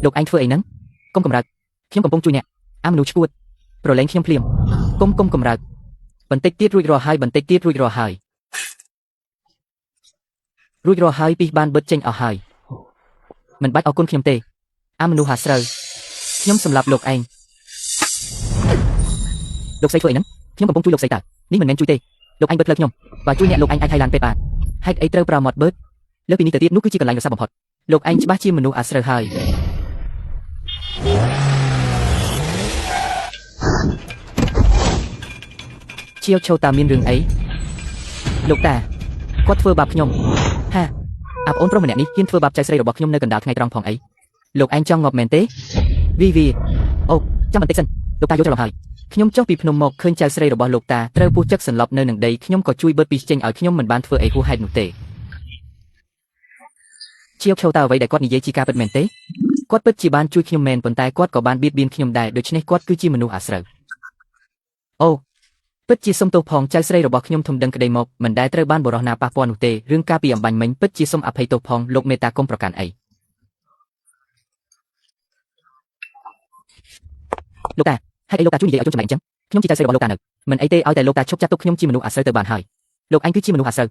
លោកឯងធ្វើអីហ្នឹងកុំកម្រើកខ្ញុំកំពុងជួយអ្នកអាមនុស្សឈួតប្រឡែងខ្ញុំភ្លាមកុំកម្រើកបន្តិចទៀតរួចរាល់ហើយបន្តិចទៀតរួចរាល់ហើយពីបានបិទចេញអស់ហើយមិនបាច់អរគុណខ្ញុំទេអាមនុស្សហាស្រូវខ្ញុំសម្លាប់លោកឯងលោកស្រីធ្វើអីហ្នឹងខ្ញុំកំពុងជួយលោកស្រីតើនេះមិនមែនជួយទេលោកឯងបិទផ្លូវខ្ញុំបើជួយអ្នកលោកឯងអាចថៃឡានពេទ្យបានហេតុអីត្រូវប្រមាថបឺតលើពីនេះទៅទៀតនោះគឺជាកន្លែងរស័ព្ទបំផុតលោកឯងច្បាស់ជាមនុស្សអាស្រូវហើយជាវឈោតាមានរឿងអីលោកតាគាត់ធ្វើបាបខ្ញុំហាអាប្អូនប្រុសម្នាក់នេះហ៊ានធ្វើបាបចៅស្រីរបស់ខ្ញុំនៅកណ្ដាលថ្ងៃត្រង់ផងអីលោកឯងចង់ងាប់មែនទេវីអូចាំបន្តិចសិនលោកតាយកច្រឡំហើយខ្ញុំចុះពីភ្នំមកឃើញចៅស្រីរបស់លោកតាត្រូវពោះចឹកសន្លប់នៅនឹងដីខ្ញុំក៏ជួយបឺតពីចេញឲ្យខ្ញុំមិនបានធ្វើអីហួសហេតុនោះទេជាវឈោតាអ្វីដែលគាត់និយាយជាការពិតមែនទេគាត់ពិតជាបានជួយខ្ញុំមែនប៉ុន្តែគាត់ក៏បានបៀតបៀនខ្ញុំដែរដូច្នេះគាត់គឺជាមនុស្សអាស្រូវអូពិតជាសុំទោសផងចៅស្រីរបស់ខ្ញុំធំដឹងក្តីមកមិនដែលត្រូវបានបរិះណាប៉ះពាល់នោះទេរឿងការពីអំបញ្ញមិញពិតជាសុំអភ័យទោសផងលោកមេត្តាកុំប្រកាន់អីលោកតាហេតុអីលោកតាជួយនិយាយឲ្យខ្ញុំចំណែកអញ្ចឹងខ្ញុំជាចៅស្រីរបស់លោកតានៅមិនអីទេឲ្យតែលោកតាឈប់ចាត់ទុកខ្ញុំជាមនុស្សអាស្រូវទៅបានហើយលោកឯងគឺជាមនុស្សអាស្រូវ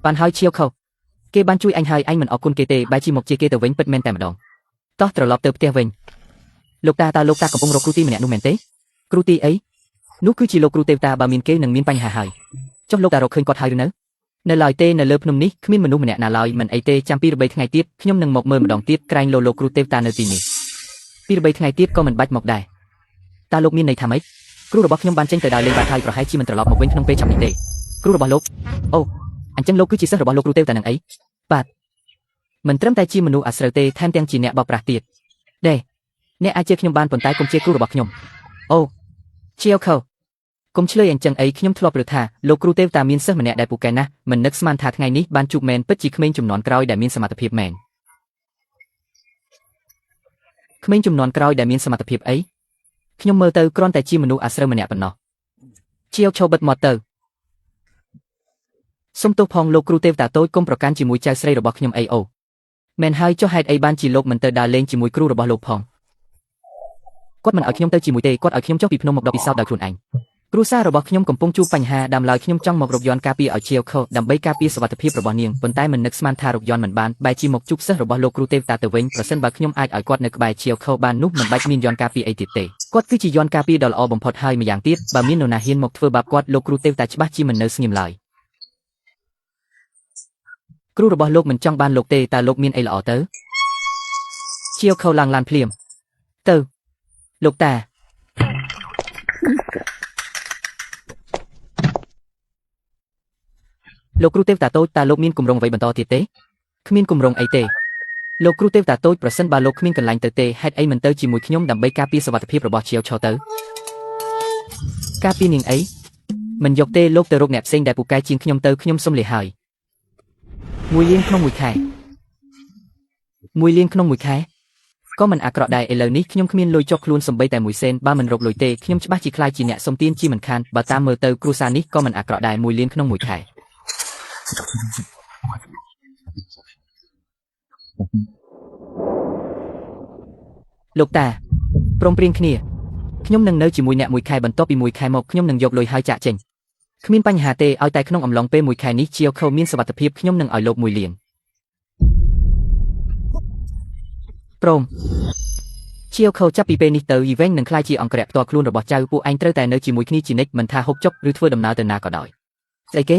បានហើយឈៀវខុសគេបានជួយអញហើយអញមិនអរគុណគេទេបែរជាមកជាគេទៅវិញពិតមែនតែម្ដងតោះត្រឡប់ទៅផ្ទះវិញលោកតាលោកតាកំពុងរកគ្រូទីម្នាក់នោះមែនទេគ្រូទីអីនោះគឺជាលោកគ្រូទេវតាបើមានគេនឹងមានបញ្ហាហើយចុះលោកតារកឃើញគាត់ហើយឬនៅឡើយទេនៅលើភ្នំនេះគ្មានមនុស្សម្នាក់ណាឡើយមិនអីទេចាំពីរបីថ្ងៃទៀតខ្ញុំនឹងមកមើលម្ដងទៀតក្រែងលោកគ្រូទេវតានៅទីនេះពីរបីថ្ងៃទៀតក៏មិនបាច់មកដែរតើលោកមានន័យថាម៉េចគ្រូរបស់ខ្ញុំបានចេញទៅដើរលេងបាត់ហើយប្រហែលជាមិនត្រឡប់មកវិញក្នុងពេលចាំនេះទេគ្រូរបស់លោកអូអញ្ចឹងលោកគឺជាសិស្សរបស់លោកគ្រូទេវតានឹងអីបាទមិនត្រឹមតែជាមនុស្សអាស្រូវទេថែមទាំងជាអ្នកបោកប្រាស់ទៀតដែរអ្នកអាចជឿខ្ញុំបានប៉ុន្តែកុំជាគ្រូរបស់ខ្ញុំអូជាវខោកុំឆ្លើយអញ្ចឹងអីខ្ញុំធ្លាប់ឮថាលោកគ្រូទេវតាមានសិស្សម្នាក់ដែលពូកែណាស់មិននឹកស្មានថាថ្ងៃនេះបានជួបមែនពិតជាក្មេងជំនាន់ក្រោយដែលមានសមត្ថភាពមែនក្មេងជំនាន់ក្រោយដែលមានសមត្ថភាពអីខ្ញុំមើលទៅគ្រាន់តែជាមនុស្សអាស្រូវម្នាក់ប៉ុណ្ណោះជាវឈោបិទមាត់ទៅសុំទោសផងលោកគ្រូទេវតាតូចកុំប្រកាន់ជាមួយចៅស្រីរបស់ខ្ញុំអីអូមែនហើយចុះហេតុអីបានជាលោកមិនទៅដើរលេងជាមួយគ្រូរបស់លោកផងគាត់មិនឲ្យខ្ញុំទៅជាមួយទេគាត់ឲ្យខ្ញុំចុះពីភ្នំមកដកពិសោធន៍ដោយខ្លួនឯងគ្រួសាររបស់ខ្ញុំកំពុងជួបបញ្ហាដើមឡើយខ្ញុំចង់មករកយន្តការពារឲ្យជាវខុសដើម្បីការពារសុវត្ថិភាពរបស់នាងប៉ុន្តែមិននឹកស្មានថារកយន្តមិនបានបែរជាមកជួបសិស្សរបស់លោកគ្រូទេវតាទៅវិញប្រសិនបើខ្ញុំអាចឲ្យគាត់នៅក្បែរជាវខុសបាននោះមិនបាច់មានយន្តការពារអីទៀតទេគាត់គឺជាយន្តការពារដ៏ល្អបំផុតហើយម្យ៉ាងទៀតបើមាននរណាហ៊ានមកធ្វើបាបគាត់លោកគ្រូទេវតាច្បាស់ជាមិននៅស្ងៀមឡើយគ្រូរបស់លោកមិនចង់បានលោកទេតើលោកមានអីល្អទៅជាវខុសឡើងឡានភ្លាមទៅលោកតាលោកគ្រូទេវតាតូចតើលោកមានគម្រោងអ្វីបន្តទៀតទេគ្មានគម្រោងអីទេលោកគ្រូទេវតាតូចប្រសិនបើលោកគ្មានកន្លែងទៅទេហេតុអីមិនទៅជាមួយខ្ញុំដើម្បីការពារសុវត្ថិភាពរបស់ជាវឆោទៅការពារនាងអីមិនយកទេលោកទៅរកអ្នកផ្សេងដែលពូកែជាងខ្ញុំទៅខ្ញុំសុំលាហើយមួយលានក្នុងមួយខែក៏មិនអាក្រក់ដែរឥឡូវនេះខ្ញុំគ្មានលុយចុកខ្លួនសំបីតែមួយសេនបើមិនរកលុយទេខ្ញុំច្បាស់ជាខ្លាចជាអ្នកសុំទានជាមិនខានបើតាមមើលទៅគ្រួសារនេះក៏មិនអាក្រក់ដែរមួយលានក្នុងមួយខែលោកតាព្រមព្រៀងគ្នាខ្ញុំនឹងនៅជាមួយអ្នកមួយខែបន្ទាប់ពីមួយខែមកខ្ញុំនឹងយកលុយហើយចាក់ចេញគ្មានបញ្ហាទេឲ្យតែក្នុងអំឡុងពេលមួយខែនេះជាវខោមានសុវត្ថិភាពខ្ញុំនឹងឲ្យលោកមួយលានព្រមជាវខោចាប់ពីពេលនេះទៅយីវែងនឹងក្លាយជាអង្គរៈផ្ទាល់ខ្លួនរបស់ចៅពួកឯងត្រូវតែនៅជាមួយគ្នាជានិច្ចមិនថាហូបចុកឬធ្វើដំណើរទៅណាក៏ដោយស្អីគេ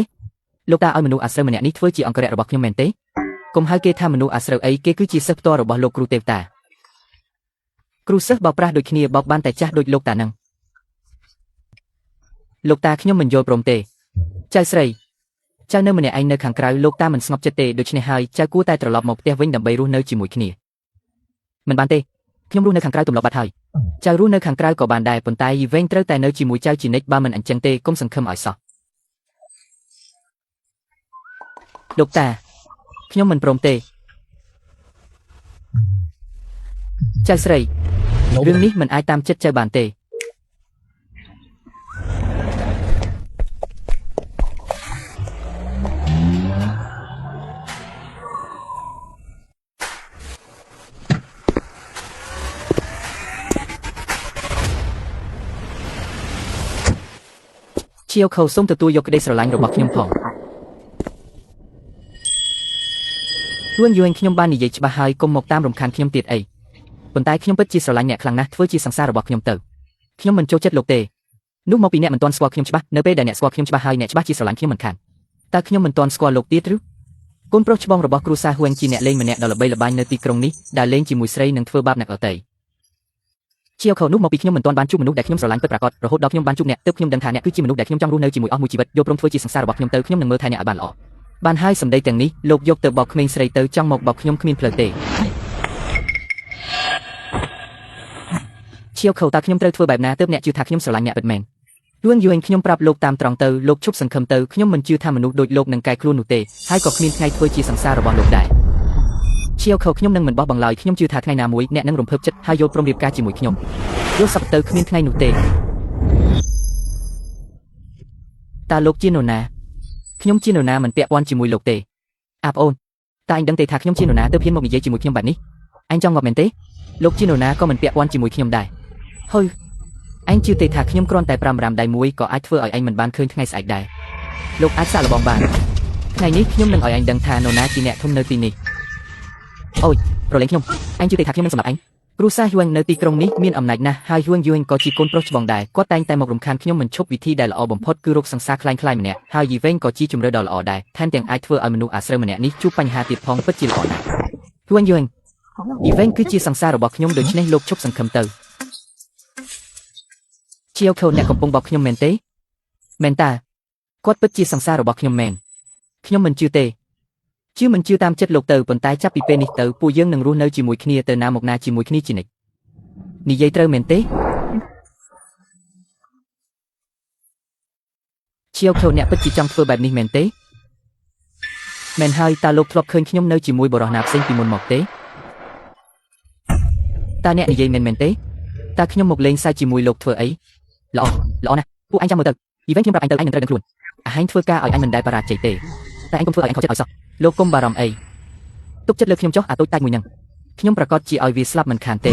លោកតាឲ្យមនុស្សអាស្រូវម្នាក់នេះធ្វើជាអង្គរៈរបស់ខ្ញុំមែនទេកុំហៅគេថាមនុស្សអាស្រូវអីគេគឺជាសិស្សផ្ទាល់របស់លោកគ្រូទេវតាគ្រូសិស្សបោកប្រាស់ដូចគ្នាបោកបានតែចាស់ដូចលោកតានឹងលោកតាខ្ញុំមិនយល់ព្រមទេចៅស្រីចៅនៅម្នាក់ឯងនៅខាងក្រៅលោកតាមិនស្ងប់ចិត្តទេដូច្នេះហើយចៅគួរតែត្រឡប់មកផ្ទះវិញដើម្បីរស់នៅជាមួយគ្នាមិនបានទេខ្ញុំរស់នៅខាងក្រៅទម្លាប់បាត់ហើយចៅរស់នៅខាងក្រៅក៏បានដែរប៉ុន្តែយីវែងត្រូវតែនៅជាមួយចៅជានិច្ចបើមិនអញ្ចឹងទេកុំសង្ឃឹមឲ្យសោះលោកតាខ្ញុំមិនព្រមទេចៅស្រីរឿងនេះមិនអាចតាមចិត្តចៅបានទេ ជាវខុសសូមទទួលយកក្តីស្រឡាញ់របស់ខ្ញុំផងរួនយូហេងខ្ញុំបាននិយាយច្បាស់ហើយកុំមកតាមរំខានខ្ញុំទៀតអីប៉ុន្តែខ្ញុំពិតជាស្រឡាញ់អ្នកខ្លាំងណាស់ធ្វើជាសង្សាររបស់ខ្ញុំទៅខ្ញុំមិនចូលចិត្តលោកទេនោះមកពីអ្នកមិនទាន់ស្គាល់ខ្ញុំច្បាស់នៅពេលដែលអ្នកស្គាល់ខ្ញុំច្បាស់ហើយអ្នកច្បាស់ជាស្រឡាញ់ខ្ញុំមិនខានតើខ្ញុំមិនទាន់ស្គាល់លោកទៀតឬកូនប្រុសច្បងរបស់គ្រូសាហួងជាអ្នកលេងម្នាក់ដ៏ល្បីល្បាញនៅទីក្រុងនេះដែលលេងជាមួយស្រីនិងធ្វើបាបអ្នកដទៃជាវខុសនោះមកពីខ្ញុំមិនទាន់បានជួបមនុស្សដែលខ្ញុំស្រឡាញ់ពិតប្រាកដរហូតដល់ខ្ញុំបានជួបអ្នកទើបខ្ញុំដឹងថាអ្នកគឺជាមនុស្សដែលខ្ញុំចង់រស់នៅជាមួយអស់មួយជីវិតយកព្រមធ្វើជាសង្សាររបស់ខ្ញុំទៅខ្ញុំនឹងមើលថែអ្នកឲ្យបានល្អបានហើយសម្ដីទាំងនេះលោកយកទៅបោកក្មេងស្រីទៅចង់មកបោកខ្ញុំគ្មានផ្លូវទេជាវខុសតើខ្ញុំត្រូវធ្វើបែបណាទើបអ្នកជឿថាខ្ញុំស្រឡាញ់អ្នកពិតមែនរួនយូហេងខ្ញុំប្រាប់លោកតាមត្រង់ទៅលោកឈប់សង្ឃឹមទៅខ្ញុំមិនជឿថាមនុស្សដូចលោកនឹងកែខ្លួននោះទេហើយក៏គ្មានថ្ងៃធ្វើជាសង្សាររបស់លោកដែរជាវខុសខ្ញុំនឹងមិនបោះបង់ឡើយខ្ញុំជឿថាថ្ងៃណាមួយអ្នកនឹងរំភើបចិត្តហើយយល់ព្រមរៀបការជាមួយខ្ញុំយល់សប្តិទៅគ្មានថ្ងៃនោះទេតើលោកជានរណាខ្ញុំជានរណាមិនពាក់ព័ន្ធជាមួយលោកទេអាប្អូនតើអញដឹងទេថាខ្ញុំជានរណាទើបហ៊ានមកនិយាយជាមួយខ្ញុំបែបនេះអញចង់ងាប់មែនទេលោកជានរណាក៏មិនពាក់ព័ន្ធជាមួយខ្ញុំដែរហើយអញជឿទេថាខ្ញុំគ្រាន់តែប្រាំរ៉ាំដៃមួយក៏អាចធ្វើឲ្យអញមិនបានឃើញថ្ងៃស្អែកដែរលោកអាចសាកល្បងបានថ្ងៃនេះខ្ញុំនឹងឲ្យអញដឹងថានរណាជាអ្នកធំនៅទីនេះអូយប្រឡែងខ្ញុំអញជឿទេថាខ្ញុំនឹងសម្លាប់អញគ្រូសាហួងនៅទីក្រុងនេះមានអំណាចណាស់ហើយហួងយូហេងក៏ជាកូនប្រុសច្បងដែរគាត់តែងតែមករំខានខ្ញុំមិនឈប់វិធីដែលល្អបំផុតគឺរកសង្សារคล้ายៗម្នាក់ហើយយីវេងក៏ជាជំរឿដ៏ល្អដែរថែមទាំងអាចធ្វើឲ្យមនុស្សអាស្រូវម្នាក់នេះជួបបញ្ហាទៀតផងពិតជាល្អណាស់ហួងយូហេងយីវេងគឺជាសង្សាររបស់ខ្ញុំដូច្នេះលោកឈប់សង្ឃឹមទៅជាវខុសអ្នកកំពុងបោកខ្ញុំមែនទេមែនតាគាត់ពិតជាសង្សាររបស់ខ្ញុំមែនខ្ញុំមិនជឿទេជឿមិនជឿតាមចិត្តលោកទៅប៉ុន្តែចាប់ពីពេលនេះទៅពួកយើងនឹងរស់នៅជាមួយគ្នាទៅណាមកណាជាមួយគ្នាជានិច្ចនិយាយត្រូវមែនទេជាវខុសអ្នកពិតជាចង់ធ្វើបែបនេះមែនទេមែនហើយតើលោកធ្លាប់ឃើញខ្ញុំនៅជាមួយបរិសណាផ្សេងពីមុនមកទេតើអ្នកនិយាយមែនទេតើខ្ញុំមកលេងសើចជាមួយលោកធ្វើអីល្អណាស់ពួកអញចាំមើលទៅយីវេងខ្ញុំប្រាប់អញទៅអញនឹងត្រូវដឹងខ្លួនអញធ្វើការឲ្យអញមិនដែលបរាជ័យទេតែអញកុំធ្វើឲ្យអញខកចិត្តឲ្យសោះលោកកុំបារម្ភអីទុកចិត្តលើខ្ញុំចុះអាតូចតាចមួយហ្នឹងខ្ញុំប្រកាសជាឲ្យវាស្លាប់មិនខានទេ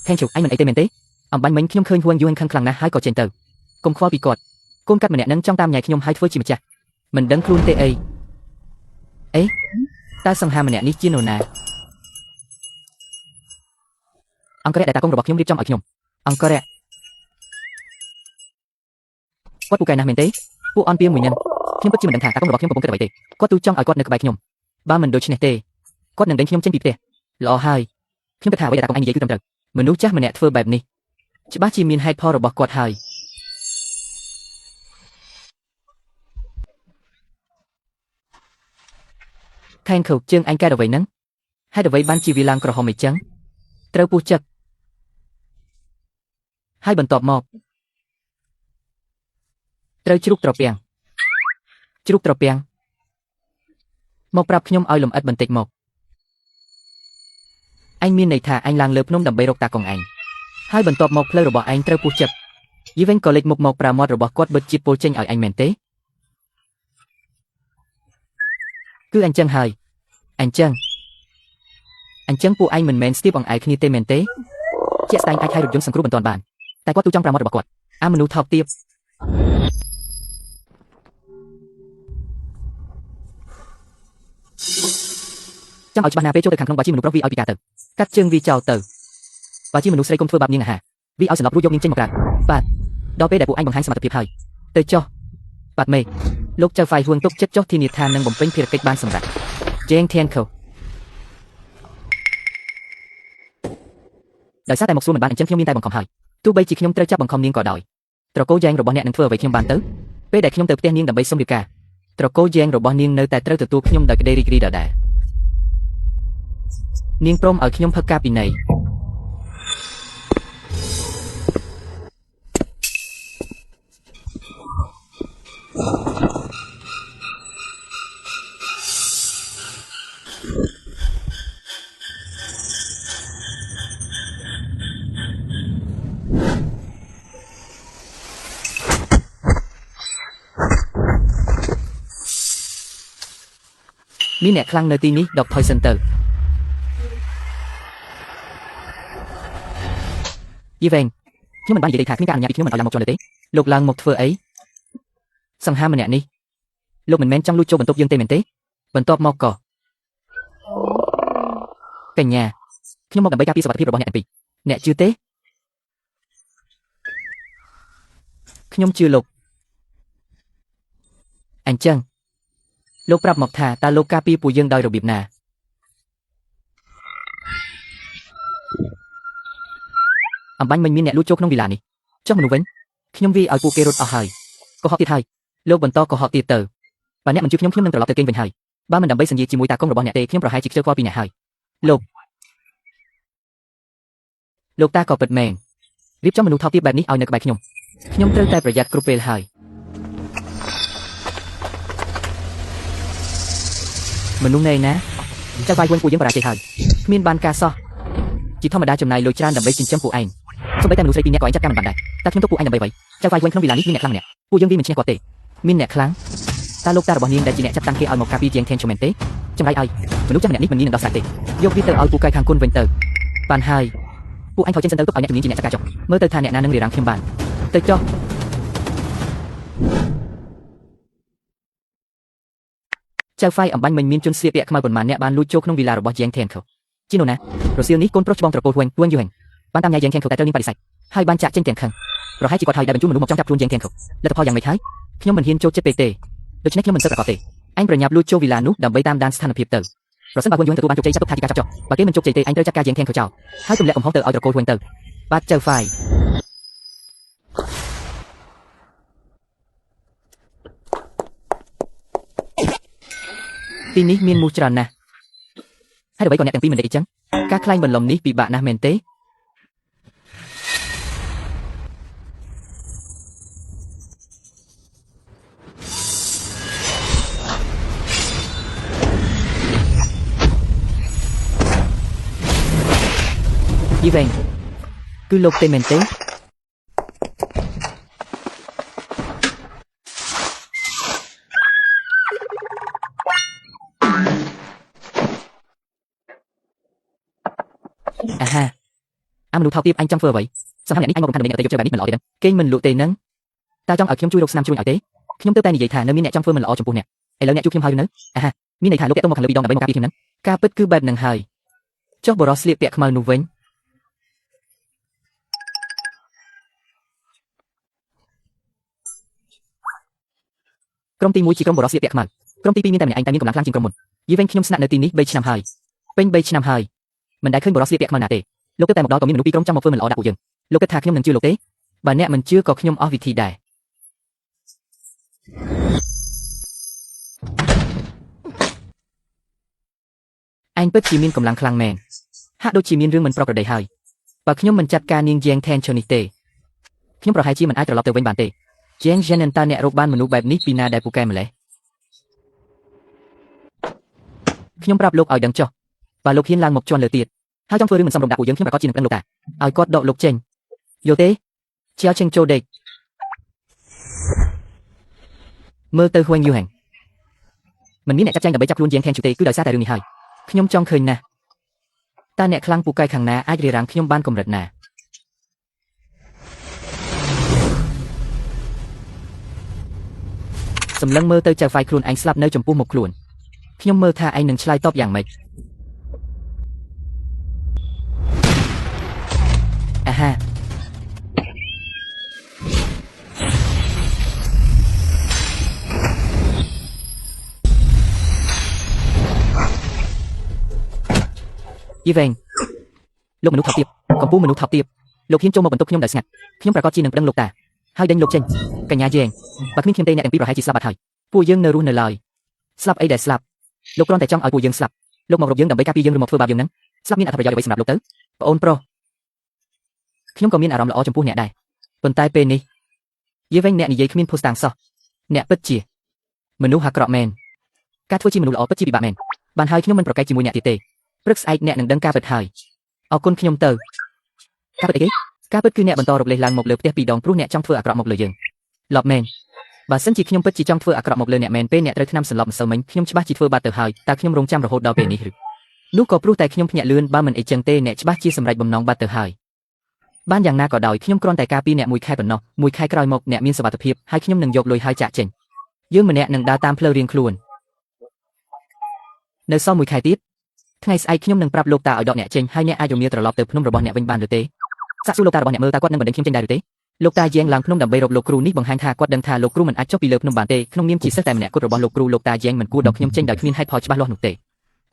ថេងជូអញមិនអីទេមែនទេអំបញ្ញមិញខ្ញុំឃើញហួងយូហេងខឹងខ្លាំងណាស់ហើយក៏ចេញទៅកុំខ្វល់ពីគាត់កូនកាត់ម្នាក់នឹងចង់តាមញ៉ៃខ្ញុំហើយធ្វើជាម្ចាស់មិនដឹងខ្លួនទេអីតើសង្ហាម្នាក់នេះជានរណាអង្គរៈដែលតាកុងរបស់ខ្ញុំរៀបចំឲ្យខ្ញុំអង្គរៈគាត់ពូកែណាស់មែនទេពួកអនពៀមួយនឹងខ្ញុំពិតជាមិនដឹងថាតាកុងរបស់ខ្ញុំកំពុងគិតអ្វីទេគាត់ទូចង់ឲ្យគាត់នៅក្បែរខ្ញុំបើមិនដូច្នេះទេគាត់នឹងដេញខ្ញុំចេញពីផ្ទះល្អហើយខ្ញុំគិតថាអ្វីដែលតាកុងឯងនិយាយគឺត្រឹមត្រូវមនុស្សចាស់ម្នាក់ធ្វើបែបនេះច្បាស់ជាមានហេតុផលរបស់គាត់ហើយខែងខូជើងអញកែអ្វីហ្នឹងហេតុអ្វីបានជាវាឡើងក្រហមអីចឹងត្រូវពុះចឹកហើយបន្ទាប់មកត្រូវជ្រូកត្រពាំងមកប្រាប់ខ្ញុំឲ្យលំអិតបន្តិចមកអញមានន័យថាអញឡើងលើភ្នំដើម្បីរកតាកុងឯងហើយបន្ទាប់មកផ្លូវរបស់ឯងត្រូវពុះចឹកយីវិញក៏លេចមុខមកប្រាមាត់របស់គាត់បិទជាពលចេញឲ្យអញមែនទេគឺអញ្ចឹងហើយអញ្ចឹងពួកឯងមិនមែនស្ទាបអង្អែលគ្នាទេមែនទេជាក់ស្ដែងអាចឲ្យរថយន្តសង្គ្រោះបន្ទាន់បានតែគាត់ទូចង់ប្រាមាត់របស់គាត់អាមនុស្សថោកទាបចាំឲ្យច្បាស់ណាពេលចូលទៅខាងក្នុងបើជាមនុស្សប្រុសវាឲ្យពីការទៅកាត់ជើងវាចោលទៅបើជាមនុស្សស្រីកុំធ្វើបាបនាងអាហារវាឲ្យសន្លប់រួចយកនាងចេញមកក្រៅបាទដល់ពេលដែលពួកឯងបង្ហាញសមត្ថភាពហើយទៅចុះបាទមេលោកចៅហ្វាយហួងទុកចិត្តចុះធានាថានឹងបំពេញភារកិច្ចបានសម្រាប់ជេងធៀនខូដោយសារតែមកសួរមិនបានអញ្ចឹងខ្ញុំមានតែបង្ខំហើយទោះបីជាខ្ញុំត្រូវចាប់បង្ខំនាងក៏ដោយត្រកូលយ៉ែងរបស់អ្នកនឹងធ្វើអ្វីខ្ញុំបានទៅពេលដែលខ្ញុំទៅផ្ទះនាងដើម្បីសុំរៀបការត្រកូលយ៉ែងរបស់នាងនៅតែត្រូវទទួលខ្ញុំដោយក្តីរីករាយដដែលនាងព្រមឲ្យខ្ញុំផឹកការពីណី មានអ្នកខ្លាំងនៅទីនេះដកថយសិនទៅយីវែងខ្ញុំមិនបាននិយាយថាគ្មានការអនុញ្ញាតពីខ្ញុំមិនឲ្យឡើងមកជន់លើទេលោកឡើងមកធ្វើអីសង្ហាម្នាក់នេះលោកមិនមែនចង់លួចចូលបន្ទប់យើងទេមែនទេបន្ទាប់មកក៏កញ្ញាខ្ញុំមកដើម្បីការពារសុវត្ថិភាពរបស់អ្នកទាំងពីរអ្នកជឿទេខ្ញុំជឿលោកអញ្ចឹងលោកប្រាប់មកថាតើលោកការពារពួកយើងដោយរបៀបណាអំបញ្ញមិញមានអ្នកលួចចូលក្នុងវីឡានេះចុះមនុស្សវិញខ្ញុំវាយឲ្យពួកគេរត់អស់ហើយកុហកទៀតហើយលោកបន្តកុហកទៀតទៅបើអ្នកមិនជឿខ្ញុំនឹងត្រឡប់ទៅគេងវិញហើយបើមិនដើម្បីសន្យាជាមួយតាកុងរបស់អ្នកទេខ្ញុំប្រហែលជាខ្ជិលខ្វល់ពីអ្នកហើយលោកតាក៏ពិតមែនរៀបចំមនុស្សថោកទាបបែបនេះឲ្យនៅក្បែរខ្ញុំត្រូវតែប្រយ័ត្នគ្រប់ពេលហើយមនុស្សណែណាចៅវាយវិញពួកយើងបរាជ័យហើយគ្មានបានការសោះជាធម្មតាចំណាយលុយច្រើនដើម្បីចិញ្ចឹមពួកឯងសូម្បីតែមនុស្សស្រីពីរនាក់ក៏ឯងចាត់ការមិនបានដែរតែខ្ញុំទុកពួកឯងដើម្បីអ្វីចៅវាយវិញក្នុងវីឡានេះមានអ្នកខ្លាំងម្នាក់ពួកយើងវាមិនឈ្នះគាត់ទេមានអ្នកខ្លាំងតើលោកតារបស់នាងដែលជាអ្នកចាត់តាំងគេឲ្យមកការពារជាង Ten Chomen ទេចម្លែកឲ្យមនុស្សចាស់ម្នាក់នេះមិនងាយនឹងដោះស្រាយទេយកវាទៅឲ្យពូកែខាងគុណវិញទៅបានហើយពួកឯងថយចេញសិនទៅទុកឲ្យអ្នកជំនាញជាអ្នកចាត់ការចុះមើលទៅថាអ្នកណានឹងរារាំងខ្ញុំបានទៅចុះចៅហ្វាយអំបញ្ញមិញមានជនស្លៀកពាក់ខ្មៅប៉ុន្មានអ្នកបានលួចចូលក្នុងវីឡារបស់ Yang Tenko ជីណូណារសៀលនេះកូនប្រុសច្បងត្រកូលហួងយូហេងបានតាមញ៉ា Yang Tenko តែត្រូវនាងបដិសេធហើយបានចាក់ចេញទាំងខឹងប្រហែលជាគាត់ហើយដែលបញ្ជូនមនុស្សមកចង់ចាប់ខ្លួន Yang Tenko លទ្ធផលយ៉ាងម៉េចហើយខ្ញុំមិនហ៊ានចូលចិត្តពេកទេដូច្នេះខ្ញុំមិនសឹកប្រកបទេអញប្រញាប់លួចចូលវីឡានោះដើម្បីតាមដានស្ថានភាពទៅប្រសិនបើហួងយូហេងទទួលបានជោគជ័យចាត់ទុកថាជាការចាប់ចោលបើគេមិនជោគជ័យទេអញត្រូវចាត់ការ Yang Tenko ចោលហើយទម្លាក់កំហុសទៅឲ្យត្រកូលហួងទៅបាទចៅហ្វាយទីនេះមានមូសច្រើនណាស់ហើយអ្វីក៏អ្នកទាំងពីរមិនដេកអញ្ចឹងការខ្លែងបន្លំនេះពិបាកណាស់មែនទេយីវែងគឺលោកទេមែនទេអាហាមនុស្សថោកទាបអញចង់ធ្វើអ្វីសង្ឃអ្នកនេះអញមករំខានដើម្បីអ្នកទៅយកជើបែបនេះមិនល្អទេគេមិនលក់ទេនឹងតើចង់ឲ្យខ្ញុំជួយរកស្នាមជ្រួញឲ្យទេខ្ញុំទើបតែនិយាយថានៅមានអ្នកចង់ធ្វើមិនល្អចំពោះអ្នកឥឡូវអ្នកជួបខ្ញុំហើយឬនៅអាហាមានន័យថាលោកតាក់ទងមកខាងលើពីដងដើម្បីមកការពារខ្ញុំនឹងការពិតគឺបែបហ្នឹងហើយចុះបរោះស្លៀកពាក់ខ្មៅនោះវិញក្រុមទី1ជាក្រុមបរោះស្លៀកពាក់ខ្មៅក្រុមទី2មានតែម្នាក់ឯងតែមានកម្លាំងខ្លាំងជាងក្រុមមុនយីវិញខ្ញុំស្នាក់នៅទីនេះ3ឆ្នាំហើយពេញ3ឆ្នាំហើយមិនដែលឃើញបរោះស្លៀកពាក់ខ្មៅណាទេលោកគិតតែមកដល់ក៏មានមនុស្សពីរក្រុមចង់មកធ្វើមិនល្អដាក់ពួកយើងលោកគិតថាខ្ញុំនឹងជឿលោកទេបើអ្នកមិនជឿក៏ខ្ញុំអស់វិធីដែរឯងពិតជាមានកម្លាំងខ្លាំងមែនហាក់ដូចជាមានរឿងមិនប្រក្រតីហើយបើខ្ញុំមិនចាត់ការនាង Yang Tencho នេះទេខ្ញុំប្រហែលជាមិនអាចត្រឡប់ទៅវិញបានទេ Yang Zhenan តើអ្នករកបានមនុស្សបែបនេះពីណាដែលពូកែម្លេះខ្ញុំប្រាប់លោកឲ្យដឹងចុះបើលោកហ៊ានឡើងមកជន់លើទៀតហើយចង់ធ្វើរឿងមិនសមរម្យដាក់ពួកយើងខ្ញុំប្រកាសជានឹងដឹងលោកតាឲ្យគាត់ដកលោកចេញយល់ទេជាចេញចូលដេកមើលទៅហួងយូហេងមិនមានអ្នកចាត់ចែងដើម្បីចាប់ខ្លួន Yang Tencho ទេគឺដោយសារតែរឿងនេះហើយខ្ញុំចង់ឃើញណាស់តើអ្នកខ្លាំងពូកែខាងណាអាចរារាំងខ្ញុំបានកម្រិតណាសម្លឹងមើលទៅចៅហ្វាយខ្លួនឯងស្លាប់នៅចំពោះមុខខ្លួនខ្ញុំមើលថាឯងនឹងឆ្លើយតបយ៉ាងម៉េចអាហាយីវែងលោកមនុស្សថោកទាបកំពូលមនុស្សថោកទាបលោកហ៊ានចូលមកបន្ទប់ខ្ញុំដោយស្ងាត់ខ្ញុំប្រកាសជានឹងប្តឹងលោកតាហើយដេញលោកចេញកញ្ញាយេងបើគ្មានខ្ញុំទេអ្នកទាំងពីរប្រហែលជាស្លាប់បាត់ហើយពួកយើងនៅរស់នៅឡើយស្លាប់អីដែលស្លាប់លោកគ្រាន់តែចង់ឲ្យពួកយើងស្លាប់លោកមករកយើងដើម្បីការពារយើងឬមកធ្វើបាបយើងនឹងស្លាប់មានអត្ថប្រយោជន៍អ្វីសម្រាប់លោកទៅប្អូនប្រុសខ្ញុំក៏មានអារម្មណ៍ល្អចំពោះអ្នកដែរប៉ុន្តែពេលនេះយេវែងអ្នកនិយាយគ្មានភស្តុតាងសោះអ្នកពិតជាមនុស្សអាក្រក់មែនការធ្វើជាមនុស្សល្អពិតជាពិបាកមែនបានហើយខ្ញុំមិនប្រកែកជាមួយអ្នកទៀតទេព្រឹកស្អែកអ្នកនឹងដឹងការពិតហើយអរគុណខ្ញុំទៅការពិតអីគេការពិតគឺអ្នកបន្តរកលេសឡើងមកលើផ្ទះពីរដងព្រោះអ្នកចង់ធ្វើអាក្រក់មកលើយើងលប់មែន បើសិនជាខ្ញុំពិតជាចង់ធ្វើអាក្រក់មកលើអ្នកមែនពេលអ្នកត្រូវឆ្នាំសន្លប់ម្សិលមិញខ្ញុំច្បាស់ជាធ្វើបាត់ទៅហើយតើខ្ញុំរងចាំរហូតដល់ពេលនេះឬនោះក៏ព្រោះតែខ្ញុំភ្ញាក់លឿនបើមិនអីចឹងទេអ្នកច្បាស់ជាសម្រេចបំណងបាត់ទៅហើយបានយ៉ាងណាក៏ដោយខ្ញុំគ្រាន់តែការពារអ្នកមួយខែប៉ុណ្ណោះមួយខែក្រោយមកអ្នកមានសុវត្ថិភាពហើយខ្ញុំនឹងយកលុយហើយចាក់ចេញយើងម្នាក់នឹងដើរតាមផ្លូវរៀងខ្លួននៅសល់មួយខែទៀតថ្ងៃស្អែកខ្ញុំនឹងប្រាប់លោកតាឲ្យដកអ្នកចេញហើយអ្នកអាចរមៀលត្រឡប់ទៅភ្នំរបស់អ្នកវិញបានឬទេសាកសួរលោកតារបស់អ្នកមើលតើគាត់នឹងបណ្ដេញខ្ញុំចេញដែរឬទេលោកតាយាងឡើងភ្នំដើម្បីរកលោកគ្រូនេះបង្ហាញថាគាត់ដឹងថាលោកគ្រូមិនអាចចុះពីលើភ្នំបានទេក្នុងនាមជាសិស្សតែម្នាក់គត់របស់លោកគ្រូលោកតាយាងមិនគួរដកខ្ញុំចេញដោយគ្មានហេតុផលច្បាស់លាស់នោះទេ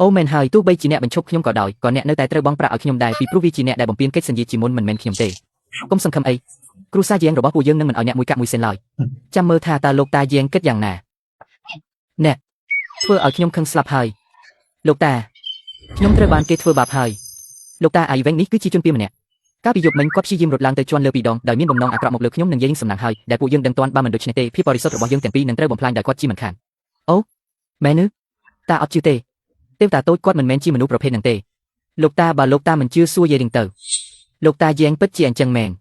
អូមែនហើយទោះបីជាអ្នកបញ្ឈប់ខ្ញុំក៏ដោយក៏អ្នកនៅតែត្រូវបង់ប្រាក់ឲ្យខ្ញុំដែរពីព្រោះវាជាអ្នកដែលបំពេញកិច្ចសន្យាជាមុនមិនមែនខ្ញុំទេកុំសង្ឃឹមអីគ្រូសាយាងរបស់ពួកយើងនឹងមិនឲ្យអ្នកមួយកាក់មួយសេនឡើយចាំមើលថាតើលោកតាយាងគិតយ៉ាងណាអ្នកធ្វើឲ្យខ្ញុំខឹងស្លាប់ហើយលោកតាខ្ញុំត្រូវបានគេធ្វើបាបហើយលោកតាអាយវែងនេះគឺជាជនពីម្នាក់កាលពីយប់មិញគាត់ព្យាយាមរត់ឡើងទៅជន់លើពីរដងដោយមានបំណងអាក្រក់មកលើខ្ញុំនិងយាយសំណាងហើយដែលពួកយើងដឹងទាន់បើមិនដូច្នេះទេភាពបរិសុទ្ធរបស់យើងទាំងពីរនឹងត្រូវបំផ្លាញដោយគាត់ជាមិនខានអូមែនឬតាអត់ជឿទេទេវតាតូចគាត់មិនមែនជាមនុស្សប្រភេទហ្នឹងទេលោកតាបើលោកតាមិនជឿសួរយាយរៀងទៅលោកតាយាងពិតជាអញ្ចឹងមែន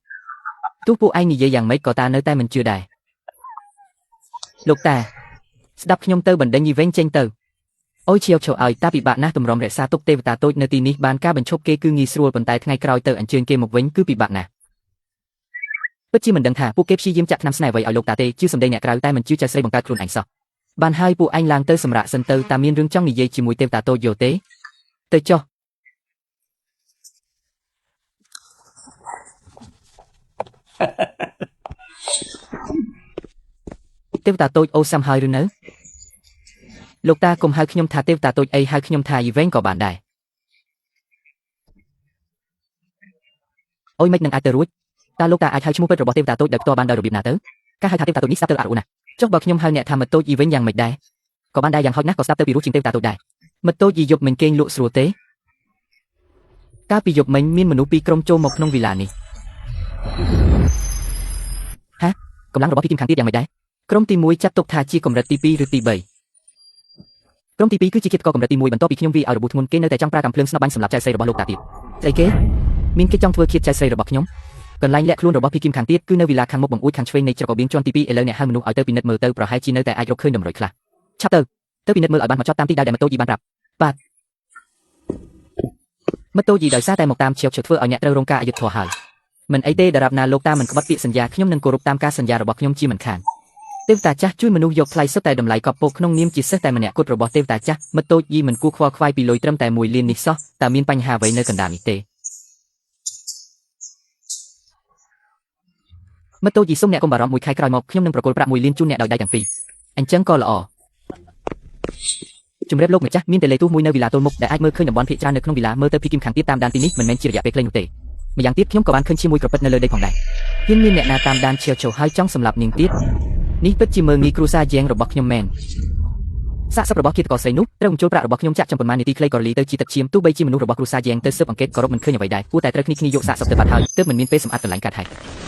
ទោះពួកឯងនិយាយយ៉ាងម៉េចក៏តានៅតែមិនជឿដែរលោកតាស្ដាប់ខ្ញុំទៅបណ្ដេញយីវិញចេញទៅអូយឈៀវឈោឲ្យតាពិបាកណាស់ទម្រាំរក្សាទុកទេវតាតូចនៅទីនេះបានការបញ្ឈប់គេគឺងាយស្រួលប៉ុន្តែថ្ងៃក្រោយទៅអញ្ជើញគេមកវិញគឺពិបាកណាស់ពិតជាមិនដឹងថាពួកគេព្យាយាមចាក់ថ្នាំស្នេហ៍អ្វីឲ្យលោកតាទេជឿសម្ដីអ្នកក្រៅតែមិនជឿចៅស្រីបង្កើតខ្លួនឯងសោះបានហើយពួកឯងឡើងទៅសម្រាកសិនទៅតាមានរឿងចង់និយាយជាមួយទេវតាតូចយកទេទៅចុះទេវតាតូចអូសាំហើយឬនៅលោកតាកុំហៅខ្ញុំថាទេវតាតូចអីហៅខ្ញុំថាយីវែងក៏បានដែរអូយមិននឹងអាចទៅរួចតើលោកតាអាចហៅឈ្មោះពិតរបស់ទេវតាតូចដោយផ្ទាល់បានដោយរបៀបណាទៅការហៅថាទេវតាតូចនេះស្ដាប់ទៅអារអូណាចុះបើខ្ញុំហៅអ្នកថាមិត្តតូចយីវែងយ៉ាងម៉េចដែរក៏បានដែរយ៉ាងហោចណាស់ក៏ស្ដាប់ទៅពីរោះជាងទេវតាតូចដែរមិត្តតូចយីយប់មិញគេងលក់ស្រួលទេកាលពីយប់មិញមានមនុស្សពីរក្រុមចូលមកក្នុងវីឡានេះហាកម្លាំងរបស់ពីគឹមខាងទៀតយ៉ាងម៉េចដែរក្រុមទី1ចាត់ទុកថាជាកម្រិតទី2ឬទី3ក្រុមទី2គឺជាគិតកកម្រិតទី1បន្ទាប់ពីខ្ញុំវាឲ្យរបួសធ្ងន់គេនៅតែចង់ប្រើកាំភ្លើងស្នប់បាញ់សម្រាប់ចៅស្រីរបស់លោកតាទៀតស្អីគេមានគេចង់ធ្វើឃាតចៅស្រីរបស់ខ្ញុំកន្លែងលាក់ខ្លួនរបស់ភីគឹមខាងទៀតគឺនៅវីឡាខាងមុខបង្អួចខាងឆ្វេងនៃច្រករបៀងជាន់ទី2ឥឡូវអ្នកហៅមនុស្សឲ្យទៅពិនិត្យមើលទៅប្រហែលជានៅតែអាចរកឃើញតម្រុយខ្លះឆាប់ទៅពិនិត្យមើលឲ្យបានមកចត់តាមទីដែលម៉ូតូយីបានប្រាប់បាទម៉ូតូយីដោយសារតែមកតាមឈៀវធ្វើឲ្យអ្នកត្រូវរងការអយុត្តិធម៌ហើយមិនអីទេដរាបណាលោកតាមិនក្បត់ពាក្យសន្យាខ្ញុំនឹងគោរពតាមការសន្យារបស់ខ្ញុំជាមិនខានទេវតាចាស់ជួយមនុស្សយកថ្លៃសុទ្ធតែតម្លៃកប់ពោក្នុងនាមជាសិស្សតែម្នាក់គត់របស់ទេវតាចាស់មិត្តតូចយីមិនគួរខ្វល់ខ្វាយពីលុយត្រឹមតែ1លាននេះសោះតើមានបញ្ហាអ្វីនៅកណ្ដាលនេះទេមិត្តតូចយីសុំអ្នកកុំបារម្ភមួយខែក្រោយមកខ្ញុំនឹងប្រគល់ប្រាក់1លានជូនអ្នកដោយដៃទាំងពីរអញ្ចឹងក៏ល្អជំរាបលោកម្ចាស់មានតេឡេទូសមួយនៅវីឡាទល់មុខដែលអាចមើលឃើញតំបន់ភាគច្រើននៅក្នុងវីឡាមើលទៅភីគឹមខាងទៀតតាមដានទីនេះមិនមែនជារយៈពេលខ្លីនោះទេម្យ៉ាងទៀតខ្ញុំក៏បានឃើញជាមួយក្រពិតនៅលើដីផងដែរហ៊ានមានអ្នកណាតាមដានឈៀវឈោហើយចង់សម្លាប់នាងទៀតនេះពិតជាមើងងាយគ្រូសាជាងរបស់ខ្ញុំមែនសាកសពរបស់គិតកោស្រីនោះត្រូវបញ្ចូលប្រាក់របស់ខ្ញុំចាក់ចំប៉ុន្មាននាទីខ្លីក៏រលីទៅជាទឹកឈាមទោះបីជាមនុស្សរបស់គ្រូសាជាងទៅស៊ើបអង្កេតក៏រកមិនឃើញអ្វីដែរគួរតែត្រូវគ្នាយកសាកសពទៅបាត់ហើយទើបមិនមានពេលសម្អាតកន្លែងកាត់ហើយ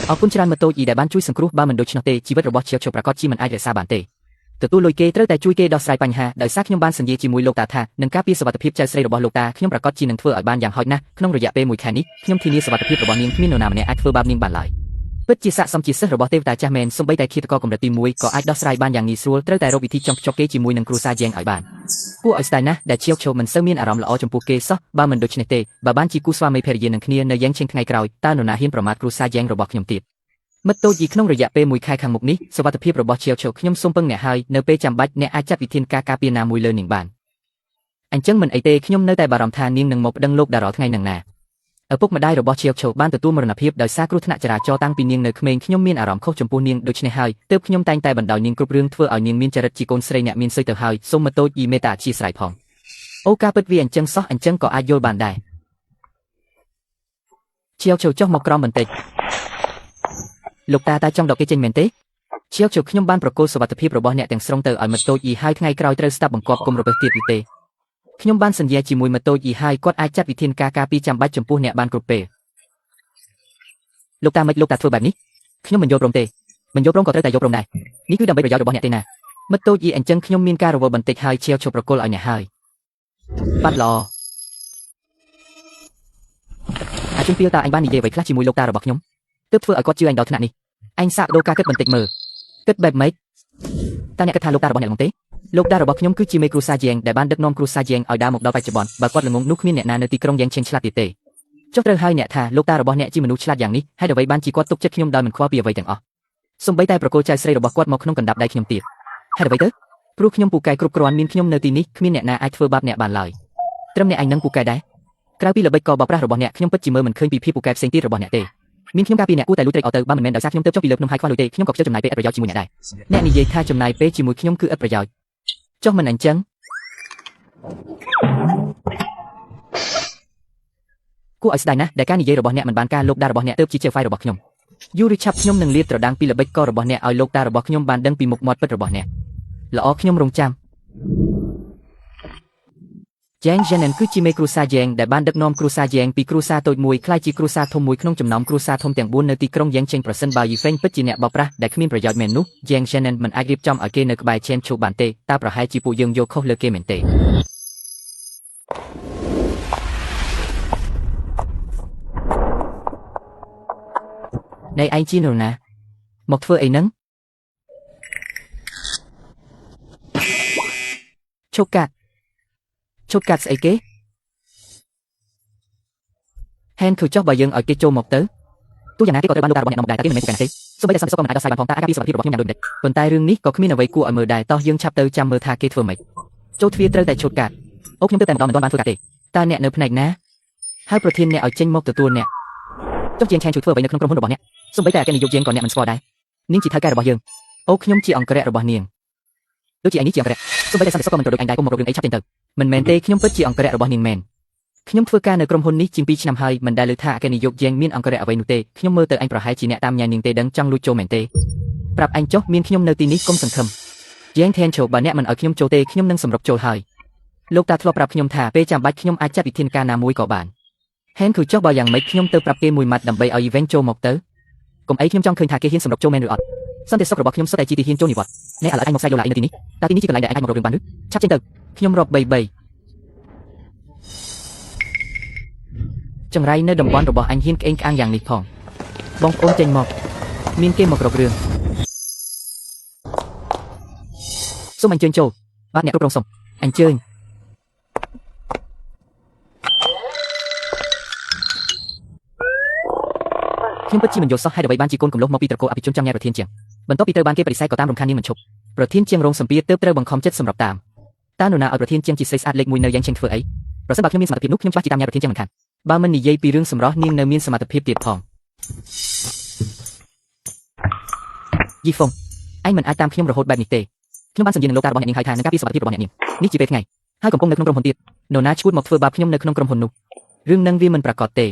អរគុណច្រើនម៉ូតូយីដែលបានជួយសង្គ្រោះបើមិនដូច្នោះទេជីវិតរបស់ឈៀវឈោប្រកាសជាមិនអាចរក្សាបានទេទទួលលុយគេត្រូវតែជួយគេដោះស្រាយបញ្ហាដោយសារខ្ញុំបានសន្យាជាមួយលោកតាថានឹងការពារសុវត្ថិភាពចៅស្រីរបស់លោកតាខ្ញុំប្រកាសជានឹងធ្វើឲ្យបានយ៉ាងហោចណាស់ក្នុងរយៈពេល1ខែនេះខ្ញុំធានាសុវត្ថិភាពរបស់នាងគ្មាននរណាម្នាក់អាចធ្វើបាបនាងបានឡើយពិតជាស័ក្តិសមជាសិស្សរបស់ទេវតាចាស់មែនសូម្បីតែឃាតករកម្រិតទី1ក៏អាចដោះស្រាយបានយ៉ាងងាយស្រួលត្រូវតែរកវិធីចង់ភ្ជាប់គេជាមួយនឹងគ្រូសាជាងឲ្យបានគួរឲ្យស្ដាយណាស់ដែលឈៀវឈោមិនសូវមានអារម្មណ៍ល្អចំពោះគេសោះបើមិនដូច្នេះទេបើបានជាគូស្វាមីភរិយានឹងគ្នានៅយ៉ាងជាងថ្ងៃក្រោយតើនរណាហ៊ានប្រមាថគ្រូសាជាងរបស់ខ្ញុំទៀតមិត្តតូចយីក្នុងរយៈពេល1ខែខាងមុខនេះសុវត្ថិភាពរបស់ឈៀវឈោខ្ញុំសូមពឹងអ្នកហើយនៅពេលចាំបាច់អ្នកអាចចាត់វិធានការការពារណាមួយលើនាងបានអញ្ចឹងមិនអីទេខ្ញុំនៅតែបារម្ភថានាងនឹងមកប្តឹងលោកតារាល់ថ្ងៃនឹងណាឪពុកម្ដាយរបស់ឈៀវឈោបានទទួលមរណភាពដោយសារគ្រោះថ្នាក់ចរាចរណ៍តាំងពីនាងនៅក្មេងខ្ញុំមានអារម្មណ៍ខុសចំពោះនាងដូច្នេះហើយទើបខ្ញុំតែងតែបណ្ដោយនាងគ្រប់រឿងធ្វើឲ្យនាងមានចរិតជាកូនស្រីអ្នកមានសុយទៅហើយសូមមិត្តតូចយីមេត្តាអធ្យាស្រ័យផងអូការពិតវាអញ្ចឹងសោះអញ្ចឹងក៏អាចយល់បានដែរឈៀវឈោចុះមកក្រោមបន្តិចលោកតាចង់ដកគេចេញមែនទេឈៀវឈោខ្ញុំបានប្រកល់សុវត្ថិភាពរបស់អ្នកទាំងស្រុងទៅឲ្យមិត្តតូចយីហើយថ្ងៃក្រោយត្រូវស្ដាប់បង្គាប់គុំរពឹសទៀតឬទេខ្ញុំបានសន្យាជាមួយមិត្តតូចយីហើយគាត់អាចចាត់វិធានការការពារចាំបាច់ចំពោះអ្នកបានគ្រប់ពេលលោកតាមិនលោកតាធ្វើបែបនេះខ្ញុំមិនយល់ព្រមទេមិនយល់ព្រមក៏ត្រូវតែយល់ព្រមដែរនេះគឺដើម្បីប្រយោជន៍របស់អ្នកទេណាមិត្តតូចយីអញ្ចឹងខ្ញុំមានការរវល់បន្តិចហើយឈៀវឈោប្រកល់ឲ្យអ្នកហើយបាត់ល្អអាចជំរាបតាអញបាននិយាយអ្វីខ្លះជាមួយលោកតារបស់ខ្ញុំទើបធ្វើឲ្យគាត់ជឿអញដល់ថ្នាក់នេះអញសាកបដូរការគិតបន្តិចមើលគិតបែបម៉េច តាអ្នកគិតថាលោកតារបស់អ្នកល្ងងទេលោកតារបស់ខ្ញុំគឺជាមេគ្រូសាជាងដែលបានដឹកនាំគ្រូសាជាងឲ្យដើរមកដល់បច្ចុប្បន្នបើគាត់ល្ងងនោះគ្មានអ្នកណានៅទីក្រុងយ៉ាងឆេងឆ្លាតទៀតទេចុះត្រូវហើយអ្នកថាលោកតារបស់អ្នកជាមនុស្សឆ្លាតយ៉ាងនេះហេតុអ្វីបានជាគាត់ទុកចិត្តខ្ញុំដោយមិនខ្វល់ពីអ្វីទាំងអស់សូម្បីតែប្រគល់ចៅស្រីរបស់គាត់មកក្នុងកណ្ដាប់ដៃខ្ញុំទៀតហេតុអ្វីទៅព្រោះខ្ញុំពូកែគ្រប់គ្រាន់មានខ្ញុំនៅទីនេះគ្មានអ្នកណាអាចធ្វើបាបអ្នកបានឡើយត្រឹមអ្នកឯងនឹងពូកែដែរក្រៅពីល្បិចកបប្រាស់របស់អ្នកខ្ញុំពិតជាមើលមិនឃើញពីភាពពូកែផ្សេងទៀតរបស់អ្នកទេមានខ្ញុំការពីអ្នកគួរតែលួចត្រេកអរទៅបើមិនមែនដោយសារខ្ញុំទៅចុះពីលើភ្នំហើយខ្វះលុយទេខ្ញុំក៏ខ្ជិលចំណាយពេលឥតប្រយោជន៍ជាមួយអ្នកដែរអ្នកនិយាយថាចំណាយពេលជាមួយខ្ញុំគឺឥតប្រយោជន៍ចុះមិនអញ្ចឹងគួរឲ្យស្ដាយណាស់ដែលការនិយាយរបស់អ្នកមិនបានការលោកតារបស់អ្នកទៅជាហ្វាយរបស់ខ្ញុំយូរីឆាប់ខ្ញុំនឹងលាតត្រដាងពីល្បិចកលរបស់អ្នកឲ្យលោកតារបស់ខ្ញុំបានដឹងពីមុខមាត់ពិតរបស់អ្នកល្អខ្ញុំរងចាំJang Janen គឺជាមេគ្រូសាជាងដែលបានដឹកនាំគ្រូសាជាងពីគ្រូសាតូចមួយក្លាយជាគ្រូសាធំមួយក្នុងចំណោមគ្រូសាធំទាំង4នៅទីក្រុងយ៉ាងចេញប្រសិនបើយីហ្វេងពិតជាអ្នកបោកប្រាស់ដែលគ្មានប្រយោជន៍មែននោះ Jang Janen មិនអាចរៀបចំឲ្យគេនៅក្បែរ Chen Chu បានទេតើប្រហែលជាពួកយើងយកខុសលើគេមែនទេនៃឯងជានរណាមកធ្វើអីហ្នឹងឈប់កាត់ស្អីគេហេនគឺចុះបើយើងឲ្យគេចូលមកទៅទោះយ៉ាងណាគេក៏ត្រូវបានលោកតារបស់អ្នកនាំមកដែរតែគេមិនមែនពូកែទេសូម្បីតែសន្តិសុខក៏មិនអាចដោះស្រាយបានផងតើអាការពីសុខភាពរបស់ខ្ញុំយ៉ាងដូចនេះប៉ុន្តែរឿងនេះក៏គ្មានអ្វីគួរឲ្យមើលដែរតោះយើងឆាប់ទៅចាំមើលថាគេធ្វើម៉េចចូលទ្វារត្រូវតែឈប់កាត់អូខ្ញុំទៅតែម្ដងមិនទាន់បានធ្វើកាត់ទេតើអ្នកនៅផ្នែកណាហើយប្រធានអ្នកឲ្យចេញមកទទួលអ្នកចុះជាងឆែនជួយធ្វើអ្វីនៅក្នុងក្រុមហ៊ុនរបស់អ្នកសូម្បីតែអគ្គនាយកជាងក៏អ្នកមិនស្គាល់ដែរនាងជាថៅកែរបស់យើងអូខ្ញុំជាអង្គរៈរបស់នាងដូចជាឯងនេះជាអង្គរៈសូម្បីតែសន្តិសុខក៏មិនប្រដូចឯងដែរគុំមករករឿងអីឆាប់ចេញទៅមិនមែនទេខ្ញុំពិតជាអង្គរៈរបស់នាងមែនខ្ញុំធ្វើការនៅក្រុមហ៊ុននេះជាង2ឆ្នាំហើយមិនដែលលើថាអគ្គនាយកជាងមានអង្គរៈអ្វីនោះទេខ្ញុំមើលទៅឯងប្រហែលជាអ្នកតាមញ៉ាំនាងទេដឹងចង់លួចចូលមែនទេប្រាប់ឯងចុះមានខ្ញុំនៅទីនេះកុំសង្ឃឹមជាងថេនឈូបើអ្នកមិនឲ្យខ្ញុំចូលទេខ្ញុំនឹងសម្រុកចូលហើយលោកតាធ្លាប់ប្រាប់ខ្ញុំថាពេលចាំបាច់ខ្ញុំអាចចាត់វិធានការណាមួយក៏បានហេនគឺចុះបើយ៉ាងម៉េចខ្ញុំទៅប្រាប់គេមួយម៉ាត់ដើម្បីឲ្យ event ចូលមកទៅកុំអីខ្ញុំចង់ឃើញថាគេហ៊ានសម្រុកចូលមែនឬអត់សន្តិសុខរបស់ខ្ញុំសុទ្ធតែជាទីហ៊ានចូលនិវត្តន៍អ្នកឥឡូវឯងមកស្រែកយកឡាយនៅទីនេះតើទីនេះជាកន្លែងដែលឯងអាចមករករឿងបានឬឆាប់ចេញទៅខ្ញុំរាប់3ចង្រៃនៅតំបន់របស់អញហ៊ានក្អេងក្អាងយ៉ាងនេះផងបងប្អូនចេញមកមានគេមករករឿងសូមអញ្ជើញចូលបាទអ្នកគ្រប់គ្រងសូមអញ្ជើញខ្ញុំពិតជាមិនយល់សោះហេតុអ្វីបានជាកូនកំឡុះមកពីត្រកូលអភិជនចាំញ៉ាំប្រធានជាងបន្ទាប់ពីត្រូវបានគេបដិសេធក៏តាមរំខាននាងមិនឈប់ប្រធានជាងរងសម្ពាធទើបត្រូវបង្ខំចិត្តសម្រាប់តាមតើនរណាឲ្យប្រធានជាងជាស្រីស្អាតលេខ1នៅយ៉ាងឆេងធ្វើអីប្រសិនបើខ្ញុំមានសមត្ថភាពនោះខ្ញុំច្បាស់ជាតាមញ៉ាំប្រធានជាងមិនខានបើមិននិយាយពីរឿងសម្រស់នាងនៅមានសមត្ថភាពទៀតផងយីហ្វុងឯងមិនអាចតាមខ្ញុំរហូតបែបនេះទេខ្ញុំបានសន្យានឹងលោកតារបស់អ្នកនាងហើយថានឹងការពារសុខភាពរបស់អ្នកនាងនេះជាពេលថ្ងៃហើយកំពុងនៅក្នុងក្រុមហ៊ុនទៀតនរណាឈួតមកធ្វើបាបខ្ញុំនៅក្នុងក្រុមហ៊ុននោះរឿងនឹងវាមិនប្រកបទេ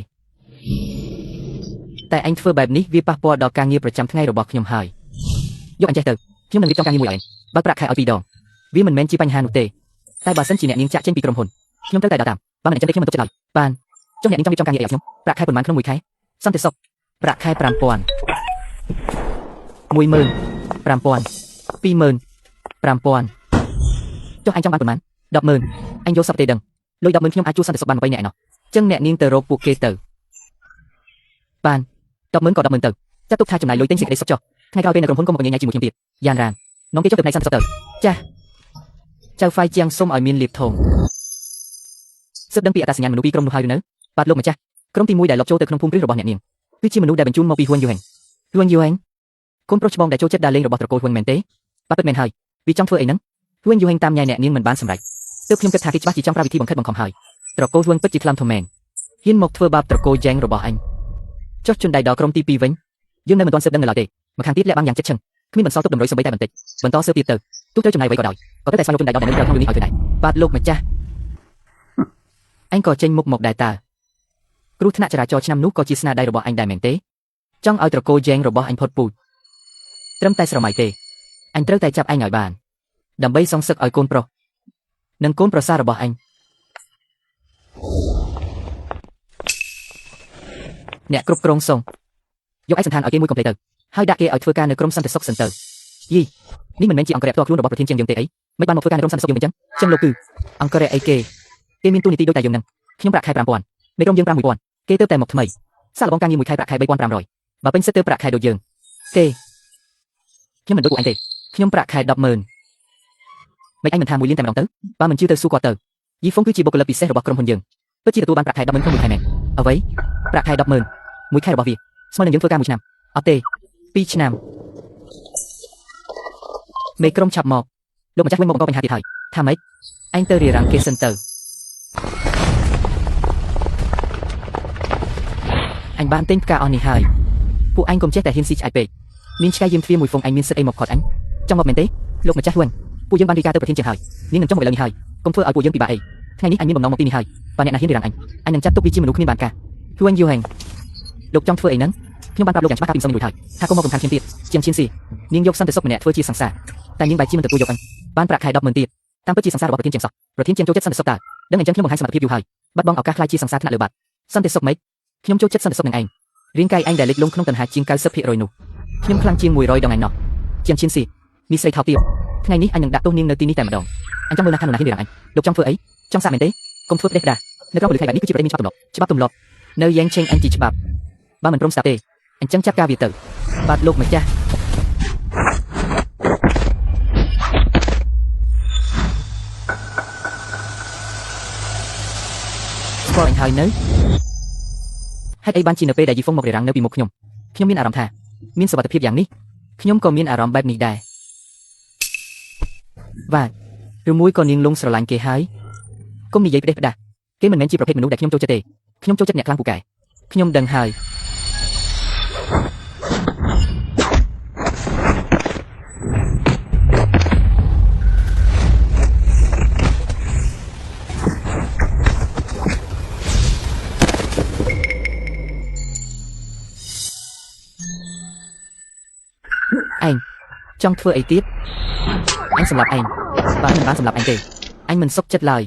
តែអញធ្វើបែបនេះវាប៉ះពាល់ដល់ការងារប្រចាំថ្ងៃរបស់ខ្ញុំហើយយកអញចេះទៅខ្ញុំនឹងរៀបចំការងារមួយឲ្យឯងបើប្រាក់ខែឲ្យ2 ដងវាមិនមែនជាបញ្ហានោះទេតែបើសិនជាអ្នកនាងចាក់ចេញពីក្រុមហ៊ុនខ្ញុំត្រូវតែដើរតាមបើមិនអញ្ចឹងទេខ្ញុំមិនទុកចិត្តឡើយបានចុះអ្នកនាងចង់រៀបចំការងារឲ្យខ្ញុំប្រាក់ខែប៉ុន្មានក្នុងមួយខែសន្តិសុខប្រាក់ខែ 5,000 10,000 5,000 20,000 5,000ចុះអញចង់បានប៉ុន្មាន 10,000 អញយកសពទេដឹងលុយ 10,000 ខ្ញុំអាចជួសសន្តិសុខបាន20នាក់ឯណោះចឹងអ្នកនាងទៅរកពួកគេទៅបាន 10,000 ក៏ 10,000 ទៅចាត់ទុកថាចំណាយលុយទិញសេចក្តីសុខចុះថ្ងៃក្រោយពេលនៅក្រុមហ៊ុនកុំមកញ៉ៃជាមួយខ្ញុំទៀតយ៉ាងរ៉ាននាំគេចុះទៅផ្នែកសន្តិសុខទៅចាស់ចៅហ្វាយជាងសុំឲ្យមានលៀបធំសិបដឹងពីអត្តសញ្ញាណមនុស្សពីក្រុមនោះហើយឬនៅបាទលោកម្ចាស់ក្រុមទី1ដែលលបចូលទៅក្នុងភូមិព្រឹសរបស់អ្នកនាងគឺជាមនុស្សដែលបញ្ជូនមកពីហ៊ួនយូហេងកូនប្រុសច្បងដែលចូលចិត្តដើរលេងរបស់ត្រកូលហ៊ួនមែនទេបាទពិតមែនហើយវាចង់ធ្វើអីហ្នឹងហ៊ួនយូហេងតាមញ៉ៃអ្នកនាងមិនបានសម្រេចទើបខ្ញុំគិតថាគេច្បាស់ជាចង់ប្រើវិធីបង្ខិតបង្ខំហើយត្រកូលហ៊ួនពិតជាថ្លឹមធំមែនហ៊ានមកធ្វើបាបត្រកូលយ៉ែងរបស់អញចុះជន់ដៃដល់ក្រុមទី2វិញយើងនៅមិនទាន់ស៊ើបដឹងនៅឡើយទេម្ខាងទៀតលាក់បាំងយ៉ាងជិតឈឹងគ្មានបន្សល់ទុកតម្រុយសូម្បីតែបន្តិចបន្តស៊ើបទៀតទៅទោះត្រូវចំណាយអ្វីក៏ដោយក៏ត្រូវតែស្វែងរកជន់ដៃដល់អ្នកនៅក្នុងរឿងនេះឲ្យទៅដែរបាទលោកម្ចាស់អញក៏ចេញមុខមកដែរតើគ្រោះថ្នាក់ចរាចរណ៍ឆ្នាំនោះក៏ជាស្នាដៃរបស់អញដែរមែនទេចង់ឲ្យត្រកូលយ៉ែងរបស់អញផុតពូជត្រឹមតែស្រមៃទេអញត្រូវតែចាប់អញឲ្យបានដើម្បីសងសឹកឲ្យកូនប្រុសនិងកូនប្រសាររបស់អញអ្នកគ្រប់គ្រងសងយកឯកសណ្ឋានឲ្យគេមួយកុំភ្លេចទៅហើយដាក់គេឲ្យធ្វើការនៅក្រុមសន្តិសុខសិនទៅយីនេះមិនមែនជាអង្គរៈផ្ទាល់ខ្លួនរបស់ប្រធានជាងយើងទេអីមិនបានមកធ្វើការនៅក្រុមសន្តិសុខយើងអញ្ចឹងលោកគឺអង្គរៈអីគេមានទូនីតិដូចតែយើងនឹងខ្ញុំប្រាក់ខែ 5,000 មេក្រុមយើង 5,000 គេទៅតែមកថ្មីសាកល្បងការងារមួយខែប្រាក់ខែ 3,500 បើពេញសិទ្ធិទៅប្រាក់ខែដូចយើងទេខ្ញុំមិនដូចពួកអញទេ ខ្ញុំប្រាក់ខែ 100000 មិនអញមិនថាមួយលានតែម្ដងទៅបើមិនជឿទៅសួរគាត់ទៅយីហ្វុងគឺជាបុគ្គលិកពិសេសរបស់ក្រុមហ៊ុនយើងពិតជាទទួលបានប្រាក់ខែ 100000 ក្នុងមួយខែមែនអ្វីប្រាក់ខែ 100000 មួយខែរបស់វាស្មើនឹងយើងធ្វើការមួយឆ្នាំអត់ទេ2ឆ្នាំមេក្រុមឆាប់មកលោកម្ចាស់វិញមកបង្កបញ្ហាទៀតហើយថាម៉េចអញទៅរៀបរាំងគេសិនទៅអញបានទិញផ្កាអស់នេះហើយពួកអញកុំចេះតែហ៊ានស៊ីឆ្អែតពេកមានឆ្កែយាមទ្វារមួយហ្វុងអញមានសិទ្ធអីមកខត់អញចង់មកមែនទេលោកម្ចាស់វិញពួកយើងបានរីកាទៅប្រធានជាងហើយនាងនឹងចង់មកឥឡូវនេះហើយកុំធ្វើឲ្យពួកយើងពិបាកអីថ្ងៃនេះអញមានបំណងមកទីនេះហើយបើអ្នកណាហ៊ានរៀបរាំងអញនឹងចាត់ទុកវាជាមនុស្សគ្មានបានការយូហេងលោកចង់ធ្វើអីហ្នឹងខ្ញុំបានប្រាប់លោកយ៉ាងច្បាស់កាលពីម្សិលមិញរួចហើយថាកុំមកកំខានខ្ញុំទៀតជាងឈៀនស៊ីនាងយកសន្តិសុខម្នាក់ធ្វើជាសង្សារតែនាងបែរជាមិនទទួលយកអញបានប្រាក់ខែ 100000 ទៀតតាមពិតជាសង្សាររបស់ប្រធានជាងសោះប្រធានជាងចូលចិត្តសន្តិសុខតើដឹងអញ្ចឹងខ្ញុំបង្ហាញសមត្ថភាពយូរហើយបាត់បង់ឱកាសខ្លាយជាសង្សារថ្នាក់លើបាត់សន្តិសុខម៉េចខ្ញុំចូលចិត្តសន្តិសុខនឹងឯងរាងកាយឯងដែលលិចលង់ក្នុងតណ្ហាជាង 90% នោះខ្ញុំខ្លាំងជាង100 ដងឯណោះជាងឈៀនស៊ីមីស្រីថោកទាបថ្ងៃនេះអញនឹងដាក់ទោសនាងនៅទីនេះតែម្ដងអញចង់មើលណាខាងណាហ៊ានរៀបរាំងអញលោកចង់ធ្វើអីចង់សាកមែនទេកុំធ្វើផ្ដេសផ្ដាសនៅក្នុងពលិខែបែបនេះគឺជាប្រទេសមានច្បាប់ទម្លាប់នៅយ៉ាងឆេងអញជីច្បាប់បើមិនព្រមស្ដាប់ទេអញ្ចឹងចាប់ការវាទៅបាទលោកម្ចាស់ស្គាល់អញហើយនៅហេតុអីបានជានៅពេលដែលយីហ្វុងមករៀបរាំងនៅពីមុខខ្ញុំមានអារម្មណ៍ថាមានសុវត្ថិភាពយ៉ាងនេះខ្ញុំក៏មានអារម្មណ៍បែបនេះដែរបាទឬមួយក៏នាងលងស្រឡាញ់គេហើយកុំនិយាយផ្ដេសផ្ដាសគេមិនមែនជាប្រភេទមនុស្សដែលខ្ញុំចូលចិត្តទេខ្ញុំចូលចិត្តអ្នកខ្លាំងពូកែខ្ញុំដឹងហើយឯងចង់ធ្វើអីទៀតអញសម្លាប់ឯងបើមិនបានសម្លាប់ឯងទេអញមិនសុខចិត្តឡើយ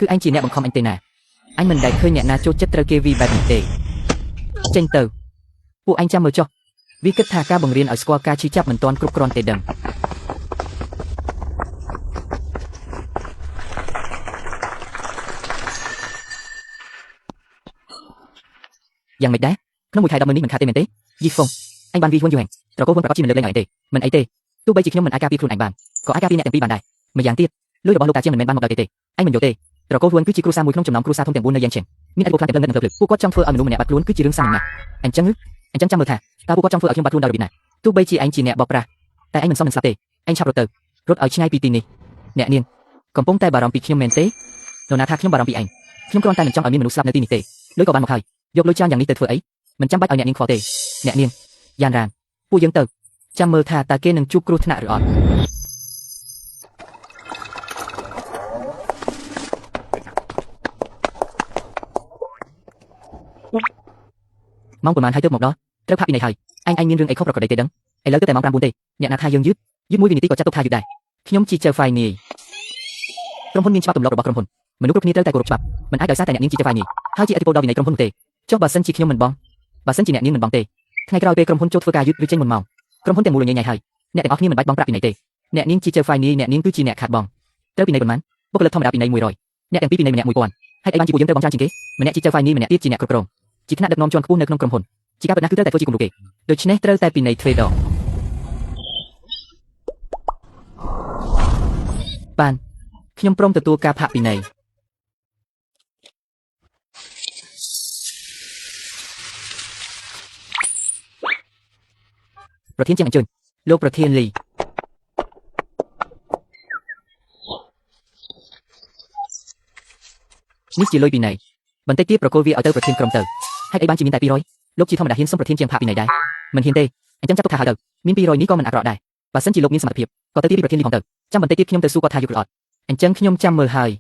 គឺអញជាអ្នកបង្ខំអញទេណាអញមិនដែលឃើញអ្នកណាចូលចិត្តត្រូវគេវីបែបនេះទេចេញទៅពួកអញចាំមើលចុះវាគិតថាការបង្រៀនឲ្យស្គាល់ការឈឺចាប់មិនទាន់គ្រប់គ្រាន់ទេដឹងយ៉ាងម៉េចដែរក្នុងមួយខែ 100000 នេះមិនខាតទេមែនទេយីហ្វុងអញបានវីហ៊ុនយូហេងត្រកូលហ៊ុនប្រកាសជាមិនលើកលែងឲ្យទេមិនអីទេទោះបីជាខ្ញុំមិនអាចការពារខ្លួនឯងបានក៏អាចការពារអ្នកទាំងពីរបានដែរម្យ៉ាងទៀតលុយរបស់លោកតាជាងមិនមែនបានមកដល់ទេអញមិនយកទេត្រកូលហ៊ុនគឺជាគ្រួសារមួយក្នុងចំណោមគ្រួសារធំទាំង4នៅយ៉ាងឆេងមានឥទ្ធិពលខ្លាំងតែផ្លឹងនឹងភ្លឹកពួកគាត់ចង់ធ្វើឲ្យមនុស្សម្នាក់បាត់ខ្លួនគឺជារឿងសាមញ្ញណាស់អញ្ចឹងចាំមើលថាតើពួកគាត់ចង់ធ្វើឲ្យខ្ញុំបាត់ខ្លួនដោយរបៀបណាទោះបីជាឯងជាអ្នកបោកប្រាស់តែឯងមិនសមនឹងស្លាប់ទេឯងឆាប់រត់ទៅរត់ឲ្យឆ្ងាយពីទីនេះអ្នកនាងកំពុងតែបារម្ភពីខ្ញុំមែនទេនរណាថាខ្ញុំបារម្ភពីឯងខ្ញុំគ្រាន់តែមិនចង់ឲ្យមានមនុស្សស្លាប់នៅទីនេះទេលុយក៏បានមកហើយយកលុយច្រើនយ៉ាងនេះទៅធ្វើអីមិនចាំបាច់ឲ្យអ្នកនាងខ្វល់ទេអ្នកនាងយ៉ានរ៉ានពួកយើងទៅចាំមើលថាតើគេនឹងជួបគ្រោះថ្នាក់ឬអត់ម៉ោងប្រហែលហើយទើបមកដល់ត្រូវផាកពីណីហើយឯងមានរឿងអីខុសប្រក្រតីទេដឹងឥឡូវទៅតែម៉ោង 9 ទេអ្នកណាថាយើងយឺត1វិនាទីក៏ចាត់ទុកថាយឺតដែរខ្ញុំជីចៅហ្វាយនីក្រុមហ៊ុនមានច្បាប់ទម្លាប់របស់ក្រុមហ៊ុនមនុស្សគ្រប់គ្នាត្រូវតែគោរពច្បាប់មិនអាចដោយសារតែអ្នកនាងជីចៅហ្វាយនីហើយជាឥទ្ធិពលដល់វិន័យក្រុមហ៊ុនទេចុះបើសិនជាខ្ញុំមិនបងបើសិនជាអ្នកនាងមិនបងទេថ្ងៃក្រោយពេលក្រុមហ៊ុនចូលធ្វើការយឺតឬចេញមុនម៉ោងក្រុមហ៊ុនទាំងមូលញ៉ៃហើយអ្នកទាំងអស់គ្នាមិនបាច់បងប្រាក់ពីណីទេអ្នកនាងជីចៅហ្វាយនីអ្នកនាងគឺជាអ្នកខាត់បងត្រូវពីណីប៉ុន្មានបុគ្គលិកធម្មតាពីណី100អ្នកទាំងពីរពីណីម្នាក់ 1000ហើយឯងបានជាពួកយើងត្រូវបងច្រើនជាងគេម្នាក់ជីចៅហ្វាយនីម្នាក់ទៀតជាអ្នកគ្រប់គ្រងជាថ្នាក់ដឹកនាំជាន់ខ្ពស់នៅក្នុងក្រុមហ៊ុនជាការពិតណាស់គឺត្រូវតែធ្វើជាគំរូគេដូច្នេះត្រូវតែពីណីទ្វេដងបានខ្ញុំព្រមទទួលការផាកពីណីប្រធានជាអញ្ជើញលោកប្រធានលីនេះជាលុយពីណីបន្តិចទៀតប្រគល់វាឲ្យទៅប្រធានក្រុមទៅហេតុអីបានជាមានតែ200លោកជាធម្មតាហ៊ានសុំប្រធានជាងផាកពីណីដែរមិនហ៊ានទេអញ្ចឹងចាត់ទុកថាហើយទៅមាន200នេះក៏មិនអាក្រក់ដែរបើសិនជាលោកមានសមត្ថភាពក៏ទៅទីប្រធានលីផងទៅចាំបន្តិចទៀតខ្ញុំទៅសួរគាត់ថាយកឬអត់អញ្ចឹងខ្ញុំចាំមើលហើយ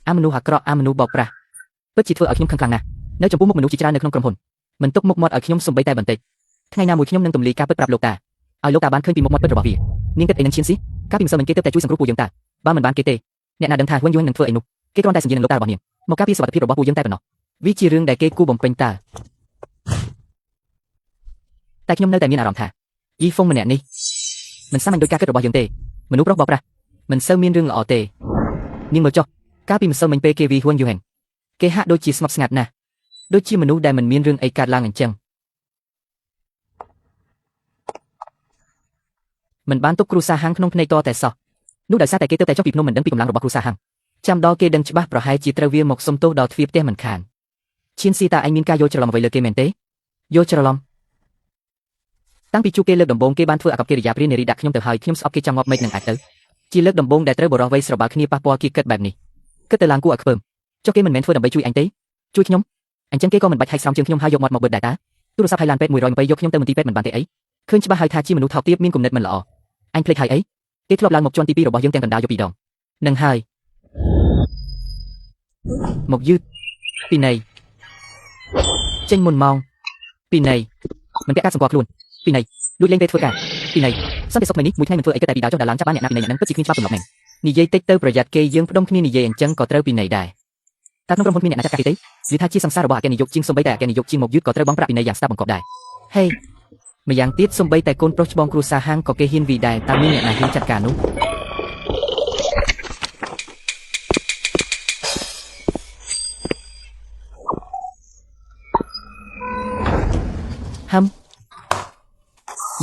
អាមនុស្សអាក្រក់អាមនុស្សបោកប្រាស់ពិតជាធ្វើឲ្យខ្ញុំខឹងខ្លាំងណាស់នៅចំពោះមុខមនុស្សជាច្រើននៅក្នុងក្រុមហ៊ុនមិនទុកមុខមាត់ឲ្យខ្ញុំសំបីតែបន្តិចថ្ងៃណាមួយខ្ញុំនឹងទម្លាយការពិតប្រាប់លោកតាឲ្យលោកតាបានឃើញពីមុខមាត់ពិតរបស់វានាងគិតអីនឹងឈានស៊ីកាលពីម្សិលមិញគេទៅតែជួយសង្គ្រោះពួកយើងតាបើមិនបានគេទេអ្នកណាដឹងថាហ៊ុនយួននឹងធ្វើអីនោះគេគ្រាន់តែសញ្ញានឹងលោកតារបស់នាងមកការពារសុវត្ថិភាពរបស់ពួកយើងតែប៉ុណ្ណោះវាជារឿងដែលគេគួរបំពេញតើតែខ្ញុំនៅតែមានអារម្មណ៍ថាយីហ្វុងម្នាក់នេះមិនសាមញ្ញដោយការគិតរបស់យើងទេមនុស្សប្រុសបោកប្រាស់មិនសូវមានរឿងល្អទេនាងមើលចុះកាលពីម្សិលមិញពេលគេវីហ៊ុនយូហេងគេហាក់ដូចជាស្ងប់ស្ងាត់ណាស់ ដូចជាមនុស្សដែលមិនមានរឿងអីកើតឡើងអញ្ចឹងមិនបានទុកគ្រូសាហាំងក្នុងភ្នែកតតែសោះនោះដោយសារតែគេទៅតែចុះពីភ្នំមិនដឹងពីកម្លាំងរបស់គ្រូសាហាំងចាំដល់គេដឹងច្បាស់ប្រហែលជាត្រូវវាមកសុំទោសដល់ទ្វារផ្ទះមិនខានឈៀនស៊ីតាឯងមានការយល់ច្រឡំអ្វីលើគេមែនទេយល់ច្រឡំតាំងពីជួបគេលើកដំបូងគេបានធ្វើអាកប្បកិរិយាព្រានារីដាក់ខ្ញុំទៅហើយខ្ញុំស្អប់គេចង់ងាប់មេឃនឹងអាចទៅជាលើកដំបូងដែលត្រូវបរិះវ័យស្របាល់គ្នាប៉ះពាល់គេគិតបែបនេះគិតទៅឡើងគួរឲ្យខ្ពើមចុះគេមិនមែនធ្វើដើម្បីជួយអញទេជួយខ្ញុំអញ្ចឹងគេក៏មិនបាច់ហែកស្រោមជើងខ្ញុំហើយយកមាត់មកបឺតដែរតាទូរស័ព្ទហៃឡានពេទ្យ120យកខ្ញុំទៅមន្ទីរពេទ្យមិនបានទេអីឃើញច្បាស់ហើយថាជាមនុស្សថោកទាបមានគំនិតមិនល្អអញភ្លេចហើយអីគេធ្លាប់ឡើងមកជាន់ទី2របស់យើងទាំងកណ្ដាលយកពីរដងនឹងហើយមកយឺតពីណីចេញមុនម៉ោងពីណីមិនពាក់ការសម្គាល់ខ្លួនពីណីលួចលេងពេលធ្វើការពីណីសន្តិសុខថ្ងៃនេះមួយថ្ងៃមិនធ្វើអីគិតតែពីដើរចុះដើរឡើងចាប់បានអ្នកណាពីណីអ្នកនឹងពិតជាគ្មានច្បាប់ទម្លាប់ហ្នឹងនិយាយតិចទៅប្រយ័ត្នគេយើងផ្ដុំគ្នានិយាយអញ្ចឹងក៏ត្រូវពីណីដែរតែក្នុងក្រុមហ៊ុនមានអ្នកណាចាត់ការគេទេនិយាយថាជាសង្សាររបស់អគ្គនាយកជាងសំបីតែអគ្គនាយកជាងមកយឺតក៏ត្រូវបង់ប្រាក់ពីណីយ៉ាងស្ដាប់បង្កប់ដែរហេម្យ៉ាងទៀតសំបីតែកូនប្រុសច្បងគ្រួសារហាងក៏គេហ៊ានវីដែរតើមានអ្នកណាហ៊ានចាត់ការនោះ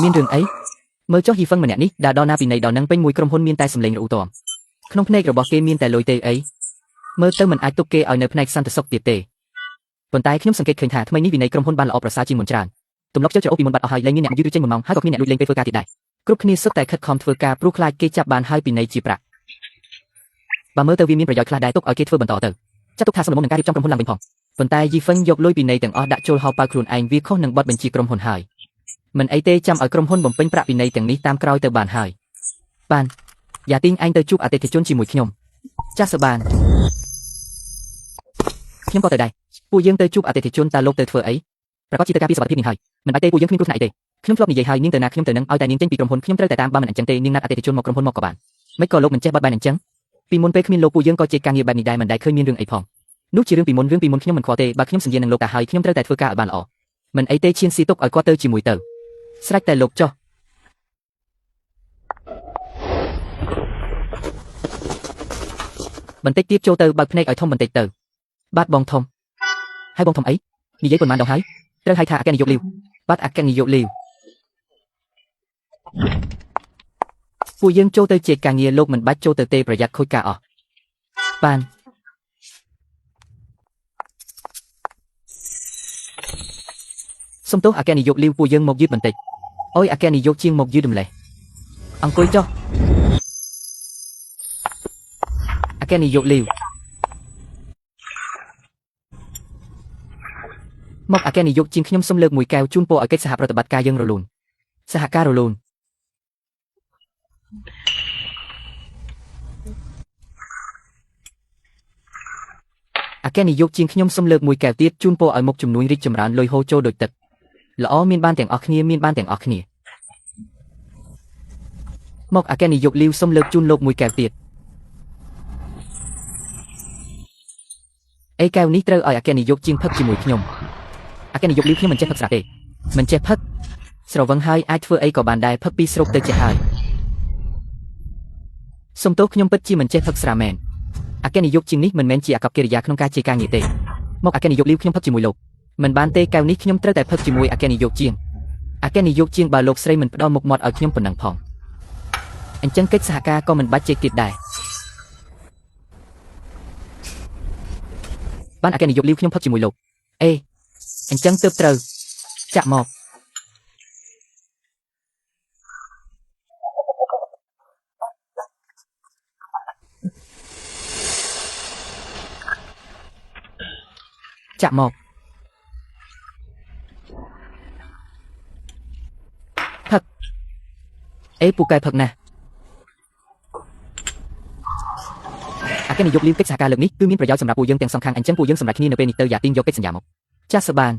មានរឿងអីមើលចុះហ៊ីហ្វឹងម្នាក់នេះដើរដល់ណាពីណីដល់នឹងពេញមួយក្រុមហ៊ុនមានតែសម្លេងរអ៊ូតមក្នុងភ្នែករបស់គេមានតែលុយទេអីមើលទៅមិនអាចទុកគេឲ្យនៅផ្នែកសន្តិសុខទៀតទេប៉ុន្តែខ្ញុំសង្កេតឃើញថាថ្មីនេះវិន័យក្រុមហ៊ុនបានល្អប្រសើរជាងមុនច្រើនទម្លាប់ជិលច្រអូសពីមុនបាត់អស់ហើយលែងមានអ្នកយឺតចេញមួយម៉ោងហើយក៏គ្មានអ្នកលួចលេងពេលធ្វើការទៀតដែរគ្រប់គ្នាសុទ្ធតែខិតខំធ្វើការព្រោះខ្លាចគេចាប់បានហើយពីណីជាប្រាក់បើមើលទៅវាមានប្រយោជន៍ខ្លះដែរទុកឲ្យគេធ្វើបន្តទៅចាត់ទុកថាសំណុំនឹងការរៀបចំក្រុមហ៊ុនឡើងវិញផងប៉ុន្តែយីហ្វឹងយកលុយពីណីទាំងអស់ដាក់ចូលហោប៉ៅខ្លួនឯងវាខុសនឹងបទបញ្ជាក្រុមហ៊ុនហើយមិនអីទេចាំឲ្យក្រុមហ៊ុនបំពេញប្រាក់ពីណីទាំងនេះតាមក្រោយទៅបានហើយបានយ៉ាទីងឯងទៅជួបអតិថិជនជាមួយខ្ញុំចាស់សបានខ្ញុំក៏ទៅដែរពួកយើងទៅជួបអតិថិជនតើលោកទៅធ្វើអីប្រកាសជាទៅការពីសុខភាពនេះហើយមិនបាច់ទេពួកយើងគ្មានគ្រោះថ្នាក់អីទេខ្ញុំធ្លាប់និយាយហើយនាងទៅណាខ្ញុំទៅនឹងឲ្យតែនាងចេញពីក្រុមហ៊ុនខ្ញុំត្រូវតែតាមបើមិនអញ្ចឹងទេនាងណាត់អតិថិជនមកក្រុមហ៊ុនមកក៏បានមិនក៏លោកមិនចេះបត់បែនអញ្ចឹងពីមុនពេលគ្មានលោកពួកយើងក៏ជាការងារបែបនេះដែរមិនដែលឃើញមានរឿងអីផងនោះជារឿងពីមុនខ្ញុំមិនខ្វល់ទេបើខ្ញុំសន្យានឹងលោកតាហើយខ្ញុំត្រូវតែធ្វើការឲ្យបានល្អមិនអីទេឈៀនស៊ីទុកឲ្យគាត់ទៅជាមួយទៅស្រេចតែលោកចុះបន្តិចទៀតចូលទៅបើកភ្នែកឲ្យធំបន្តិចទៅបាទបងធំហើយបងធំអីនិយាយប៉ុន្មានដងហើយត្រូវហៅថាអគ្គនាយកលីវបាទអគ្គនាយកលីវពួកយើងចូលទៅជាការងារលោកមិនបាច់ចូលទៅទេប្រយ័ត្នខូចការអស់បានសុំទោសអគ្គនាយកលីវពួកយើងមកយឺតបន្តិចអុយអគ្គនាយកជាងមកយឺតម្លេះអង្គុយចុះអគ្គនាយកលីវមកអគ្គនាយកជាងខ្ញុំសូមលើកមួយកែវជូនពរឲ្យកិច្ចសហប្រតិបត្តិការយើងរលូនសហការរលូនអគ្គនាយកជាងខ្ញុំសូមលើកមួយកែវទៀតជូនពរឲ្យមុខជំនួញរីកចម្រើនលុយហូរចូលដូចទឹកល្អមានបានទាំងអស់គ្នាមានបានទាំងអស់គ្នាមកអគ្គនាយកលីវសូមលើកជូនលោកមួយកែវទៀតអីកែវនេះត្រូវឲ្យអគ្គនាយកជាងផឹកជាមួយខ្ញុំអគ្គនាយកលីវខ្ញុំមិនចេះផឹកស្រាទេមិនចេះផឹកស្រវឹងហើយអាចធ្វើអីក៏បានដែរផឹកពីស្រូបទៅចេះហើយសុំទោសខ្ញុំពិតជាមិនចេះផឹកស្រាមែនអគ្គនាយកជាងនេះមិនមែនជាអាកប្បកិរិយាក្នុងការជាការងារទេមកអគ្គនាយកលីវខ្ញុំផឹកជាមួយលោកមិនបានទេកែវនេះខ្ញុំត្រូវតែផឹកជាមួយអគ្គនាយកជាងអគ្គនាយកជាងបើលោកស្រីមិនផ្ដល់មុខមាត់ឲ្យខ្ញុំប៉ុណ្ណឹងផងអញ្ចឹងកិច្ចសហការក៏មិនបាច់ជែកទៀតដែរបានអគ្គនាយកលីវខ្ញុំផឹកជាមួយលោកអេអញ្ចឹងទើបត្រូវចាក់មកចាក់មកផឹកអេពូកែផឹកណាស់អគ្គនាយកលីវកិច្ចសហការលើកនេះគឺមានប្រយោជន៍សម្រាប់ពួកយើងទាំងសងខាងអញ្ចឹងពួកយើងសម្រេចគ្នានៅពេលនេះទៅយ៉ាទីងយកកិច្ចសន្យាមកចាស់សបាន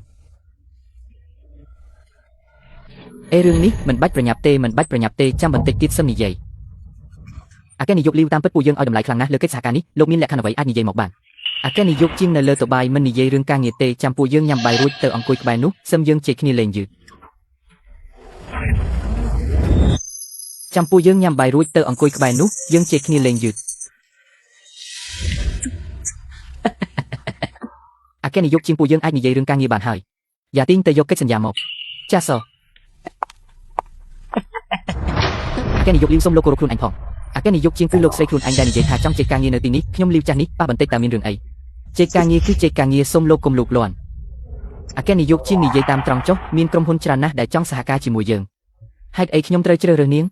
អេរឿងនេះមិនបាច់ប្រញាប់ទេចាំបន្តិចទៀតសឹមនិយាយអគ្គនាយកលីវតាមពិតពួកយើងឲ្យតម្លៃខ្លាំងណាស់លើកិច្ចសហការនេះលោកមានលក្ខខណ្ឌអ្វីអាចនិយាយមកបានអគ្គនាយកជាងនៅលើតុបាយមិននិយាយរឿងការងារទេចាំពួកយើងញ៉ាំបាយរួចទៅអង្គុយក្បែរនោះសឹមយើងជែកគ្នាលេងយឺតចាំពួកយើងញ៉ាំបាយរួចទៅអង្គុយក្បែរនោះយើងជែកគ្នាលេងយឺត អាកែនាយកជាងពួកយើងអាចនិយាយរឿងការងារបានហើយយ៉ាទីងទៅយកកិច្ចសន្យាមកចាសអាកែនាយកលីវសុំលោកគោរពខ្លួនឯងផងអាកែនាយកជាងគឺលោកស្រីខ្លួនឯងដែលនិយាយថាចង់ជែកការងារនៅទីនេះខ្ញុំលីវចាស់នេះប៉ះបន្តិចតែមានរឿងអីជែកការងារគឺជែកការងារសុំលោកកុំលូកលាន់អាកែនាយកជាងនិយាយតាមត្រង់ចុះមានក្រុមហ៊ុនច្រើនណាស់ដែលចង់សហការជាមួយយើងហេតុអីខ្ញុំត្រូវជ្រើសរើសនាង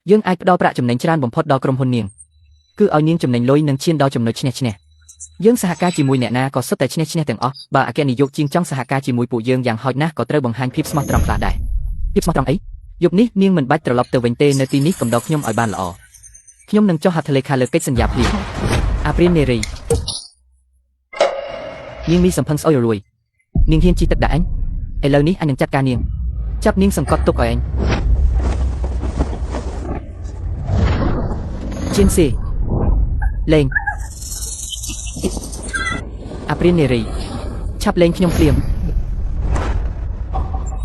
យើងអាចផ្ដល់ប្រាក់ចំណេញច្រើនបំផុតដល់ក្រុមហ៊ុននាងគឺឲ្យនាងចំណេញលុយនិងឈានដល់ចំណុចឈ្នះឈ្នះយើងសហការជាមួយអ្នកណាក៏សុទ្ធតែឈ្នះឈ្នះទាំងអស់បើអាកែនាយកជាងចង់សហការជាមួយពួកយើងយ៉ាងហោចណាស់ក៏ត្រូវបង្ហាញភាពស្មោះត្រង់ខ្លះដែរភាពស្មោះត្រង់អីយប់នេះនាងមិនបាច់ត្រឡប់ទៅវិញទេនៅទីនេះកំដរខ្ញុំឲ្យបានល្អខ្ញុំនឹងចុះហត្ថលេខាលើកិច្ចសន្យាភ្លាមអាព្រាននេរីនាងមានសម្ផឹងស្អុយរលួយនាងហ៊ានជីទឹកដាក់អញឥឡូវនេះអញនឹងចាត់ការនាងចាប់នាងសង្កត់ទុកឲ្យអញជៀនសេលេងអាព្រាននេរីឆាប់លេងខ្ញុំភ្លាម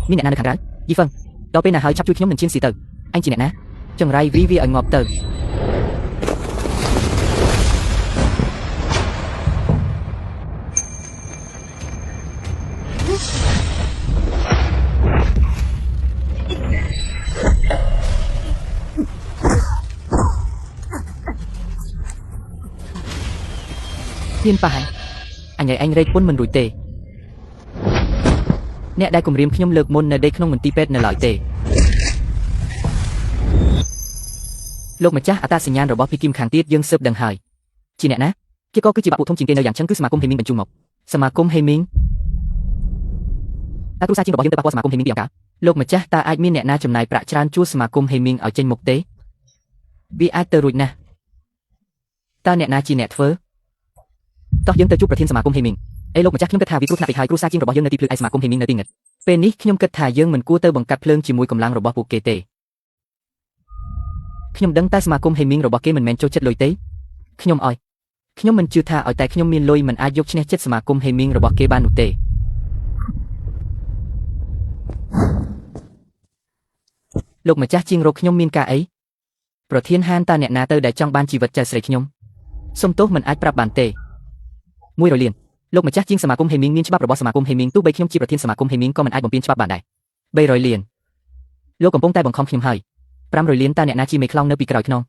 មានអ្នកណានៅខាងក្រៅយីហ្វឹងដល់ពេលណាហើយឆាប់ជួយខ្ញុំនឹងជៀនសេទៅអញជាអ្នកណាចង្រៃវីវាឲ្យងាប់ទៅហ៊ានប៉ះអញឲ្យអញរែកពុនមិនរួចទេអ្នកដែលគំរាមខ្ញុំលើកមុននៅដេកក្នុងមន្ទីរពេទ្យនៅឡើយទេលោកម្ចាស់អត្តសញ្ញាណរបស់ភីគីមខាងទៀតយើងស៊ើបដឹងហើយជាអ្នកណាគេក៏គឺជាបាក់ពួកធំជាងគេនៅយ៉ាងចឹងគឺសមាគមហេមីងបញ្ជូនមកសមាគមហេមីងតើគ្រូសាជាងរបស់យើងទៅប៉ះពាល់សមាគមហេមីងពីអង្គការលោកម្ចាស់តើអាចមានអ្នកណាចំណាយប្រាក់ច្រើនជួសសមាគមហេមីងឲ្យចេញមុខទេវាអាចទៅរួចណាស់តើអ្នកណាជាអ្នកធ្វើតោះយើងទៅជួបប្រធានសមាគមហេមីងអេលោកម្ចាស់ខ្ញុំគិតថាវាគ្រោះថ្នាក់ពេកហើយគ្រូសាជាងរបស់យើងនៅទីភ្លើងឯសមាគមហេមីងនៅទីងឹតពេលនេះខ្ញុំគិតថាយើងមិនគួរទៅបង្កាត់ភ្លើងជាមួយកម្លាំងរបស់ពួកគេទេខ្ញុំដឹងតែសមាគមហេមីងរបស់គេមិនមែនចូលចិត្តលុយទេខ្ញុំមិនជឿថាឲ្យតែខ្ញុំមានលុយមិនអាចយកឈ្នះចិត្តសមាគមហេមីងរបស់គេបាននោះទេលោកម្ចាស់ជាងរកខ្ញុំមានការអីប្រធានហានតើអ្នកណាទៅដែលចង់បានជីវិតចៅស្រីខ្ញុំសុំទោសមិនអាចប្រាប់បានទេ100លានលោកម្ចាស់ជាងសមាគមហេមីងមានច្បាប់របស់សមាគមហេមីងទោះបីខ្ញុំជាប្រធានសមាគមហេមីងក៏មិនអាចបំពេញច្បាប់បានដែរ300លានលោកកំពុងតែបង្ខំខ្ញុំហើយ500លានតើអ្នកណាជាមេខ្លោងនៅពីក្រោយខ្នង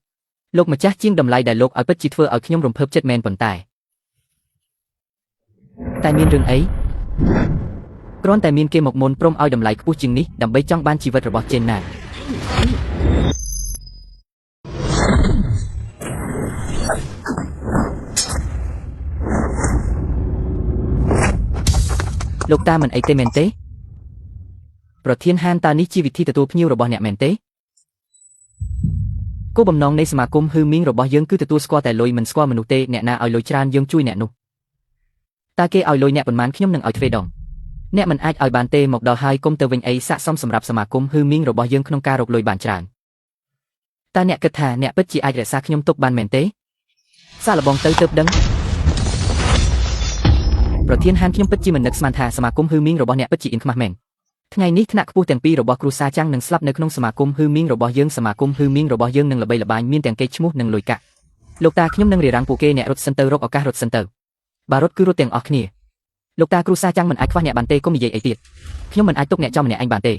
លោកម្ចាស់ជាងតម្លៃដែលលោកឲ្យពិតជាធ្វើឲ្យខ្ញុំរំភើបចិត្តមែនប៉ុន្តែមានរឿងអីគ្រាន់តែមានគេមកមុនព្រមឲ្យតម្លៃខ្ពស់ជាងនេះដើម្បីចង់បានជីវិតរបស់ជេនណាលោកតាមិនអីទេមែនទេប្រធានហានតើនេះជាវិធីទទួលភ្ញៀវរបស់អ្នកមែនទេគោលបំណងនៃសមាគមហឺមីងរបស់យើងគឺទទួលស្គាល់តែលុយមិនស្គាល់មនុស្សទេអ្នកណាឲ្យលុយច្រើនយើងជួយអ្នកនោះតើគេឲ្យលុយអ្នកប៉ុន្មានខ្ញុំនឹងឲ្យទ្វេដងអ្នកមិនអាចឲ្យបានទេមកដល់ហើយគុំទៅវិញអីស័កសមសម្រាប់សមាគមហឺមីងរបស់យើងក្នុងការរកលុយបានច្រើនតើអ្នកគិតថាអ្នកពិតជាអាចរក្សាខ្ញុំទុកបានមែនទេសាកល្បងទៅទើបដឹងប្រធានហានខ្ញុំពិតជាមិននឹកស្មានថាសមាគមហឺមីងរបស់អ្នកពិតជាអ៊ីនខ្មាស់មែនថ្ងៃនេះថ្នាក់ខ្ពស់ទាំងពីររបស់គ្រូសាចាំងនឹងស្លាប់នៅក្នុងសមាគមហឺមីងរបស់យើងសមាគមហឺមីងរបស់យើងនឹងល្បីល្បាញមានទាំងកេរ្តិ៍ឈ្មោះនិងលុយកាក់លោកតាខ្ញុំនឹងរារាំងពួកគេអ្នករត់សិនទៅរកឱកាសរត់សិនទៅបើរត់គឺរត់ទាំងអស់គ្នាលោកតាគ្រូសាចាំងមិនអាចខ្វះអ្នកបានទេកុំនិយាយអីទៀតខ្ញុំមិនអាចទុកអ្នកចំម្នាក់ឯងបានទេ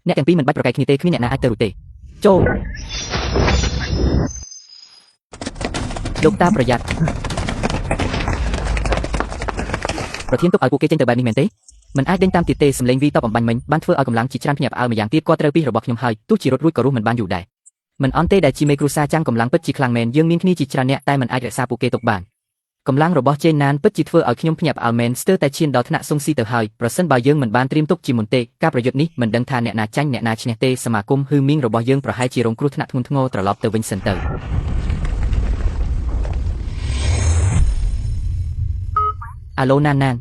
អ្នកទាំងពីរមិនបាច់ប្រកែកគ្នាទេគ្មានអ្នកណាអាចទៅរួចទេចូលលោកតាប្រយ័ត្នប្រធានទុកឲ្យពួកគេចេញទៅបែបនេះមែនទេមិនអាចដេញតាមទៀតទេសម្លេងវីតបអំបញ្ញមិញបានធ្វើឲ្យកម្លាំងជាច្រើនភ្ញាក់ផ្អើលម្យ៉ាងទៀតគាត់ត្រូវពីរបស់ខ្ញុំហើយទោះជារត់រួចក៏រស់មិនបានយូរដែរមិនអន់ទេដែលជាមេគ្រូសាចាំងកម្លាំងពិតជាខ្លាំងមែនយើងមានគ្នាជាច្រើនអ្នកតែមិនអាចរក្សាពួកគេទុកបានកម្លាំងរបស់ជេនណានពិតជាធ្វើឲ្យខ្ញុំភ្ញាក់ផ្អើលមែនស្ទើរតែឈានដល់ថ្នាក់សុងស៊ីទៅហើយប្រសិនបើយើងមិនបានត្រៀមទុកជាមុនទេការប្រយុទ្ធនេះមិនដឹងថាអ្នកណាចាញ់អ្នកណាឈ្នះទេសមាគមហឺមីងរបស់យើងប្រហែលជារងគ្រោះថ្នាក់ធ្ងន់ធ្ងរត្រឡប់ទៅវិញសិនទៅអាឡូណានណាន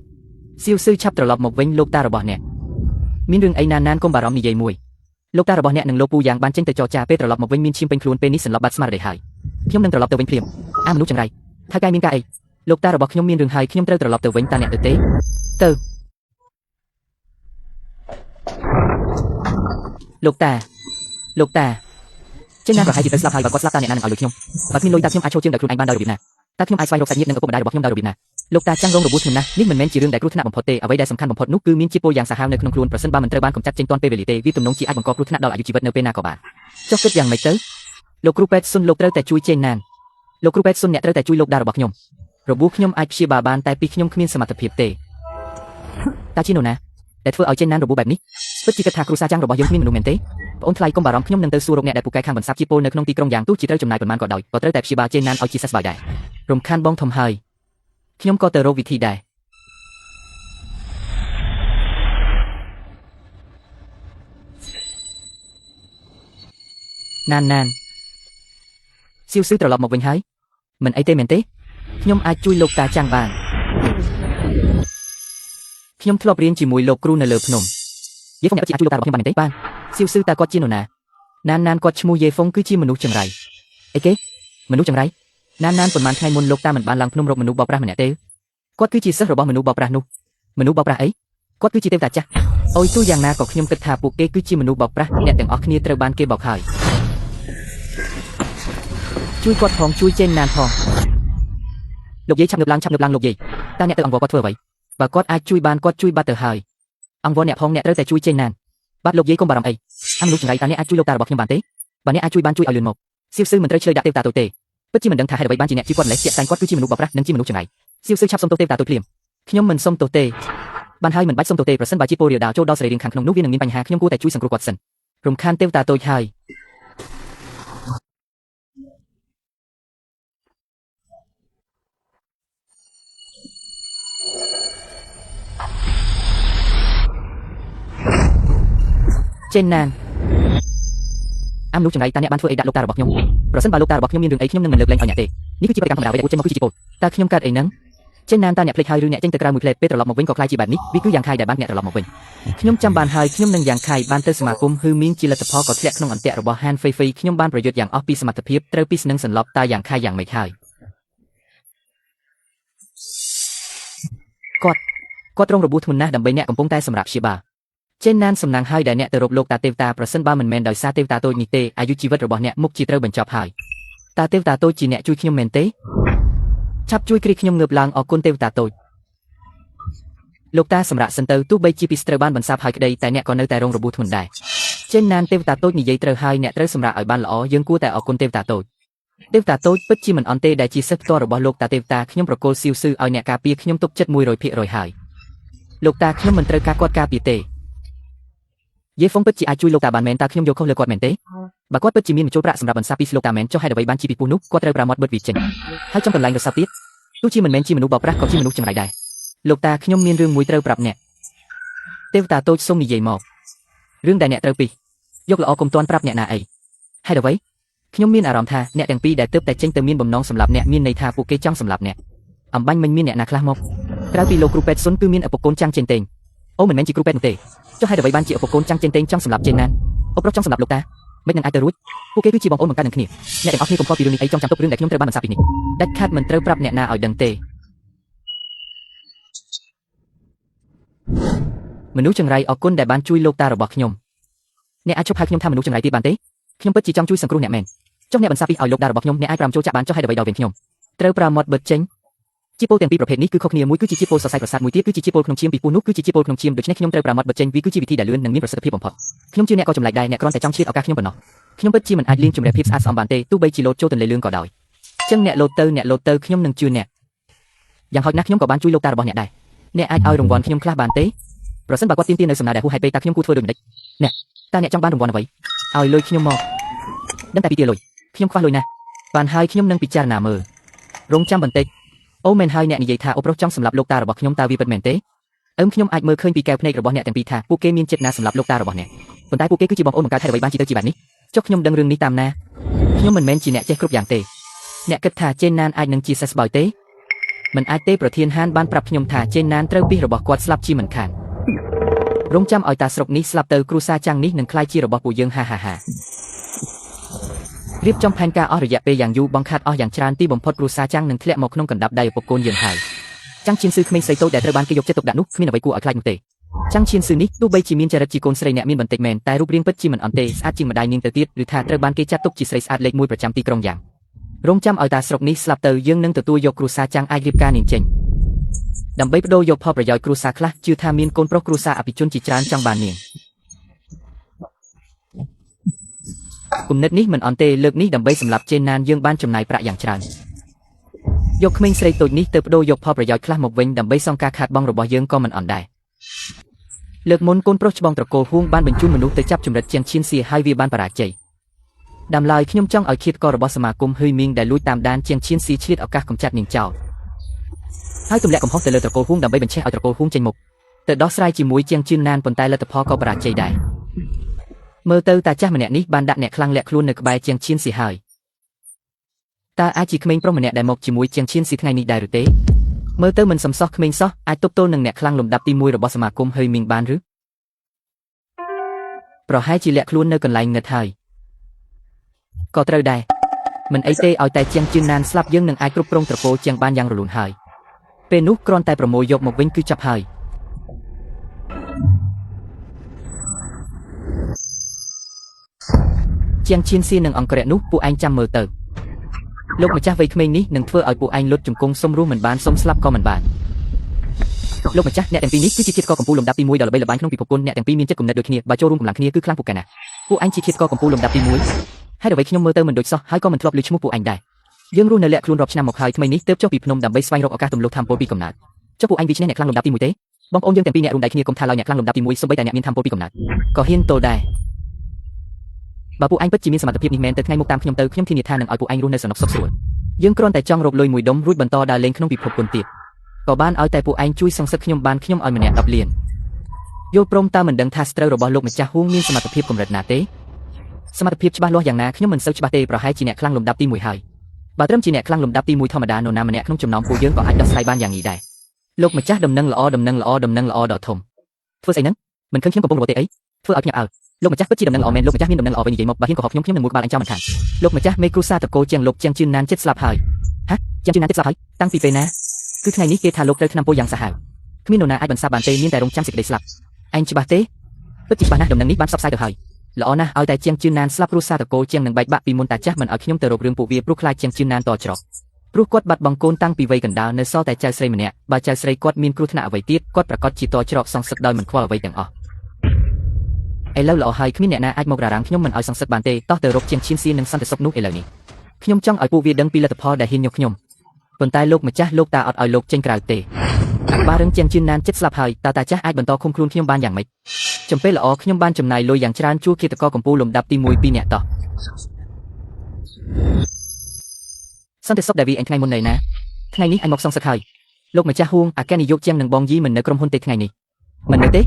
សៀវស៊ឺឆាប់ត្រឡប់មកវិញលោកតារបស់អ្នកមានរឿងអីណានកុំបារម្ភនិយាយមួយលោកតារបស់អ្នកនិងលោកពូយ៉ាងបានចេញទៅចរចាពេលត្រឡប់មកវិញមានឈាមពេញខ្លួនពេលនេះសន្លប់បាត់ស្មារតីហើយខ្ញុំនឹងត្រឡប់ទៅវិញភ្លាមមនុស្សចង្រៃថៅកែមានការអីលោកតារបស់ខ្ញុំមានរឿងហើយខ្ញុំត្រូវត្រឡប់ទៅវិញតើអ្នកទៅទេលោកតាចេញណាប្រហែលជាទៅស្លាប់ហើយបើគាត់ស្លាប់តើអ្នកណានឹងឲ្យលុយខ្ញុំបើគ្មានលុយតើខ្ញុំអាចចូលជើងដល់ខ្លួនឯងបានដោយរបៀបណាតើខ្ញុំអាចស្វែងរកសាច់ញាតិនិងឪពុកម្ដាយរបស់ខ្ញុំដោយរបៀបណា លោកតាចាំងរងរបួសធ្ងន់ណាស់នេះមិនមែនជារឿងដែលគ្រោះថ្នាក់បំផុតទេអ្វីដែលសំខាន់បំផុតនោះគឺមានជាតិពុលយ៉ាងសាហាវនៅក្នុងខ្លួនប្រសិនបើមិនត្រូវបានកម្ចាត់ចេញទាន់ពេលវេលាទេវាទំនងជាអាចបង្កគ្រោះថ្នាក់ដល់អាយុជីវិតនៅពេលណាក៏បានចុះគិតយ៉ាងម៉េចទៅលោកគ្រូពេទ្យសុនលោកត្រូវតែជួយចេញណានលោកគ្រូពេទ្យសុនអ្នកត្រូវតែជួយលោកតារបស់ខ្ញុំរបួសខ្ញុំអាចព្យាបាលបានតែពីខ្ញុំគ្មានសមត្ថភាពទេតាជានោះណាដែលធ្វើឲ្យចេញណានរបួសបែបនេះពិតជាគិតថាគ្រូសាចាំងរបស់យើងគ្មានមនុស្សមែនទេបងអូនថ្លៃកុំបារម្ភខ្ញុំនឹងទៅសួររកអ្នកដែលពូកែខាងបន្សាបជាតិពុលនៅក្នុងទីក្រុងយ៉ាងទោះជាត្រូវចំណាយប៉ុន្មានក៏ដោយក៏ត្រូវតែព្យាបាលចេញណានឲ្យជាសះស្បើយដែររំខានបងធំហើយខ្ញុំក៏ទៅរកវិធីដែរណានសៀវស៊ឺត្រឡប់មកវិញហើយមិនអីទេមែនទេខ្ញុំអាចជួយលោកតាចាំងបានខ្ញុំធ្លាប់រៀនជាមួយលោកគ្រូនៅលើភ្នំយេហ្វុងអ្នកពិតជាអាចជួយលោកតារបស់ខ្ញុំបានទេបានសៀវស៊ឺតាគាត់ជានរណាណានគាត់ឈ្មោះយេហ្វុងគឺជាមនុស្សចង្រៃអីគេមនុស្សចង្រៃណានប៉ុន្មានថ្ងៃមុនលោកតាមិនបានឡើងភ្នំរកមនុស្សបបប្រាស់ម្នាក់ទេគាត់គឺជាសិស្សរបស់មនុស្សបបប្រាស់នោះមនុស្សបបប្រាស់អីគាត់គឺជាទេវតាចាស់អុយទោះយ៉ាងណាក៏ខ្ញុំគិតថាពួកគេគឺជាមនុស្សបបប្រាស់អ្នកទាំងអស់គ្នាត្រូវបានគេបោកហើយជួយគាត់ផងជួយចេញណានផងលោកយាយឆាប់ងើបឡើងលោកយាយតើអ្នកទៅអង្វរគាត់ធ្វើអ្វីបើគាត់អាចជួយបានគាត់ជួយបាត់ទៅហើយអង្វរអ្នកផងអ្នកត្រូវតែជួយចេញណានបាទលោកយាយកុំបារម្ភអីមនុស្សចង្រៃតើអ្នកអាចជួយលោកតារបស់ខ្ញុំបានទេបើអ្នកអាចជួយបានជួយឲ្យលឿនមកសៀវស៊ឺមិនត្រូវឆ្លើយដាក់ទេវតាតូចទេពិតជាមិនដឹងថាហេតុអ្វីបានជាអ្នកជួយគាត់ម្លេះជាក់ស្ដែងគាត់គឺជាមនុស្សបបប្រាស់និងជាមនុស្សចង្រៃសៀវស៊ឺឆាប់សុំទោសទេវតាតូចភ្លាមខ្ញុំមិនសុំទោសទេបានហើយមិនបាច់សុំទោសទេប្រសិនបើជាពលរាលដាលចូលដល់សរីរាង្គខាងក្នុងនោះវានឹងមានបញ្ហាខ្ញុំគួរតែជួយសង្គ្រោះគាត់សិនរំខានទេវតាតូចហើយចេញណានមនុស្សចង្រៃតើអ្នកបានធ្វើអីដាក់លោកតារបស់ខ្ញុំប្រសិនបើលោកតារបស់ខ្ញុំមានរឿងអីខ្ញុំនឹងមិនលើកលែងឲ្យអ្នកទេនេះគឺជាបរិកម្មធម្មតាអ្វីដែលចេញមកគឺជាជីពតតើខ្ញុំកើតអីហ្នឹងចេញណានតើអ្នកភ្លេចហើយឬអ្នកចេញទៅក្រៅមួយផ្លែពេលត្រឡប់មកវិញក៏ខ្លាចជាបែបនេះវាគឺយ៉ាងខាយដែលបានអ្នកត្រឡប់មកវិញខ្ញុំចាំបានហើយខ្ញុំនឹងយ៉ាងខាយបានទៅសមាគមហ៊ឺមីងជាលទ្ធផលក៏ធ្លាក់ក្នុងអន្ទាក់របស់ហានហ្វេហ្វេខ្ញុំបានប្រយុទ្ធយ៉ាងអស់ពីសមត្ថភាពត្រូវពីស្នឹងសន្លប់តើយ៉ាងខាយយ៉ាងម៉េចហើយគាត់រងរបួសធ្ងន់ណាស់ដើម្បីអ្នកកំពុងតែសម្រាប់ព្យាបាលចេញណានសំណាងហើយដែលអ្នកទៅរកលោកតាទេវតាប្រសិនបើមិនមែនដោយសារទេវតាតូចនេះទេអាយុជីវិតរបស់អ្នកមុខជាត្រូវបញ្ចប់ហើយតើទេវតាតូចជាអ្នកជួយខ្ញុំមែនទេឆាប់ជួយគ្រីខ្ញុំងើបឡើងអរគុណទេវតាតូចលោកតាសម្រាប់សិនទៅទោះបីជាពីស្ត្រូវបានបន្សាបហើយក្តីតែអ្នកក៏នៅតែរងរបួសធ្ងន់ដែរចេញណានទេវតាតូចនិយាយត្រូវហើយអ្នកត្រូវសម្រាប់ឲ្យបានល្អយើងគួរតែអរគុណទេវតាតូចពិតជាមិនអន់ទេដែលជាសិស្សផ្ទាល់របស់លោកតាទេវតាខ្ញុំប្រកល់សៀវស៊ឺឲ្យអ្នកការពារខ្ញុំទុកចិត្ត 100% ហើយលោកតាខ្ញុំមិនត្រូវការគាត់ការពារទេយេហ្វុងពិតជាអាចជួយលោកតាបានមែនតើខ្ញុំយកខុសលើគាត់មែនទេបើគាត់ពិតជាមានបញ្ចូលប្រាក់សម្រាប់បន្សាបពីលោកតាមែនចុះហេតុអ្វីបានជាពីពូនោះគាត់ត្រូវប្រាមាត់បិទវាចេញហើយចំកន្លែងរស័ព្ទទៀតទោះជាមិនមែនជាមនុស្សបោកប្រាស់ក៏ជាមនុស្សចង្រៃដែរលោកតាខ្ញុំមានរឿងមួយត្រូវប្រាប់អ្នកទេវតាតូចសូមនិយាយមករឿងដែលអ្នកត្រូវពីយកល្អកុំទាន់ប្រាប់អ្នកណាអីហេតុអ្វីខ្ញុំមានអារម្មណ៍ថាអ្នកទាំងពីរដែលទើបតែចេញទៅមានបំណងសម្លាប់អ្នកមានន័យថាពួកគេចង់សម្លាប់អ្នកអំបញ្ញមិញមានអ្នកណាខ្លះមកក្រៅពីលោកគ្រូពេទ្យសុនគឺមានឪពុកកូនចាំងចេញតេងអូមិនមែនជាគ្រូពេទ្យនោះទេចុះហេតុអ្វីបានជាឪពុកកូនចាំងចេញតេងចង់សម្លាប់ចេញណានឪប្រុសចង់សម្លាប់លោកតាមិននឹងអាចទៅរួចពួកគេគឺជាបងប្អូនបង្កើតនឹងគ្នាអ្នកទាំងអស់គ្នាកុំខ្វល់ពីរឿងនេះអីចង់ចាំទុករឿងដែលខ្ញុំត្រូវបានបន្សាបពីនេះដាច់ខាតមិនត្រូវប្រាប់អ្នកណាឲ្យដឹងទេមនុស្សចង្រៃអរគុណដែលបានជួយលោកតារបស់ខ្ញុំអ្នកអាចជប់ហៅខ្ញុំថាមនុស្សចង្រៃទៀតបានទេខ្ញុំពិតជាចង់ជួយសង្គ្រោះអ្នកមែនចុះអ្នកបន្សាបពីឲ្យលោកតារបស់ខ្ញុំអ្នកអាចប្រាំចូលចាក់បានចុះហេតុអ្វីដល់វិញខ្ញុំត្រូវប្រាមាត់បិទចេញជីពោលទាំងពីរប្រភេទនេះគឺខុសគ្នាមួយគឺជាជីពោលសរសៃប្រសាទមួយទៀតគឺជាជីពោលក្នុងឈាមពីពូនោះគឺជាជីពោលក្នុងឈាមដូច្នេះខ្ញុំត្រូវប្រាមាត់បិទចេញវាគឺជាវិធីដែលលឿននិងមានប្រសិទ្ធភាពបំផុតខ្ញុំជឿអ្នកក៏ចម្លែកដែរអ្នកគ្រាន់តែចង់ឆ្លៀតឱកាសខ្ញុំប៉ុណ្ណោះខ្ញុំពិតជាមិនអាចលៀងជំរាបភាពស្អាតស្អំបានទេទោះបីជាលោតចូលទន្លេលឿនក៏ដោយចឹងអ្នកលោតទៅខ្ញុំនឹងជឿអ្នកយ៉ាងហោចណាស់ខ្ញុំក៏បានជួយលោកតារបស់អ្នកដែរអ្នកអាចឲ្យរង្វាន់ខ្ញុំខ្លះបានទេប្រសិនបើគាត់ទាមទារនៅសំណើដែលហួសហេតុពេកតើខ្ញុំគួរធ្វើដូចម្តេចអ្នកតើអ្នកចង់បានរង្វាន់អ្វីឲ្យលុយខ្ញុំមកដឹងតែពីទាលុយខ្ញុំខ្វះលុយណាស់បានហើយខ្ញុំនឹងពិចារណាមើលរងចាំបន្តិចអូមែនហើយអ្នកនិយាយថាអូប្រុសចង់សម្លាប់លោកតារបស់ខ្ញុំតើវាពិតមែនទេខ្ញុំអាចមើលឃើញពីកែវភ្នែករបស់អ្នកទាំងពីរថាពួកគេមានចិត្តណាសម្លាប់លោកតារបស់អ្នកប៉ុន្តែពួកគេគឺជាបងប្អូនបង្កើតហេតុអ្វីបានជាទៅជាបែបនេះចុះខ្ញុំដឹងរឿងនេះតាមណាខ្ញុំមិនមែនជាអ្នកចេះគ្រប់យ៉ាងទេអ្នកគិតថាចេនណានអាចនឹងជាសះស្បើយទេមិនអាចទេប្រធានហានបានប្រាប់ខ្ញុំថាចេនណានត្រូវពីរបស់គាត់ស្លាប់ជាមិនខានរងចាំឲ្យតាស្រុកនេះស្លាប់ទៅគ្រូសាចាំងនេះនឹងក្លាយជារបស់ពួកយើងហារៀបចំផែនការអស់រយៈពេលយ៉ាងយូរបង្ខាត់អស់យ៉ាងច្រើនទីបំផុតគ្រូសាចាំងនឹងធ្លាក់មកក្នុងកណ្ដាប់ដៃឪពុកកូនយើងហើយចាំងឈៀនស៊ឺក្មេងស្រីតូចដែលត្រូវបានគេយកចិត្តទុកដាក់នោះគ្មានអ្វីគួរឲ្យខ្លាចនោះទេចាំងឈៀនស៊ឺនេះទោះបីជាមានចរិតជាកូនស្រីអ្នកមានបន្តិចមែនតែរូបរាងពិតជាមិនអន់ទេស្អាតជាងម្ដាយនាងទៅទៀតឬថាត្រូវបានគេចាត់ទុកជាស្រីស្អាតលេខ1ប្រចាំទីក្រុងយ៉ាងរងចាំឲ្យតាស្រុកនេះស្លាប់ទៅយើងនឹងទទួលយកគ្រូសាចាំងអាចរៀបការនាងចេញ ដើម្បីបដូរយកផលប្រយោជន៍គ្រួសារខ្លះជឿថាមានកូនប្រុសគ្រួសារអភិជនជាច្រើនចង់បាននាងគំនិតនេះមិនអន់ទេលើកនេះដើម្បីសម្រាប់ចេនណានយើងបានចំណាយប្រាក់យ៉ាងច្រើនយកក្មេងស្រីតូចនេះទៅបដូរយកផលប្រយោជន៍ខ្លះមកវិញដើម្បីសងការខាតបង់របស់យើងក៏មិនអន់ដែរលើកមុនកូនប្រុសច្បងត្រកូលហួងបានបញ្ជូនមនុស្សទៅចាប់ចម្រិតជាងឈៀនសៀហើយវាបានបរាជ័យដាំឡើយខ្ញុំចង់ឲ្យឃាតកររបស់សមាគមហ៊ុយមីងដែលលួចតាមដានជាងឈៀនសៀឆ្លៀតឱកាសកំចាត់នាងចោលហើយទម្លាក់កំហុសទៅលើត្រកូលហួងដើម្បីបញ្ឆេះឲ្យត្រកូលហួងចេញមុខទៅដោះស្រាយជាមួយជាងជឿនណានប៉ុន្តែលទ្ធផលក៏បរាជ័យដែរមើលទៅតាចាស់ម្នាក់នេះបានដាក់អ្នកខ្លាំងលាក់ខ្លួននៅក្បែរជាងឈៀនសៀហើយតើអាចជាក្មេងប្រុសម្នាក់ដែលមកជាមួយជាងឈៀនសៀថ្ងៃនេះដែរឬទេមើលទៅមិនសំសោះក្មេងសោះអាចទប់ទល់នឹងអ្នកខ្លាំងលំដាប់ទី1របស់សមាគមហ៊ុយមីងបានឬប្រហែលជាលាក់ខ្លួននៅកន្លែងងឹតហើយក៏ត្រូវដែរមិនអីទេឲ្យតែជាងជឿនណានស្លាប់យើងនឹងអាចគ្រប់គ្រងត្រកូលជាងបានយ៉ាងរលូនហើយពេលនោះគ្រាន់តែប្រមូលយកមកវិញគឺចាប់ហើយជាងឈៀនសៀនឹងអង្គរៈនោះពួកឯងចាំមើលទៅលោកម្ចាស់វ័យក្មេងនេះនឹងធ្វើឲ្យពួកឯងលុតជង្គង់សុំរស់មិនបានសុំស្លាប់ក៏មិនបានលោកម្ចាស់អ្នកទាំងពីរនេះគឺជាឃាតករកំពូលលំដាប់ទី1ដ៏ល្បីល្បាញក្នុងពិភពគុណអ្នកទាំងពីរមានចិត្តគំនិតដូចគ្នាបើចូលរួមកម្លាំងគ្នាគឺខ្លាំងពូកែណាស់ពួកឯងជាឃាតករកំពូលលំដាប់ទី1ហើយអ្វីខ្ញុំមើលទៅមិនដូចសោះហើយក៏មិនធ្លាប់ឮឈ្មោះពួកឯងដែរយើងរស់នៅលាក់ខ្លួនរាប់ឆ្នាំមកហើយថ្មីនេះទើបចុះពីភ្នំដើម្បីស្វែងរកឱកាសទម្លុះធម៌ពលពីកំណើតចុះពួកឯងវិជ្ជាអ្នកខ្លាំងលំដាប់ទី1ទេបងប្អូនយើងទាំងពីរអ្នករួមដៃគ្នាកុំថាឡើយអ្នកខ្លាំងលំដាប់ទី1សូម្បីតែអ្នកមានធម៌ពលពីកំណើតក៏ហ៊ានទល់ដែរបើពួកឯងពិតជាមានសមត្ថភាពនេះមែនទៅថ្ងៃមុខតាមខ្ញុំទៅខ្ញុំធានាថានឹងឲ្យពួកឯងរស់នៅសនុកសុខស្រួលយើងគ្រាន់តែចង់រកលុយមួយដុំរួចបន្តដើរលេងក្នុងពិភពគុណទៀតក៏បានឲ្យតែពួកឯងជួយសងសឹកខ្ញុំបានខ្ញុំឲ្យម្នាក់10លានយល់ព្រមតើមិនដឹងថាស្ត្រូវរបស់លោកម្ចាស់ហួងមានសមត្ថភាពកម្រិតណាទេសមត្ថភាពច្បាស់លាស់យ៉ាងណាខ្ញុំមិនសូវច្បាស់ទេប្រហែលជាអ្នកខ្លាំងលំដាប់ទី1ហើយបើត្រឹមជាអ្នកខ្លាំងលំដាប់ទី1ធម្មតានរណាម្នាក់ក្នុងចំណោមពួកយើងក៏អាចដោះស្រាយបានយ៉ាងនេះដែរលោកម្ចាស់ដំណឹងល្អដ៏ធំធ្វើស្អីហ្នឹងមិនឃើញខ្ញុំកំពុងរត់ទេអីធ្វើឲ្យភ្ញាក់អើលោកម្ចាស់ពិតជាដំណឹងល្អមែនលោកម្ចាស់មានដំណឹងល្អវិញនិយាយមកបើហ៊ានកុហកខ្ញុំនឹងមួយក្បាលអញចោលមិនខានលោកម្ចាស់មេគ្រូសាត្រកូលជាងលោកជាងជឿនណានចិត្តស្លាប់ហើយហាជាងជឿនណានចិត្តស្លាប់ហើយតាំងពីពេលណាគឺថ្ងៃនេះគេថាលោកត្រូវឆ្នាំពោយ៉ាងសាហាវគ្មាននរណាអាចបន្សាបបានទេមានតែរងចាំសេចក្តីស្លាប់ឯងច្បាស់ទេពិតជាច្បាស់ណាស់ដំណឹងនេះបានផ្សព្វផ្សាយទៅហើយល្អណាស់ឲ្យតែជាងជឿនណានស្លាប់គ្រូសាត្រកូលជាងនឹងបែកបាក់ពីមុនតាចាស់មិនឲ្យខ្ញុំទៅរករឿងពួកវាព្រោះខ្លាចជាងជឿនណានតច្រកព្រោះគាត់បាត់បង់កូនតាំងពីវ័យកណ្ដាលនៅសល់តែចៅស្រីម្នាក់បើចៅស្រីគាត់មានគ្រោះថ្នាក់អ្វីទៀតគាត់ប្រកាសជាតច្រកសងសឹកដោយមិនខ្វល់អ្វីទាំងអស់ឥឡូវល្អហើយគ្មានអ្នកណាអាចមករ៉ាំងខ្ញុំមិនឲ្យសងសឹកបានទេតោះទៅរកជាងឈៀនសៀនឹងសន្តិសុខនោះឥឡូវនេះខ្ញុំចង់ឲ្យពួកវាដឹងពីលទ្ធផលដែលហ៊ានយកខ្ញុំប៉ុន្តែលោកម្ចាស់លោកតាអត់ឲ្យលោកចេញក្រៅទេអក្បាលរឹងជាងជឿនណានចិត្តស្លាប់ហើយតើតាចាស់អាចបន្តឃុំខ្លួនខ្ញុំបានយ៉ាងម៉េចចំពេលល្អខ្ញុំបានចំណាយលុយយ៉ាងច្រើនជួលឃាតករកំពូលលំដាប់ទី1 2នាក់តោះសន្តិសុខដែលវាអញថ្ងៃមុនណែណាថ្ងៃនេះអញមកសងសឹកហើយលោកម្ចាស់ហួងអគ្គនាយកជាងនឹងបងយីមិននៅក្រុមហ៊ុនទេថ្ងៃនេះមិននៅទេ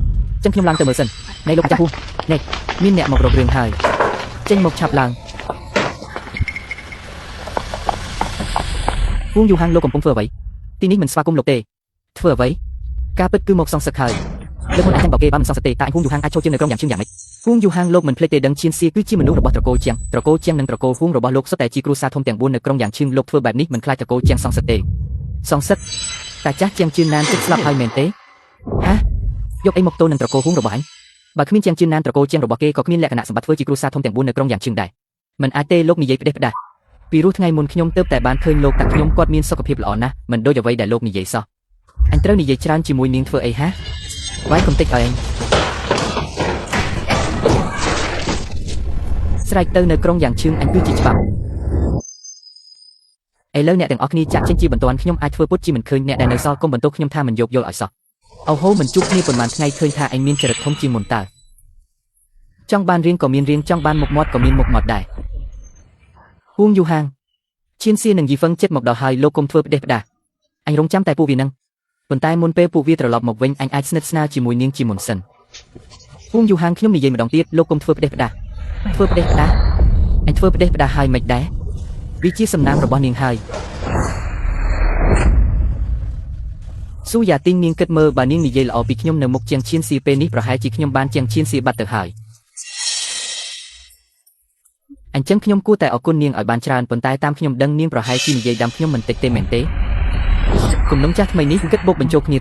ចឹងខ្ញុំឡើងទៅមើលសិនណែលោកម្ចាស់ហួងណែមានអ្នកមករករឿងហើយចេញមកឆាប់ឡើងហួងយូហាងលោកកំពុងធ្វើអ្វីទីនេះមិនស្វាគមន៍លោកទេធ្វើអ្វីការពិតគឺមកសងសឹកហើយលើកមុនអញចាំបោកគេបានមិនសងសឹកទេតែអញហួងយូហាងអាចចូលជើងនៅក្រុមយ៉ាងជឿនយ៉ាងម៉េចហួងយូហាងលោកមិនភ្លេចទេដឹងឈៀនសៀគឺជាមនុស្សរបស់ត្រកូលជាងនិងត្រកូលហួងរបស់លោកសុទ្ធតែជាគ្រួសារធំទាំង4នៅក្រុងយ៉ាងឈឿនលោកធ្វើបែបនេះមិនខ្លាចត្រកូលជាងសងសឹកទេសងសឹកតាចាស់ជាងជឿនណានចិត្តស្លាប់ហើយមែនទេហាយកអីមកទល់នឹងត្រកូលហួងរបស់អញបើគ្មានជាងជឿនណានត្រកូលជាងរបស់គេក៏គ្មានលក្ខណៈសម្បត្តិធ្វើជាគ្រួសារធំទាំង4នៅក្រុងយ៉ាងឈឿនដែរមិនអាចទេលោកនិយាយផ្ដេសផ្ដាស់ពីរោះថ្ងៃមុនខ្ញុំទើបតែបានឃើញលោកតាខ្ញុំគាត់មានសុខភាពល្អណាស់មិនដូចអ្វីដែលលោកនិយាយសោះអញត្រូវនិយាយច្រើនជាមួយនាងធ្វើអីហាវាយកុំតិចឲ្យអញស្រែកទៅនៅក្រុងយ៉ាងឈឿនអញគឺជាច្បាប់ឥឡូវអ្នកទាំងអស់គ្នាចាក់ចេញជាបន្ទាន់ខ្ញុំអាចធ្វើពុតជាមិនឃើញអ្នកដែលនៅសល់កុំបន្ទោសខ្ញុំថាមិនយកយល់ឲ្យសោះអូហូមិនជួបគ្នាប៉ុន្មានថ្ងៃឃើញថាអញមានចរិតធំជាងមុនតើចង់បានរៀងក៏មានរៀងចង់បានមុខមាត់ក៏មានមុខមាត់ដែរហួងយូហាងឈៀនសៀនឹងយីហ្វឹងចិត្តមកដល់ហើយលោកគុំធ្វើផ្ដេសផ្ដាស់អញរងចាំតែពួកវានឹងប៉ុន្តែមុនពេលពួកវាត្រឡប់មកវិញអញអាចស្និទ្ធស្នាលជាមួយនាងជាមុនសិនហួងយូហាងខ្ញុំនិយាយម្ដងទៀតលោកគុំធ្វើផ្ដេសផ្ដាស់អញធ្វើផ្ដេសផ្ដាស់ហើយមិនដែរវាជាសំណាងរបស់នាងហើយស៊ូយ៉ាទីងនាងគិតមើលបើនាងនិយាយល្អពីខ្ញុំនៅមុខជាងឈៀនសៀពេលនេះប្រហែលជាខ្ញុំបានជាងឈៀនសៀបាត់ទៅហើយអញ្ចឹងខ្ញុំគួរតែអរគុណនាងឲ្យបានច្រើនប៉ុន្តែតាមខ្ញុំដឹងនាងប្រហែលជានិយាយដាំខ្ញុំមិនតិចទេមែនទេគំនុំចាស់ថ្មីនេះគិតបូកបញ្ចូលគ្នា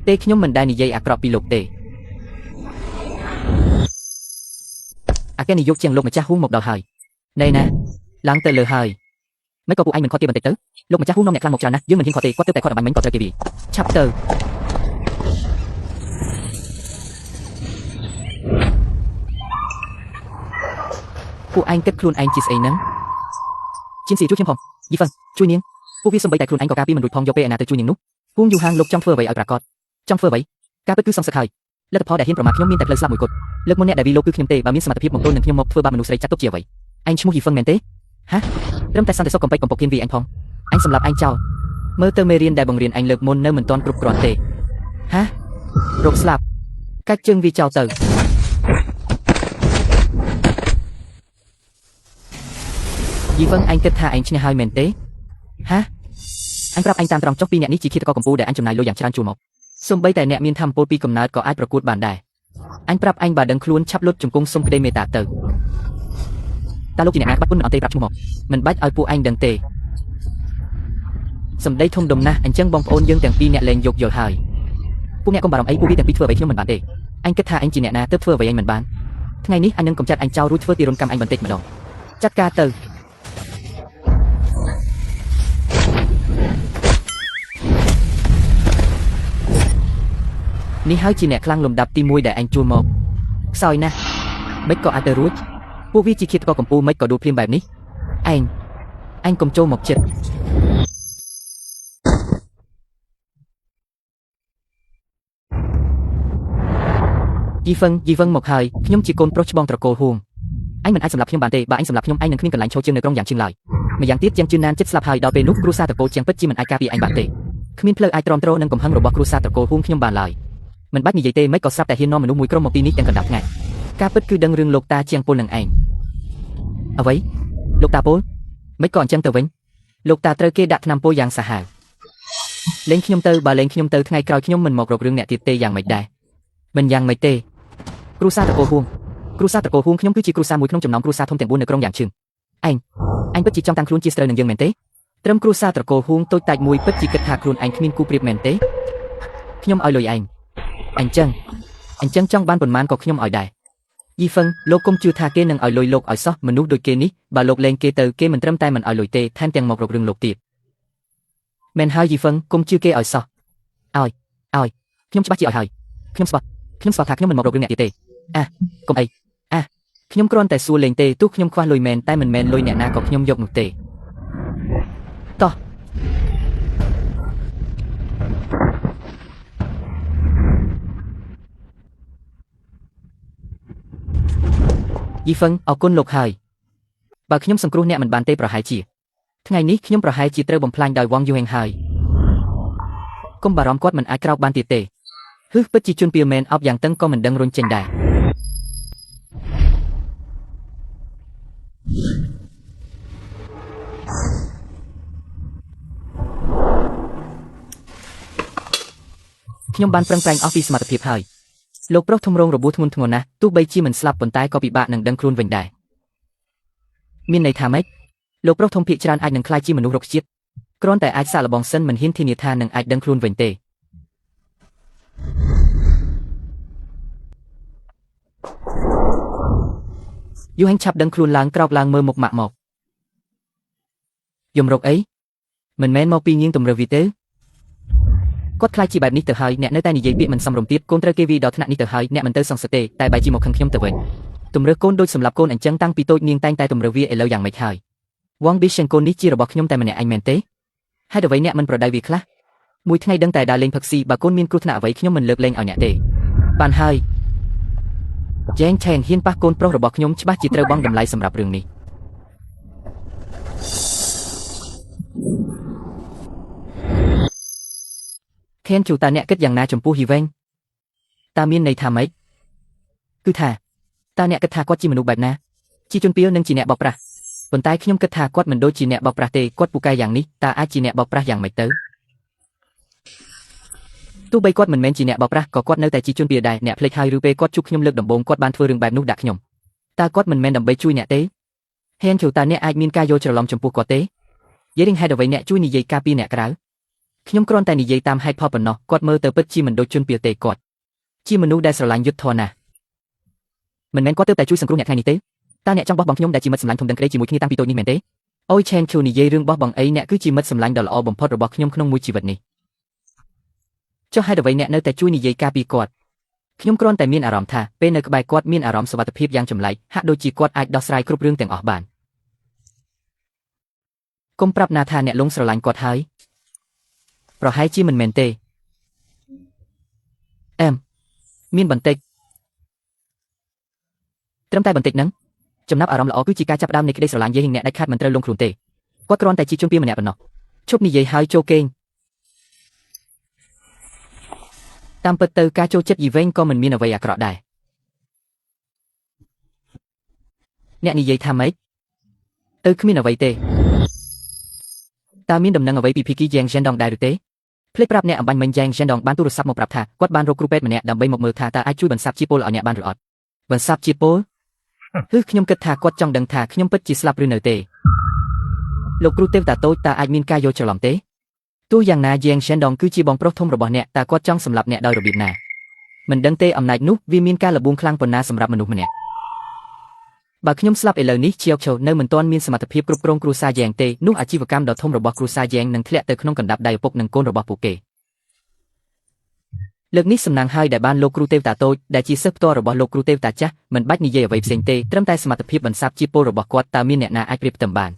ទេខ្ញុំមិនដែលនិយាយអាក្រក់ពីលោកទេអគ្គនាយកជាងលោកម្ចាស់ហួងមកដល់ហើយណែណាឡើងទៅលើហើយ mấy câu của anh mình khó tiêu bần tịch tứ lúc mà chắc hú nom nhạc lan một trà nè dưới mình hiên khó tê quát tiếp tại khó đập bánh có trời kỳ vị chapterពួកឯងគិតខ្លួនឯងជាស្អីហ្នឹងជាងស៊ីជួយខ្ញុំផងយីហ្វឹងជួយនាងពួកវាសំបីតែខ្លួនឯងក៏ការពីមិនរួចផងយកពេលឯណាទៅជួយនាងនោះហួងយូហាងលោកចង់ធ្វើអ្វីឲ្យប្រកាសចង់ធ្វើអ្វីការពិតគឺសង្សឹកហើយលទ្ធផលដែលហ៊ានប្រមាថខ្ញុំមានតែផ្លូវស្លាប់មួយគត់លើកមុនអ្នកដែលវាលោកគឺខ្ញុំទេបើមានសមត្ថភាពមកទល់នឹងខ្ញុំមកធ្វើបាបមនុស្សស្រីចាត់ទុកជាអ្វីឯងឈ្មោះយីហ្វឹងមែនទេហាត្រឹមតែសន្តិសុខកំពេចកំពកគៀនវាឯងផងអញសម្រាប់ឯងចោលមើលទៅមេរៀនដែលបង្រៀនឯងលើកមុននៅមិនទាន់គ្រប់គ្រាន់ទេហារកស្លាប់កាច់ជើងវាចោលទៅយីហ្វឹងឯងគិតថាឯងឈ្នះហើយមែនទេហាអញប្រាប់ឯងតាមត្រង់ចុះពីអ្នកនេះជាឃាតករកំពូលដែលអញចំណាយលុយយ៉ាងច្រើនជួលមកសូម្បីតែអ្នកមានធម៌ពលពីកំណើតក៏អាចប្រកួតបានដែរអញប្រាប់ឯងបើដឹងខ្លួនឆាប់លុតជង្គង់សុំក្តីមេត្តាទៅតើលោកជាអ្នកណាបាត់ពុនមិនអត់ទេប្រាប់ឈ្មោះមកមិនបាច់ឲ្យពួកឯងដឹងទេសម្ដីធំដុំណាស់អញ្ចឹងបងប្អូនយើងទាំងពីរអ្នកលែងយកយល់ហើយពួកអ្នកកុំបារម្ភអីពួកវាទាំងពីរធ្វើអ្វីខ្ញុំមិនបានទេអញគិតថាឯងជាអ្នកណាទើបធ្វើអ្វីឯងមិនបានថ្ងៃនេះអញនឹងកំចាត់អញចោលរួចធ្វើទារុណកម្មអញបន្តិចម្ដងចាត់ការទៅនេះហើយជាអ្នកខ្លាំងលំដាប់ទី1ដែលអញជួលមកខ្សោយណាស់មិនក៏អាចទៅរួចពួកវាជាឃាតករកំពូលមិនក៏ដួលភ្លាមបែបនេះឯងកុំចូលមកចិត្តយីហ្វឹងមកហើយខ្ញុំជាកូនប្រុសច្បងត្រកូលហួងអញមិនអាចសម្លាប់ខ្ញុំបានទេបើអញសម្លាប់ខ្ញុំឯងនឹងគ្មានកន្លែងឈរជើងនៅក្រុងយ៉ាងជឿនឡើយម្យ៉ាងទៀតជាងជឿនណានចិត្តស្លាប់ហើយដល់ពេលនោះគ្រួសារត្រកូលជាងពិតជាមិនអាចការពារអញបានទេគ្មានផ្លូវអាចទ្រាំទ្រនឹងកំហឹងរបស់គ្រួសារត្រកូលហួងខ្ញុំបានឡើយមិនបាច់និយាយទេមិនក៏ស្រាប់តែហ៊ាននាំមនុស្សមួយក្រុមមកទីនេះទាំងកណ្ដាប់ថ្ងៃការពិតគឺដឹងរឿងលោកតាជាងពលនឹងឯងអ្វីលោកតាពលមិនក៏អញ្ចឹងទៅវិញលោកតាត្រូវគេដាក់ថ្នាំពុយយ៉ាងសាហាវលេងខ្ញុំទៅបើលេងខ្ញុំទៅថ្ងៃក្រោយខ្ញុំមិនមករករឿងអ្នកទៀតទេយ៉ាងម៉េចដែរមិនយ៉ាងម៉េចទេគ្រួសារត្រកូលហួងខ្ញុំគឺជាគ្រួសារមួយក្នុងចំណោមគ្រួសារធំទាំង4នៅក្រុងយ៉ាងឈឹងឯងពិតជាចង់តាំងខ្លួនជាស្ត្រូវនឹងយើងមែនទេត្រឹមគ្រួសារត្រកូលហួងតូចតាចមួយពិតជាគិតថាខ្លួនឯងគ្មានគូប្រៀបមែនទេខ្ញុំឲ្យលុយឯងអញ្ចឹងចង់បានប៉ុន្មានក៏ខ្ញុំឲ្យដែរយីហ្វឹងលោកកុំជឿថាគេនឹងឲ្យលុយលោកឲ្យសោះមនុស្សដូចគេនេះបើលោកលែងគេទៅគេមិនត្រឹមតែមិនឲ្យលុយទេថែមទាំងមករករឿងលោកទៀតមែនហើយយីហ្វឹងកុំជឿគេឲ្យសោះឲ្យខ្ញុំច្បាស់ជាឲ្យហើយខ្ញុំស្បត់ថាខ្ញុំមិនមករករឿងអ្នកទៀតទេកុំអីខ្ញុំគ្រាន់តែសួរលេងទេទោះខ្ញុំខ្វះលុយមែនតែមិនមែនលុយអ្នកណាក៏ខ្ញុំយកនោះទេតោះយីហ្វឹងអរគុណលោកហើយបើខ្ញុំសង្គ្រោះអ្នកមិនបានទេប្រហែលជាថ្ងៃនេះខ្ញុំប្រហែលជាត្រូវបំផ្លាញដោយវ៉ងយូហេងហើយកុំបារម្ភគាត់មិនអាចក្រោកបានទៀតទេពិតជាជនពៀមែនអប់យ៉ាងតឹងក៏មិនដឹងរុញចេញដែរខ្ញុំបានប្រឹងប្រែងអស់ពីសមត្ថភាពហើយលោកប្រុសធំរងរបួសធ្ងន់ធ្ងរណាស់ទោះបីជាមិនស្លាប់ប៉ុន្តែក៏ពិបាកនឹងដឹងខ្លួនវិញដែរមានន័យថាម៉េចលោកប្រុសធំភាគច្រើនអាចនឹងក្លាយជាមនុស្សរកជាតិគ្រាន់តែអាចសាកល្បងសិនមិនហ៊ានធានាថានឹងអាចដឹងខ្លួនវិញទេយូហេងឆាប់ដឹងខ្លួនឡើងក្រោកឡើងមើលមុខម៉ាក់មកយំរកអីមិនមែនមកពីញៀងទម្រើវាទេគាត់ខ្លាចជាបែបនេះទៅហើយអ្នកនៅតែនិយាយពាក្យមិនសមរម្យទៀតកូនត្រូវគេវាដល់ថ្នាក់នេះទៅហើយអ្នកមិនទៅសង្ស័យទេតែបែរជាមកខឹងខ្ញុំទៅវិញទម្រើកូនដូចសម្រាប់កូនអញ្ចឹងតាំងពីតូចនាងតែងតែទម្រើវាឥឡូវយ៉ាងម៉េចហើយវ៉ងប៊ីសកូននេះជារបស់ខ្ញុំតែម្នាក់ឯងមែនទេហេតុអ្វីអ្នកមិនប្រដៅវាខ្លះមួយថ្ងៃដឹងតែដើរលេងផឹកស៊ីបើកូនមានគ្រោះថ្នាក់អ្វីខ្ញុំមិនលើកលែងឲ្យអ្នកទេបានហើយចែងឆែងហ៊ានប៉ះកូនប្រុសរបស់ខ្ញុំច្បាស់ជាត្រូវបង់តម្លៃសម្រាប់រឿងនេះខេនជូតាអ្នកគិតយ៉ាងណាចំពោះហ៊ីវែងតើមានន័យថាម៉េចគឺថាតើអ្នកគិតថាគាត់ជាមនុស្សបែបណាជាជនពាលនិងជាអ្នកបោកប្រាស់ប៉ុន្តែខ្ញុំគិតថាគាត់មិនដូចជាអ្នកបោកប្រាស់ទេគាត់ពូកែយ៉ាងនេះតើអាចជាអ្នកបោកប្រាស់យ៉ាងម៉េចទៅទោះបីគាត់មិនមែនជាអ្នកបោកប្រាស់ក៏គាត់នៅតែជាជនពាលដែរអ្នកភ្លេចហើយឬពេលគាត់ជួបខ្ញុំលើកដំបូងគាត់បានធ្វើរឿងបែបនោះដាក់ខ្ញុំតើគាត់មិនមែនដើម្បីជួយអ្នកទេហេនជូតាអ្នកអាចមានការយល់ច្រឡំចំពោះគាត់ទេយេរិងហេតុអ្វីអ្នកជួយនិយាយការពីអ្នកក្រៅខ្ញុំគ្រាន់តែនិយាយតាមហេតុផលប៉ុណ្ណោះគាត់មើលទៅពិតជាមិនដូចជនពាលទេគាត់ជាមនុស្សដែលស្រឡាញ់យុទ្ធធម៌ណាស់មិនមែនគាត់ទើបតែជួយសង្គ្រោះអ្នកថ្ងៃនេះទេតើអ្នកចង់បោះបង់ខ្ញុំដែលជាមិត្តសម្លាញ់ធំដឹងក្តីជាមួយគ្នាតាំងពីតូចនេះមែនទេ អូយឆេនឈូនិយាយរឿងបោះបង់អីអ្នកគឺជាមិត្តសម្លាញ់ដ៏ល្អបំផុតរបស់ខ្ញុំក្នុងមួយជីវិតនេះចុះហេតុអ្វីអ្នកនៅតែជួយនិយាយការពីគាត់ខ្ញុំគ្រាន់តែមានអារម្មណ៍ថាពេលនៅក្បែរគាត់មានអារម្មណ៍សុវត្ថិភាពយ៉ាងចម្លែកហាក់ដូចជាគាត់អាចដោះស្រាយគ្រប់រឿងទាំងអស់បានកុំប្រាប់ណាថាអ្នកលងស្រឡាញ់គាត់ហើយប្រហែលជាមិនមែនទេអែមមានបន្តិចត្រឹមតែបន្តិចហ្នឹងចំណាប់អារម្មណ៍ល្អគឺជាការចាប់ផ្ដើមនៃក្តីស្រឡាញ់យើងអ្នកដាច់ខាតមិនត្រូវលងខ្លួនទេគាត់គ្រាន់តែជាជនពីម្នាក់ប៉ុណ្ណោះឈប់និយាយហើយចូលគេងតាមពិតទៅការចូលចិត្តយីវែងក៏មិនមានអ្វីអាក្រក់ដែរអ្នកនិយាយថាម៉េចទៅគ្មានអ្វីទេតើមានដំណឹងអ្វីពីភីគីយ៉ែងហ្សែនដងដែរឬទេភ្លេចប្រាប់អ្នកអំបញ្ញមិញយ៉ែងហ្សែនដងបានទូរស័ព្ទមកប្រាប់ថាគាត់បានរកគ្រូពេទ្យម្នាក់ដើម្បីមកមើលថាតើអាចជួយបន្សាបជាពលឲ្យអ្នកបានឬអត់បន្សាបជាពលខ្ញុំគិតថាគាត់ចង់ដឹងថាខ្ញុំពិតជាស្លាប់ឬនៅទេលោកគ្រូទេវតាតូចតើអាចមានការយល់ច្រឡំទេទោះយ៉ាងណាយ៉ែងហ្សែនដងគឺជាបងប្រុសធំរបស់អ្នកតើគាត់ចង់សម្លាប់អ្នកដោយរបៀបណាមិនដឹងទេអំណាចនោះវាមានការលបួងខ្លាំងប៉ុណ្ណាសម្រាប់មនុស្សម្នាក់បើខ្ញុំស្លាប់ឥឡូវនេះជាយកឈោនៅមិនទាន់មានសមត្ថភាពគ្រប់គ្រងគ្រួសារយ៉ែងទេនោះអាជីវកម្មដ៏ធំរបស់គ្រួសារយ៉ែងនឹងធ្លាក់ទៅក្នុងកណ្ដាប់ដៃឪពុកនិងកូនរបស់ពួកគេលើកនេះសំណាងហើយដែលបានលោកគ្រូទេវតាតូចដែលជាសិស្សផ្ទាល់របស់លោកគ្រូទេវតាចាស់មិនបាច់និយាយអ្វីផ្សេងទេត្រឹមតែសមត្ថភាពបន្សាបជាពលរបស់គាត់តើមានអ្នកណាអាចប្រៀបផ្ទឹមបា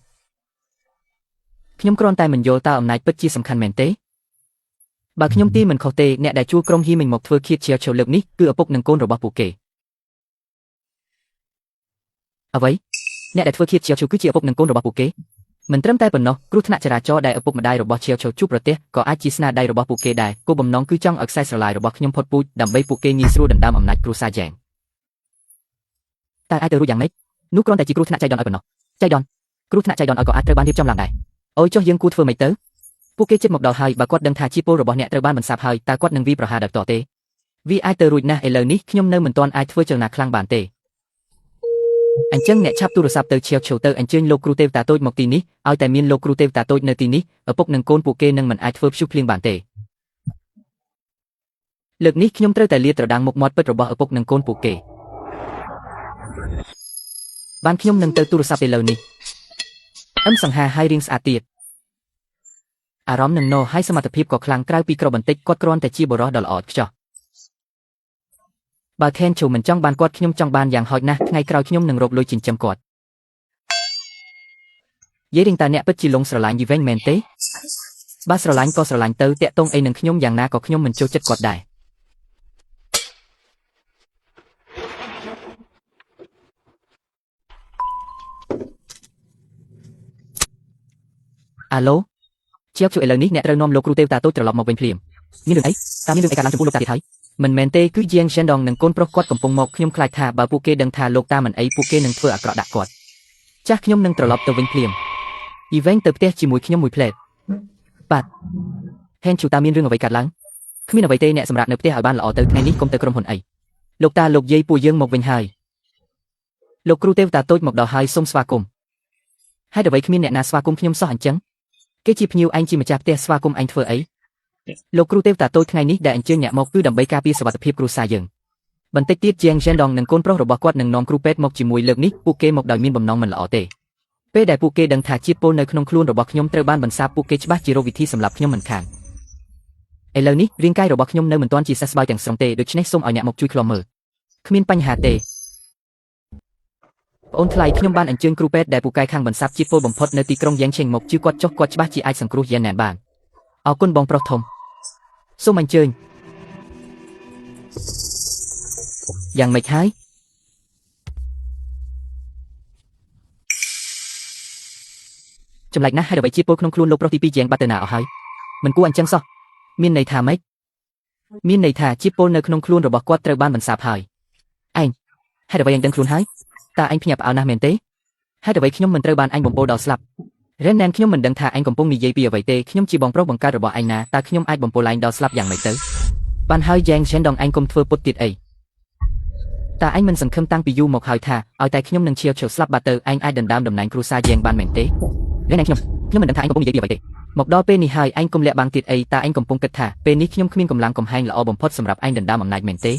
នខ្ញុំគ្រាន់តែមិនយល់តើអំណាចពិតជាសំខាន់មែនទេបើខ្ញុំទីមិនខុសទេអ្នកដែលជួលក្រុមហ៊ីមិញមកធ្វើឃាតជាឈោលើកនេះគឺឪពុកនិងកូនរបស់ពួកគេអ្វីអ្នកដែលធ្វើឃាតជាឈោគឺជាឪពុកនិងកូនរបស់ពួកគេមិនត្រឹមតែប៉ុណ្ណោះគ្រោះថ្នាក់ចរាចរណ៍ដែលឪពុកម្ដាយរបស់ជាឈោជួបប្រទះក៏អាចជាស្នាដៃរបស់ពួកគេដែរគោលបំណងគឺចង់ឲ្យខ្សែស្រឡាយរបស់ខ្ញុំផុតពូជដើម្បីពួកគេងាយស្រួលដណ្ដើមអំណាចគ្រួសារយ៉ែងតើអាចទៅរួចយ៉ាងម៉េចនោះគ្រាន់តែជាគ្រោះថ្នាក់ចៃដន្យឲ្យប៉ុណ្ណោះចៃដន្យគ្រោះថ្នាក់ចៃដន្យឲ្យក៏អាចត្រូវបានរៀបចំឡើងដែរអូយចុះយើងគួរធ្វើម៉េចទៅពួកគេជិតមកដល់ហើយបើគាត់ដឹងថាជាពលរបស់អ្នកត្រូវបានបន្សាបហើយតើគាត់នឹងវាយប្រហារដោយផ្ទាល់ទេវាអាចទៅរួចណាស់ឥឡូវនេះខ្ញុំនៅមិនទាន់អាចធ្វើចលនាខ្លាំងបានទេអញ្ចឹងអ្នកឆាប់ទូរស័ព្ទទៅឈៀវឈូទៅអញ្ជើញលោកគ្រូទេវតាតូចមកទីនេះឲ្យតែមានលោកគ្រូទេវតាតូចនៅទីនេះឪពុកនិងកូនពួកគេនឹងមិនអាចធ្វើព្យុះភ្លៀងបានទេលើកនេះខ្ញុំត្រូវតែលាតត្រដាងមុខមាត់ពិតរបស់ឪពុកនិងកូនពួកគេបានខ្ញុំនឹងទៅទូរស័ព្ទឥឡូវនេះសង្ហាហើយរៀងស្អាតទៀតអារម្មណ៍នឹងណហើយសមត្ថភាពក៏ខ្លាំងក្រៅពីក្របន្តិចគាត់គ្រាន់តែជាបរិសុទ្ធដ៏ល្អឥតខ្ចោះបើខេនឈូមិនចង់បានគាត់ខ្ញុំចង់បានយ៉ាងហោចណាស់ថ្ងៃក្រោយខ្ញុំនឹងរកលុយចិញ្ចឹមគាត់យាយរៀងតើអ្នកពិតជាលងស្រឡាញ់យីវែងមែនទេបើស្រឡាញ់ក៏ស្រឡាញ់ទៅតាក់ទងអីនឹងខ្ញុំយ៉ាងណាក៏ខ្ញុំមិនចូលចិត្តគាត់ដែរអាឡូជាប់ជួយឥឡូវនេះអ្នកត្រូវនាំលោកគ្រូទេវតាតូចត្រឡប់មកវិញភ្លាមមានរឿងអីតើមានរឿងអីកើតឡើងចំពោះលោកតាទៀតហើយមិនមែនទេគឺជាងហ្សែនដងនិងកូនប្រុសគាត់កំពុងមកខ្ញុំខ្លាចថាបើពួកគេដឹងថាលោកតាមិនអីពួកគេនឹងធ្វើអាក្រក់ដាក់គាត់ចាស់ខ្ញុំនឹងត្រឡប់ទៅវិញភ្លាមយីវែងទៅផ្ទះជាមួយខ្ញុំមួយផ្លែតបាទហេនជូតាមានរឿងអ្វីកើតឡើងគ្មានអ្វីទេអ្នកសម្រាប់នៅផ្ទះឲ្យបានល្អទៅថ្ងៃនេះកុំទៅក្រុមហ៊ុនអីលោកតាលោកយាយពួកយើងមកវិញហើយលោកគ្រូទេវតាតូចមកដល់ហើយសូមស្វាគមន៍ហេតុអ្វីគ្មានអ្នកណាស្វាគមន៍ខ្ញុំសោះអញ្ចឹងគេជាភ្ញៀវឯងជាម្ចាស់ផ្ទះស្វាគមន៍ឯងធ្វើអីលោកគ្រូទេវតាតូចថ្ងៃនេះដែលអញ្ជើញអ្នកមកគឺដើម្បីការពារសុវត្ថិភាពគ្រួសារយើងបន្តិចទៀតជាងហ្សែនដងនិងកូនប្រុសរបស់គាត់នឹងនាំគ្រូពេទ្យមកជាមួយលើកនេះពួកគេមកដោយមានបំណងមិនល្អទេពេលដែលពួកគេដឹងថាជាតិពុលនៅក្នុងខ្លួនរបស់ខ្ញុំត្រូវបានបន្សាបពួកគេច្បាស់ជារកវិធីសម្រាប់ខ្ញុំមិនខានឥឡូវនេះរាងកាយរបស់ខ្ញុំនៅមិនទាន់ជាសះស្បើយទាំងស្រុងទេដូច្នេះសូមឲ្យអ្នកមកជួយឃ្លាំមើលគ្មានបញ្ហាទេប្អូនថ្លៃខ្ញុំបានអញ្ជើញគ្រូពេទ្យដែលពូកែខាងបន្សាបជាតិពុលបំផុតនៅទីក្រុងយ៉ែងឆេងមកជួយគាត់ចុះគាត់ច្បាស់ជាអាចសង្គ្រោះយ៉ែនណែនបានអរគុណបងប្រុសធំសូមអញ្ជើញយ៉ាងម៉េចហើយចម្លែកណាស់ហើយអ្វីជាតិពុលក្នុងខ្លួនលោកប្រុសទី2យ៉ែងបាត់ទៅណាអស់ហើយមិនគួរអញ្ចឹងសោះមានន័យថាម៉េចមានន័យថាជាតិពុលនៅក្នុងខ្លួនរបស់គាត់ត្រូវបានបន្សាបហើយឯងហេតុអ្វីឯងដឹងខ្លួនហើយតើឯងភ្ញាក់ផ្អើលណាស់មែនទេហេតុអ្វីខ្ញុំមិនត្រូវបានឯងបំពោដល់ស្លាប់រ៉េនណែនខ្ញុំមិនដឹងថាឯងកំពុងនិយាយពីអ្វីទេខ្ញុំជាបងប្រុសបង្កើតរបស់ឯងណាតើខ្ញុំអាចបំពោឯងដល់ស្លាប់យ៉ាងម៉េចទៅបានហើយយ៉ែងឆេនដងឯងកុំធ្វើពុតទៀតអីតើឯងមិនសង្ឃឹមតាំងពីយូរមកហើយថាឲ្យតែខ្ញុំនឹងឈៀវឈើស្លាប់បាត់ទៅឯងអាចដណ្ដើមតំណែងគ្រូសាយ៉ែងបានមែនទេរ៉េនណែនខ្ញុំមិនដឹងថាឯងកំពុងនិយាយពីអ្វីទេមកដល់ពេលនេះហើយឯងកុំលាក់បាំងទៀតអីតើឯងកំពុងគិតថាពេលនេះខ្ញុំគ្មានកម្លាំងកំហែងល្អបំផុតសម្រាប់ឯងដណ្ដើមអំណាចមែនទេ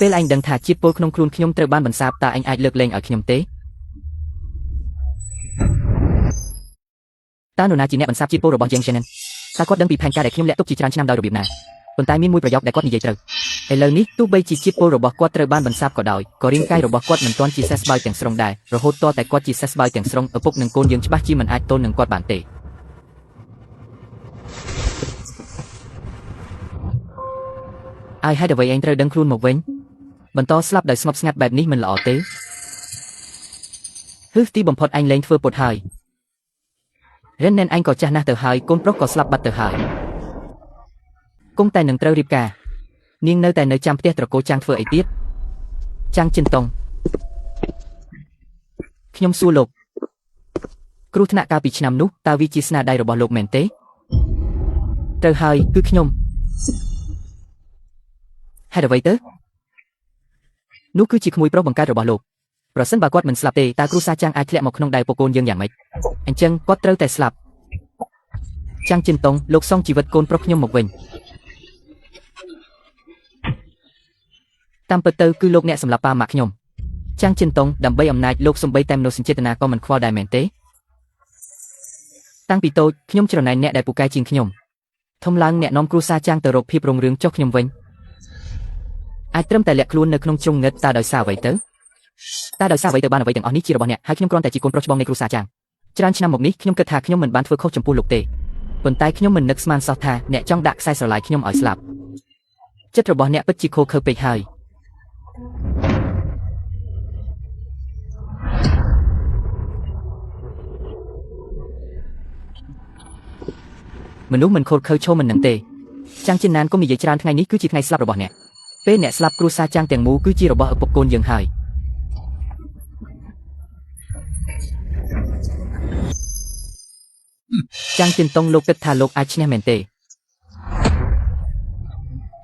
ពេលឯងដឹងថាជាតិពុលក្នុងខ្លួនខ្ញុំត្រូវបានបន្សាបតើឯងអាចលើកលែងឲ្យខ្ញុំទេ តានរណាជាអ្នកបន្សាបជាតិពលរបស់ Yang Shannon តើគាត់ដឹងពីផែនការដែលខ្ញុំលាក់ទុកជាច្រើនឆ្នាំដោយរបៀបណាប៉ុន្តែមានមួយប្រយោគដែលគាត់និយាយត្រូវឥឡូវនេះទោះបីជាជាតិពលរបស់គាត់ត្រូវបានបន្សាបក៏ដោយក៏រាងកាយរបស់គាត់មិនទាន់ជាសេះស្បើយទាំងស្រុងដែររហូតទាល់តែគាត់ជាសេះស្បើយទាំងស្រុងឪពុកនិងកូនយើងច្បាស់ជាមិនអាចទល់នឹងគាត់បានទេអាយហេតុអ្វីឯងត្រូវដឹងខ្លួនមកវិញបន្តស្លាប់ដោយស្ងប់ស្ងាត់បែបនេះមិនល្អទេទីបំផុតឯងលែងធ្វើពុតហើយរិនណែនឯងក៏ចាស់ណាស់ទៅហើយកូនប្រុសក៏ស្លាប់បាត់ទៅហើយគង់តែនឹងត្រូវរៀបការនាងនៅតែនៅចាំផ្ទះត្រកូលចាំងធ្វើអីទៀតចាំងចិនតុងខ្ញុំសួរលោកគ្រោះថ្នាក់កាលពីឆ្នាំនោះតើវាជាស្នាដៃរបស់លោកមែនទេត្រូវហើយគឺខ្ញុំហេតុអ្វីទៅនោះគឺជាក្មួយប្រុសបង្កើតរបស់លោកប្រសិនបើគាត់មិនស្លាប់ទេតើគ្រូសាចាំងអាចធ្លាក់មកក្នុងដៃពូកូនយើងយ៉ាងម៉េចអញ្ចឹងគាត់ត្រូវតែស្លាប់ចាំងចិនតុងលោកសងជីវិតកូនប្រុសខ្ញុំមកវិញតាមពិតទៅគឺលោកអ្នកសម្លាប់ប៉ាម៉ាក់ខ្ញុំចាំងចិនតុងដើម្បីអំណាចលោកសំបីតែមនោសញ្ចេតនាក៏មិនខ្វល់ដែរមែនទេតាំងពីតូចខ្ញុំច្រណែនអ្នកដែលពូកែជាងខ្ញុំធំឡើងអ្នកនាំគ្រូសាចាំងទៅរកភាពរុងរឿងចុះខ្ញុំវិញអាចត្រឹមតែលាក់ខ្លួននៅក្នុងជ្រុងងឹតតើដោយសារអ្វីទៅតើដោយសារអ្វីទៅបានអ្វីទាំងអស់នេះជារបស់អ្នកហើយខ្ញុំគ្រាន់តែជាកូនប្រុសច្បងនៃគ្រូសាចាំងច្រើនឆ្នាំមកនេះខ្ញុំគិតថាខ្ញុំមិនបានធ្វើខុសចំពោះលោកទេប៉ុន្តែខ្ញុំមិននឹកស្មានសោះថាអ្នកចង់ដាក់ខ្សែស្រឡាយខ្ញុំឲ្យស្លាប់ចិត្តរបស់អ្នកពិតជាខូខើពេកហើយមនុស្សមិនខូចខើឈោមិននឹងទេចាំងចិនណានក៏និយាយច្រើនថ្ងៃនេះគឺជាថ្ងៃស្លាប់របស់អ្នកពេលអ្នកស្លាប់គ្រួសារចាំងទាំងមូលគឺជារបស់ឪពុកកូនយើងហើយចាំងចិនតុងលោកគិតថាលោកអាចឈ្នះមែនទេ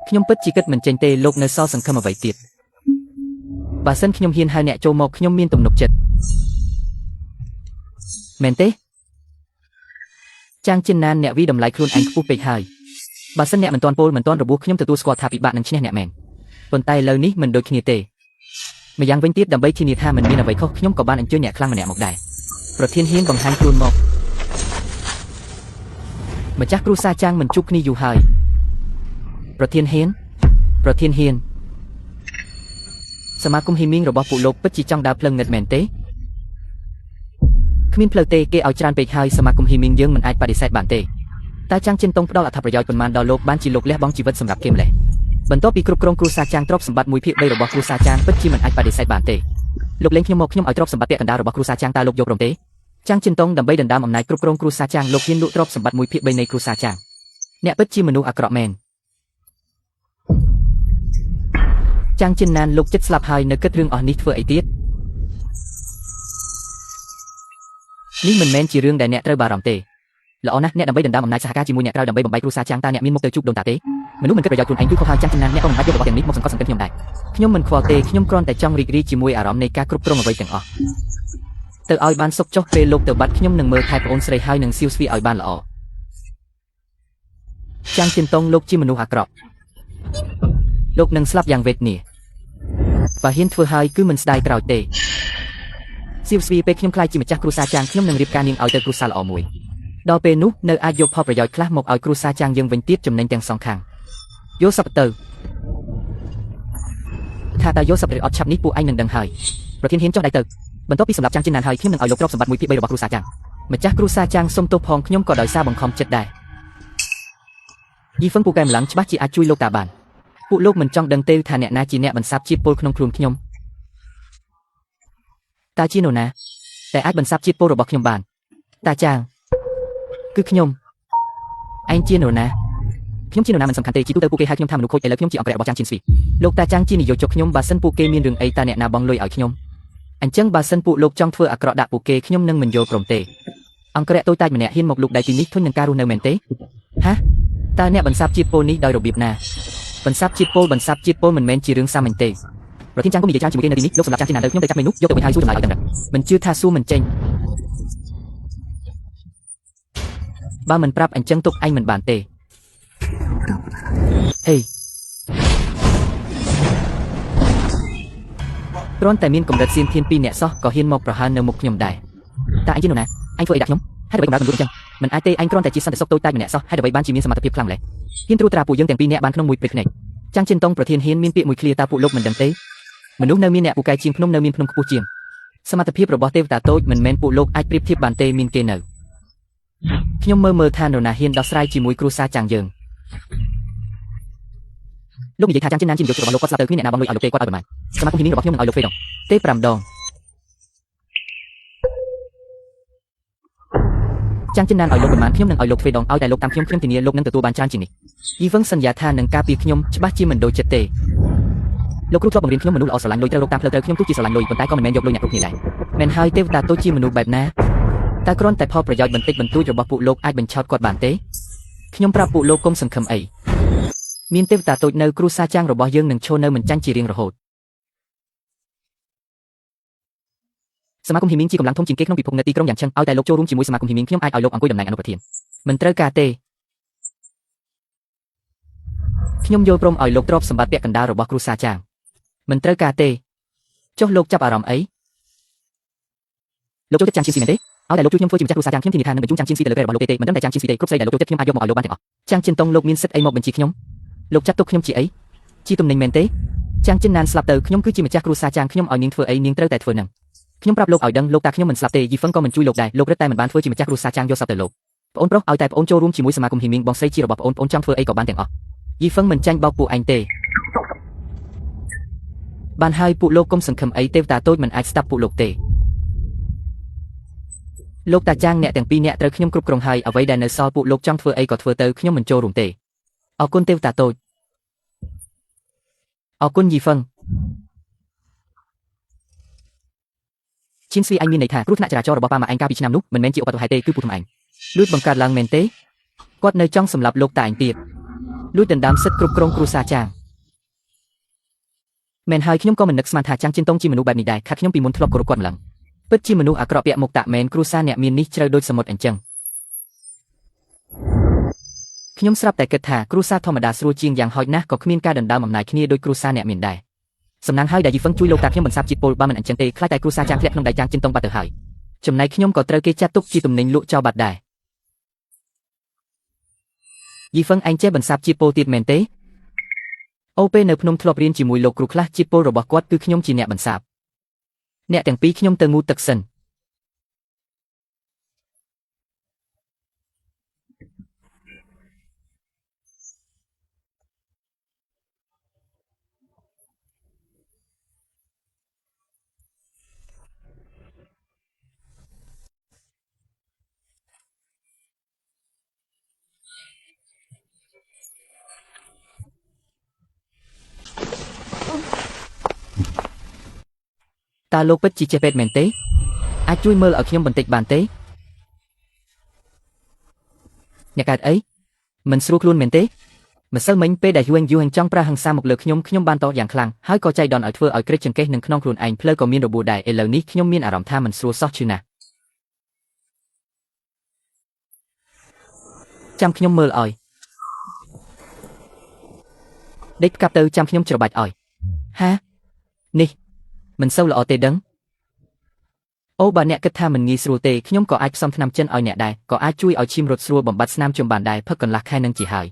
ខ្ញុំពិតជាគិតមិនចេញទេលោកនៅសល់សង្ឃឹមអ្វីទៀតបើសិនខ្ញុំហ៊ានហៅអ្នកចូលមកខ្ញុំមានទំនុកចិត្តមែនទេចាំងចិនណានអ្នកវិតម្លៃខ្លួនឯងខ្ពស់ពេកហើយបើសិនអ្នកមិនទាន់ពោលមិនទាន់របួសខ្ញុំទទួលស្គាល់ថាពិបាកនឹងឈ្នះអ្នកមែនប៉ុន្តែឥឡូវនេះមិនដូចគ្នាទេម្យ៉ាងវិញទៀតដើម្បីធានាថាមិនមានអ្វីខុសខ្ញុំក៏បានអញ្ជើញអ្នកខ្លាំងម្នាក់មកដែរប្រធានហ៊ានបង្ហាញខ្លួនមកម្ចាស់គ្រូសាចាំងមិនជួបគ្នាយូរហើយប្រធានហ៊ានសមាគមហ៊ីមីងរបស់ពួកលោកពិតជាចង់ដើរផ្លូវងឹតមែនទេគ្មានផ្លូវទេគេឲ្យច្រើនពេកហើយសមាគមហ៊ីមីងយើងមិនអាចបដិសេធបានទេតែចាំងចិនតុងផ្ដល់អត្ថប្រយោជន៍ប៉ុន្មានដល់លោកបានជាលោកលះបង់ជីវិតសម្រាប់គេម្លេះបន្ទាប់ពីគ្រប់គ្រងគ្រូសាចាំងទ្រព្យសម្បត្តិ1/3របស់គ្រូសាចាំងពិតជាមិនអាចបដិសេធបានទេលោកលេងខ្ញុំមកខ្ញុំឲ្យទ្រព្យសម្បត្តិពាក់កណ្ដាលរបស់គ្រូសាចាំងតើលោកយកព្រមទេចាំងចិនតុងដើម្បីដណ្ដើមអំណាចគ្រប់គ្រងគ្រួសារចាំងលោកហ៊ានលក់ទ្រព្យសម្បត្តិ1/3នៃគ្រួសារចាំងអ្នកពិតជាមនុស្សអាក្រក់មែនចាំងចិនណានលោកចិត្តស្លាប់ហើយនៅគិតរឿងអស់នេះធ្វើអីទៀតនេះមិនមែនជារឿងដែលអ្នកត្រូវបារម្ភទេល្អណាស់អ្នកដើម្បីដណ្ដើមអំណាចសហការជាមួយអ្នកក្រៅដើម្បីបំបែកគ្រួសារចាំងតើអ្នកមានមុខទៅជួបដូនតាទេមនុស្សមិនគិតប្រយោជន៍ខ្លួនឯងគឺខុសហើយចាំងចិនណានអ្នកក៏មិនបាច់យករបស់ទាំងនេះមកសង្កត់សង្កិនខ្ញុំដែរខ្ញុំមិនខ្វល់ទេខ្ញុំគ្រាន់តែចង់រីករាយជាមួយអារម្មណ៍នៃការគ្រប់គ្រងអ្វីទាំងអស់ទៅឲ្យបានសុខចុះពេលលោកទៅបាត់ខ្ញុំនឹងមើលថែប្អូនស្រីហើយនឹងសៀវស្វីឲ្យបានល្អចាំងចិនតុងលោកជាមនុស្សអាក្រក់លោកនឹងស្លាប់យ៉ាងវេទនាបើហ៊ានធ្វើហើយគឺមិនស្ដាយក្រោយទេសៀវស្វីពេលខ្ញុំខ្លាចជាម្ចាស់គ្រួសារចាំងខ្ញុំនឹងរៀបការនាងឲ្យទៅគ្រួសារល្អមួយដល់ពេលនោះនៅអាចយកផលប្រយោជន៍ខ្លះមកឲ្យគ្រួសារចាំងយើងវិញទៀតចំណេញទាំងសងខាងយកសពទៅថាតើយកសពឬអត់ឆាប់នេះពួកឯងនឹងដឹងហើយប្រធានហ៊ានចុះដៃទៅបន្ទាប់ពីសម្រាប់ចាំងចិនណានហើយខ្ញុំនឹងឲ្យលោកទ្រព្យសម្បត្តិ1/3របស់គ្រួសារចាំងម្ចាស់គ្រួសារចាំងសុំទោសផងខ្ញុំក៏ដោយសារបង្ខំចិត្តដែរយីហ្វឹងពូកែម្លងច្បាស់ជាអាចជួយលោកតាបានពួកលោកមិនចង់ដឹងទេថាអ្នកណាជាអ្នកបន្សាបជាតិពលក្នុងខ្លួនខ្ញុំតើជានរណាតែអាចបន្សាបជាតិពលរបស់ខ្ញុំបានតាចាំងគឺខ្ញុំឯងជានរណាខ្ញុំជានរណាមិនសំខាន់ទេជីទូទៅពួកគេហៅខ្ញុំថាមនុស្សខូចឥឡូវខ្ញុំជាអង្គរៈរបស់ចាំងជីនស្វីលោកតាចាំងជានាយកចុះខ្ញុំបើសិនពួកគេមានរឿងអីតើអ្នកណាបងលុយឲ្យខ្ញុំអញ្ចឹងបើសិនពួកលោកចង់ធ្វើអាក្រក់ដាក់ពួកគេខ្ញុំនឹងមិនយល់ព្រមទេអង្គរៈតូចតាចម្នាក់ហ៊ានមកលុកដៃទីនេះធុញនឹងការរស់នៅមែនទេហាតើអ្នកបន្សាបជាតិពលនេះដោយរបៀបណាបន្សាបជាតិពលមិនមែនជារឿងសាមញ្ញទេប្រធានចាំងក៏និយាយច្រើនជាមួយគេនៅទីនេះលោកសម្រាប់ចាំងជាណានទៅខ្ញុំទៅចាប់មេនោះយកទៅវិញហើយសួរចម្លើយឲ្យដឹងមិនជឿថាសួរមិនចេញបើមិនប្រាប់អញ្ចឹងទុកឯងមិនបានទេហេគ្រាន់តែមានកម្រិតសៀនធាន2នាក់សោះក៏ហ៊ានមកប្រហើននៅមុខខ្ញុំដែរតើឯងជានរណាឯងធ្វើអីដាក់ខ្ញុំហេតុអ្វីកម្រិតមិនរួចអញ្ចឹង មិនអាចទេឯងគ្រាន់តែជាសន្តិសុខតូចតាចម្នាក់សោះហើយដើម្បីបានជាមានសមត្ថភាពខ្លាំងម្ល៉េះហ៊ានត្រួតត្រាពួកយើងទាំងពីរនាក់បានក្នុងមួយព្រឹកភ្នែកចាំងចិនតុងប្រធានហ៊ានមានពាក្យមួយឃ្លាតើពួកលោកមិនដឹងទេមនុស្សនៅមានអ្នកពូកែជាងភ្នំនៅមានភ្នំខ្ពស់ជាងសមត្ថភាពរបស់ទេវតាតូចមិនមែនពួកលោកអាចប្រៀបធៀបបានទេមានគេនៅខ្ញុំមើលថានរណាហ៊ានដោះស្រាយជាមួយគ្រួសារចាំងយើងលោកនិយាយថាចាំងចិនណានជានាយករបស់លោកគាត់ស្លាប់ទៅគ្មានអ្នកណាបងលុយឲ្យលោកទេគាត់ឲ្យប្រមាណសមាគមហ៊ីនីរបស់ខ្ញុំនឹងឲ្យលោកទេដងទេ5ដងចាំងចិនណានឲ្យលោកប្រមាណខ្ញុំនឹងឲ្យលោកទ្វេដងឲ្យតែលោកតាមខ្ញុំធានាលោកនឹងទទួលបានច្រើនជាងនេះយីវឹងសន្យាថានឹងការពារខ្ញុំច្បាស់ជាមិនដូចចិត្តទេលោកគ្រូធ្លាប់បង្រៀនខ្ញុំមនុស្សល្អស្រឡាញ់លុយត្រូវរកតាមផ្លូវត្រូវខ្ញុំទោះជាស្រឡាញ់លុយប៉ុន្តែក៏មិនមែនយកលុយអ្នកគ្រប់គ្នាដែរមែនហើយទេវតាតូចជាមនុស្សបែបណាតែគ្រាន់តែផលប្រយោជន៍បន្តិចបន្តួចរបស់ពួកលោកអាចបញ្ឆោតគាត់បានទេខ្ញុំប្រាប់ពួកលោកកុំសង្ឃឹមអីមានទេវតាតូចនៅគ្រួសារចាំងរបស់យើងនឹងឈរនៅមិនចាញ់ជារៀងរហូតសមាគមហ៊ីមីងជាកម្លាំងធំជាងគេក្នុងពិភពនៅទីក្រុងយ៉ាងចឹងឲ្យតែលោកចូលរួមជាមួយសមាគមហ៊ីមីងខ្ញុំអាចឲ្យលោកអង្គុយតំណែងអនុប្រធានមិនត្រូវការទេខ្ញុំយល់ព្រមឲ្យលោកទ្រព្យសម្បត្តិពាក់កណ្ដាលរបស់គ្រួសារចាំងមិនត្រូវការទេចុះលោកចាប់អារម្មណ៍អីលោកចូលចិត្តចាំងជាងស៊ីមែនទេឲ្យតែលោកជួយខ្ញុំធ្វើជាម្ចាស់គ្រួសារចាំងខ្ញុំធានាថានឹងបញ្ជូនចាំងជាងស៊ីទៅលើរបស់លោកទេមិនត្រឹមតែចាំងជាងស៊ីទេគ្រប់ស្រីដែលលោកចូលចិត្តខ្ញុំអាចយកមកឲ្យលោកបានទាំងអស់ចាំងចិនតុងលោកមានសិទ្ធិអីមកបញ្ជាខ្ញុំលោកចាត់ទុកខ្ញុំជាអីជាទំនិញមែនទេចាំងចិនណានស្លាប់ទៅខ្ញុំគឺជាម្ចាស់គ្រួសារចាំងខ្ញុំឲ្យនាងធ្វើអីនាងត្រូវតែធ្វើនឹងខ្ញុំប្រាប់លោកឲ្យដឹងលោកតាខ្ញុំមិនស្លាប់ទេយីហ្វឹងក៏មិនជួយលោកដែរលោករឹតតែមិនបានធ្វើជាម្ចាស់គ្រួសារចាំងយកសពទៅលោកប្អូនប្រុសឲ្យតែប្អូនចូលរួមជាមួយសមាគមហ៊ីមីងបងស្រីជារបស់ប្អូនចង់ធ្វើអីក៏បានទាំងអស់យីហ្វឹងមិនចាញ់បោកពួកឯងទេបានហើយពួកលោកកុំសង្ឃឹមអីទេវតាតូចមិនអាចស្ដាប់ពួកលោកទេលោកតាចាំងអ្នកទាំងពីរអ្នកត្រូវខ្ញុំគ្រប់គ្រងហើយអ្វីដែលនៅសល់ពួកលោកចង់ធ្វើអីក៏ធ្វើទៅខ្ញុំមិនចូលរួមទេអរគុណទេវតាតូចអរគុណយីហ្វឹងឈៀនស្វីអញមានន័យថាគ្រោះថ្នាក់ចរាចរណ៍របស់ប៉ាម៉ាអញកាលពីឆ្នាំនោះមិនមែនជាឧបទ្ទវហេតុទេគឺពូថ្មអញលួចបង្កើតឡើងមែនទេគាត់នៅចង់សម្លាប់លោកតាអញទៀតលួចដណ្ដើមសិទ្ធិគ្រប់គ្រងគ្រួសារចាំងមែនហើយខ្ញុំក៏មិននឹកស្មានថាចាំងចិនតុងជាមនុស្សបែបនេះដែរខាត់ខ្ញុំពីមុនធ្លាប់គោរពគាត់ម្លឹងពិតជាមនុស្សអាក្រក់ពាក់មុខតាមែនគ្រួសារអ្នកមាននេះជ្រៅដូចសមុទ្រអញ្ចឹងខ្ញុំស្រាប់តែគិតថាគ្រួសារធម្មតាស្រួលជាងយ៉ាងហោចណាស់ក៏គ្មានការដណ្ដើមអំណាចគ្នាដូចគ្រួសារអ្នកមានដែរសំណាងហើយដែលយីហ្វឹងជួយលោកតាខ្ញុំបន្សាបជាតិពលបើមិនអញ្ចឹងទេខ្លាចតែគ្រួសារចាំងធ្លាក់ក្នុងដៃចាំងចិនតុងបាត់ទៅហើយចំណែកខ្ញុំក៏ត្រូវគេចាត់ទុកជាទំនិញលក់ចោលបាត់ដែរយីហ្វឹងឯងចេះបន្សាបជាតិពលទៀតមែនទេអូពេលនៅភ្នំធ្លាប់រៀនជាមួយលោកគ្រូខ្លះជាតិពលរបស់គាត់គឺខ្ញុំជាអ្នកបន្សាបអ្នកទាំងពីរខ្ញុំទៅងូតទឹកសិនតើលោកពិតជាចេះពេទ្យមែនទេអាចជួយមើលឲ្យខ្ញុំបន្តិចបានទេអ្នកកើតអីមិនស្រួលខ្លួនមែនទេម្សិលមិញពេលដែលយូហេងចង់ប្រើហិង្សាមកលើខ្ញុំបានតោះយ៉ាងខ្លាំងហើយក៏ចៃដន្យឲ្យធ្វើឲ្យក្រិចចង្កេះនឹងក្នុងខ្លួនឯងផ្លូវក៏មានរបួសដែរឥឡូវនេះខ្ញុំមានអារម្មណ៍ថាមិនស្រួលសោះឈឺណាស់ចាំខ្ញុំមើលឲ្យដេកផ្កាប់ទៅចាំខ្ញុំច្របាច់ឲ្យហានេះមិនសូវល្អទេដឹងអូបើអ្នកគិតថាមិនងាយស្រួលទេខ្ញុំក៏អាចផ្សំថ្នាំចិនឲ្យអ្នកដែរក៏អាចជួយឲ្យឈាមរត់ស្រួលបំបត្តិស្នាមជុំបានដែរផឹកកន្លះខែនឹងជាហើយ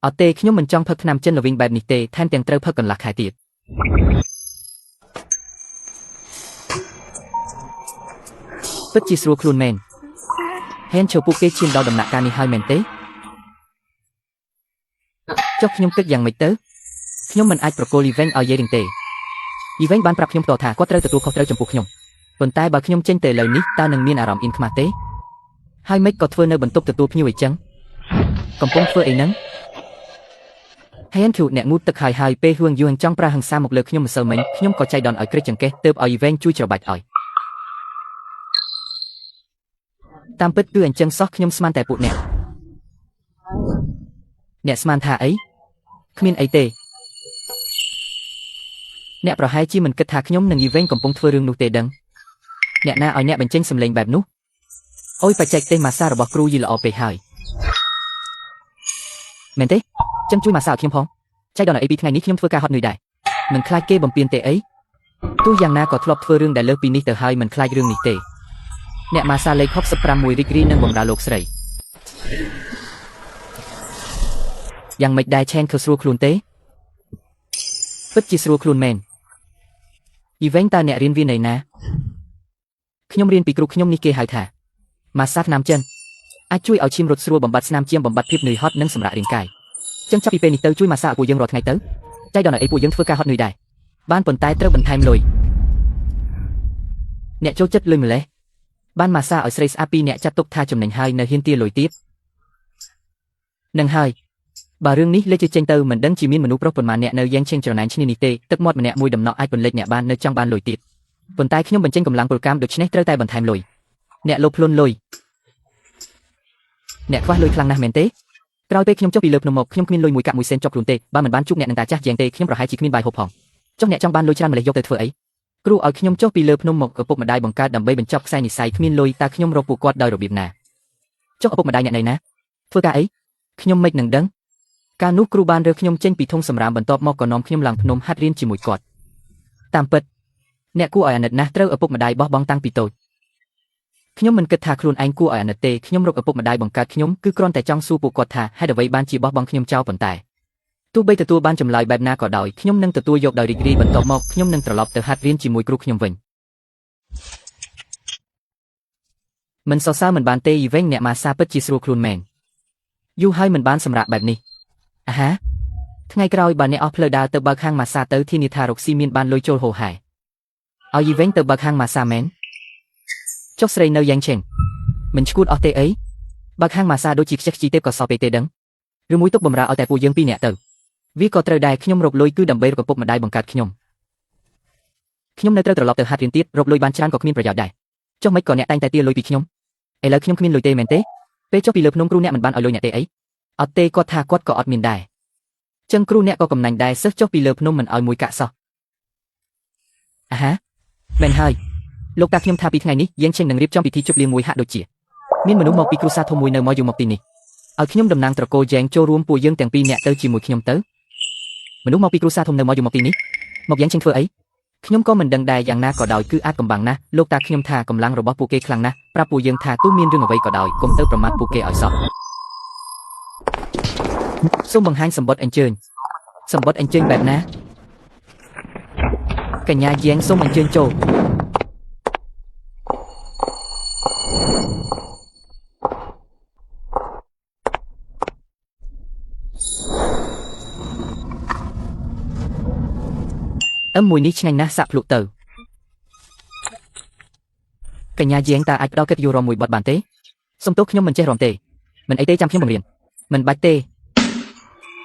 អត់ទេខ្ញុំមិនចង់ផឹកថ្នាំចិនល្វីងបែបនេះទេថែមទាំងត្រូវផឹកកន្លះខែទៀតពិតជាស្រួលខ្លួនមែនហេនឈើពួកគេឈានដល់ដំណាក់កាលនេះហើយមែនទេចុះខ្ញុំគិតយ៉ាងម៉េចទៅខ្ញុំមិនអាចប្រកល់យីវែងឲ្យយាយរៀងទេយីវែងបានប្រាប់ខ្ញុំតថាគាត់ត្រូវទទួលខុសត្រូវចំពោះខ្ញុំប៉ុន្តែបើខ្ញុំចេញទៅឥឡូវនេះតើនឹងមានអារម្មណ៍អៀនខ្មាស់ទេហើយមិនក៏ធ្វើនៅបន្ទប់ទទួលភ្ញៀវអីចឹងកំពុងធ្វើអីហ្នឹងហេនធូអ្នកងូតទឹកហើយពេលហួងយូហចង់ប្រើហិង្សាមកលើខ្ញុំម្សិលមិញខ្ញុំក៏ចៃដន្យឲ្យក្រិចចង្កេះទើបឲ្យយីវែងជួយច្របាច់ឲ្យតាមពិតគឺអញ្ចឹងសោះខ្ញុំស្មានតែពួកអ្នកស្មានថាអីគ្មានអីទេអ្នកប្រហែលជាមិនគិតថាខ្ញុំនិងយីវែងកំពុងធ្វើរឿងនោះទេដឹងអ្នកណាឲ្យអ្នកបញ្ចេញសម្លេងបែបនោះអូយបច្ចេកទេសម៉ាសារបស់គ្រូយីល្អពេកហើយមែនទេចឹងជួយម៉ាសាឲ្យខ្ញុំផងចៃដន្យឲ្យអីពីថ្ងៃនេះខ្ញុំធ្វើការហត់នឿយដែរមិនខ្លាចគេបំពេញទេអីទោះយ៉ាងណាក៏ធ្លាប់ធ្វើរឿងដែលលើសពីនេះទៅហើយមិនខ្លាចរឿងនេះទេអ្នកម៉ាសាលេខ66រីករាយនឹងបម្រើលោកស្រី យ៉ាងម៉េចដែរឆេនគឺស្រួលខ្លួនទេពិតជាស្រួលខ្លួនមែនយីវិញតើអ្នករៀនវាណីណាខ្ញុំរៀនពីគ្រូខ្ញុំនេះគេហៅថាម៉ាសាថ្នាំចិនអាចជួយឲ្យឈាមរត់ស្រួលបំបត្តិស្នាមឈាមបំបត្តិភាពនឿយហត់និងសម្រាករាងកាយចឹងចាប់ពីពេលនេះទៅជួយម៉ាសាឲ្យពួកយើងរាល់ថ្ងៃទៅចៃដល់ឲ្យពួកយើងធ្វើការហត់នឿយដែរបានប៉ុន្តែត្រូវបន្ថែមលុយអ្នកចូលចិត្តលុយម្លេះបានម៉ាសាឲ្យស្រីស្អាតពីរអ្នកចាត់ទុកថាចំណេញហើយនៅហ៊ានទាលុយទៀតនឹងហើយបើរឿងនេះលេចចេញទៅមិនដឹងជាមានមនុស្សប្រុសប៉ុន្មានអ្នកនៅយ៉ាងឆេងច្រណែនឈ្នានេះទេទឹកមាត់ម្នាក់មួយដំណក់អាចពន្លិចអ្នកបាននៅចង់បានលុយទៀតប៉ុន្តែខ្ញុំបញ្ចេញកម្លាំងពលកម្មដូច្នេះត្រូវតែបន្ថែមលុយអ្នកលោភលន់លុយអ្នកខ្វះលុយខ្លាំងណាស់មែនទេក្រោយពេលខ្ញុំចុះពីលើភ្នំមកខ្ញុំគ្មានលុយមួយកាក់មួយសេនចុកខ្លួនទេបើមិនបានជួបអ្នកនឹងតាចាស់ជាងទេខ្ញុំប្រហែលជាគ្មានបាយហូបផងចុះអ្នកចង់បានលុយច្រើនម្លេះយកទៅធ្វើអីគ្រូឲ្យខ្ញុំចុះពីលើភ្នំមកឪពុកម្ដាយបង្កើតដើម្បីបញ្ចប់ខ្សែនិស័យគ្មានលុយតើខ្ញុំរកពួកគាត់ដោយរបៀបណាចុះឪពុកម្ដាយអ្នកណីណាធ្វើការអីខ្ញុំមិននឹងដឹងកាលនោះគ្រូបានរើខ្ញុំចេញពីធុងសម្រាមបន្ទាប់មកក៏នាំខ្ញុំឡើងភ្នំហាត់រៀនជាមួយគាត់តាមពិតអ្នកគួរឲ្យអាណិតណាស់ត្រូវឪពុកម្ដាយបោះបង់តាំងពីតូចខ្ញុំមិនគិតថាខ្លួនឯងគួរឲ្យអាណិតទេខ្ញុំរកឪពុកម្ដាយបង្កើតខ្ញុំគឺគ្រាន់តែចង់សួរពួកគាត់ថាហេតុអ្វីបានជាបោះបង់ខ្ញុំចោលប៉ុន្តែទោះបីទទួលបានចម្លើយបែបណាក៏ដោយខ្ញុំនឹងទទួលយកដោយរីករាយបន្ទាប់មកខ្ញុំនឹងត្រឡប់ទៅហាត់រៀនជាមួយគ្រូខ្ញុំវិញមិនសរសើរមិនបានទេយីវិញអ្នកម៉ាសាពិតជាស្រួលខ្លួនមែនយូរហើយមិនបានសម្រាកបែបនេះអាហាថ្ងៃក្រោយបើអ្នកអស់ផ្លូវដើរទៅបើកហាងម៉ាសាទៅធានាថារកស៊ីមានបានលុយចូលហូរហែឲ្យយីវិញទៅបើកហាងម៉ាសាមែនចុះស្រីនៅយ៉ាងឆេងមិនឈួតអស់ទេអីបើកហាងម៉ាសាដូចជាខ្ជិះខ្ជីទេក៏សល់ពេកទេដឹងឬមួយទុកបំរើឲ្យតែពួកយើងពីរនាក់ទៅវាក៏ត្រូវដែរខ្ញុំរកលុយគឺដើម្បីរកឪពុកម្ដាយបង្កើតខ្ញុំនៅត្រូវត្រឡប់ទៅហាត់រៀនទៀតរកលុយបានច្រើនក៏គ្មានប្រយោជន៍ដែរចុះមិនក៏អ្នកតែងតែទារលុយពីខ្ញុំឥឡូវខ្ញុំគ្មានលុយទេមែនទេពេលចុះពីលើភ្នំគ្រូអ្នកមិនបានឲ្យលុយអ្នកទេអីអត់ទេគាត់ថាគាត់ក៏អត់មានដែរចឹងគ្រូអ្នកក៏កំណាញ់ដែរសិស្សចុះពីលើភ្នំមិនឲ្យមួយកាក់សោះអាហាមែនហើយលោកតាខ្ញុំថាពីថ្ងៃនេះយើងឆេងនឹងរៀបចំពិធីជប់លៀងមួយហាក់ដូចជាមានមនុស្សមកពីគ្រួសារធំមួយនៅមកយូមកទីនេះឲ្យខ្ញុំតំណាងត្រកូលយ៉ែងចូលរួមពួកយើងទាំងពីរនាក់ទៅជាមួយខ្ញុំទៅមនុស្សមកពីគ្រួសារធំនៅមកយូមកទីនេះមកយ៉ាងឆេងធ្វើអីខ្ញុំក៏មិនដឹងដែរយ៉ាងណាក៏ដោយគឺអាចកំបាំងណាស់លោកតាខ្ញុំថាកម្លាំងរបស់ពួកគេខ្លាំងណាស់ប្រាប់ពួកយើងថាទោះមានរឿងអ្វីក៏ដោយកុំទៅប្រមាថពួកគេឲ្យសោះសូមបង្ហាញសម្បត្តិអញ្ជើញបែបណាកញ្ញាយ៉ែងសូមអញ្ជើញចូលមួយនេះឆ្ងាញ់ណាស់សាក់ភ្លុកទៅកញ្ញាយ៉ែងតើអាចផ្ដល់កិត្តិយសរំមួយបទបានទេសុំទោសខ្ញុំមិនចេះរំទេមិនអីទេចាំខ្ញុំបង្រៀនមិនបាច់ទេ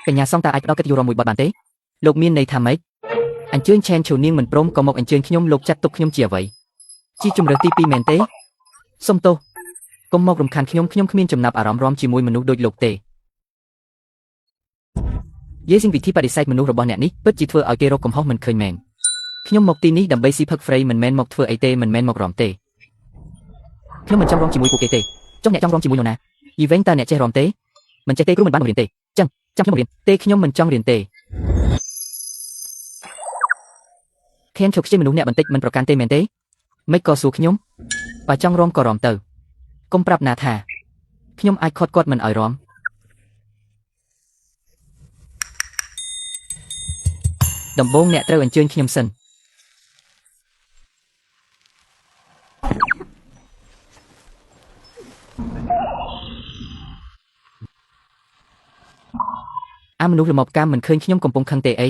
កញ្ញាសងតើអាចផ្ដល់កិត្តិយសរំមួយបទបានទេលោកមានន័យថាម៉េចអញ្ជើញឆេនឈូនាងមិនព្រមក៏មកអញ្ជើញខ្ញុំលោកចាត់ទុកខ្ញុំជាអ្វីជាជំរើសទី2មែនទេសុំទោសកុំមករំខានខ្ញុំគ្មានចំណាប់អារម្មណ៍រំជាមួយមនុស្សដូចលោកទេយេស៊ីងវិធីបដិសេធមនុស្សរបស់អ្នកនេះពិតជាធ្វើឲ្យគេរកកំហុសមិនឃើញមែនខ្ញុំមកទីនេះដើម្បីស៊ីផឹកហ្វ្រៃមិនមែនមកធ្វើអីទេមិនមែនមករំទេខ្ញុំមិនចង់រំជាមួយពួកគេទេចុះអ្នកចង់រំជាមួយនរណាយីវិញតើអ្នកចេះរំទេមិនចេះទេគ្រូមិនបានបង្រៀនទេចឹងចាំខ្ញុំបង្រៀនទេខ្ញុំមិនចង់រៀនទេខេនឈប់ខ្ជិលមនុស្សអ្នកបន្តិចមិនប្រកាន់ទេមែនទេមិនក៏សួរខ្ញុំបើចង់រំក៏រំទៅកុំប្រាប់ណាថាខ្ញុំអាចខាត់គាត់មិនឲ្យរំដំបូងអ្នកត្រូវអញ្ជើញខ្ញុំសិនមនុស្សល្មមកម្មមិនឃើញខ្ញុំកំពុងខឹងទេអី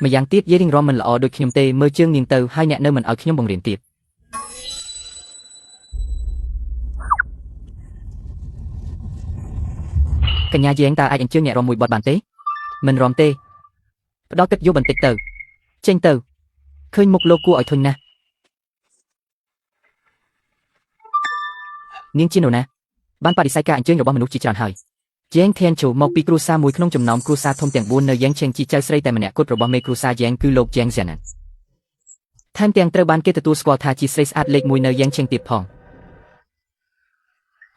ម្យ៉ាងទៀតយាយរៀងរំមិនល្អដូចខ្ញុំទេមើលជើងនាងទៅហើយអ្នកនៅមិនឲ្យខ្ញុំបង្រៀនទៀតកញ្ញាយ៉ែងតើអាចអញ្ជើញអ្នករំមួយបទបានទេមិនរំទេផ្ដល់គិតយកបន្តិចទៅចេញទៅឃើញមុខលោកគួរឲ្យធុញណាស់នាងជានរណាបានបដិសេធការអញ្ជើញរបស់មនុស្សជាច្រើនហើយយ៉ែងធានជូមកពីគ្រួសារមួយក្នុងចំណោមគ្រួសារធំទាំង4នៅយ៉ាងឆេងជាចៅស្រីតែម្នាក់គត់របស់មេគ្រួសារយ៉ែងគឺលោកយ៉ែងហ្សាណានថែមទាំងត្រូវបានគេទទួលស្គាល់ថាជាស្រីស្អាតលេខ1នៅយ៉ាងឆេងទៀតផង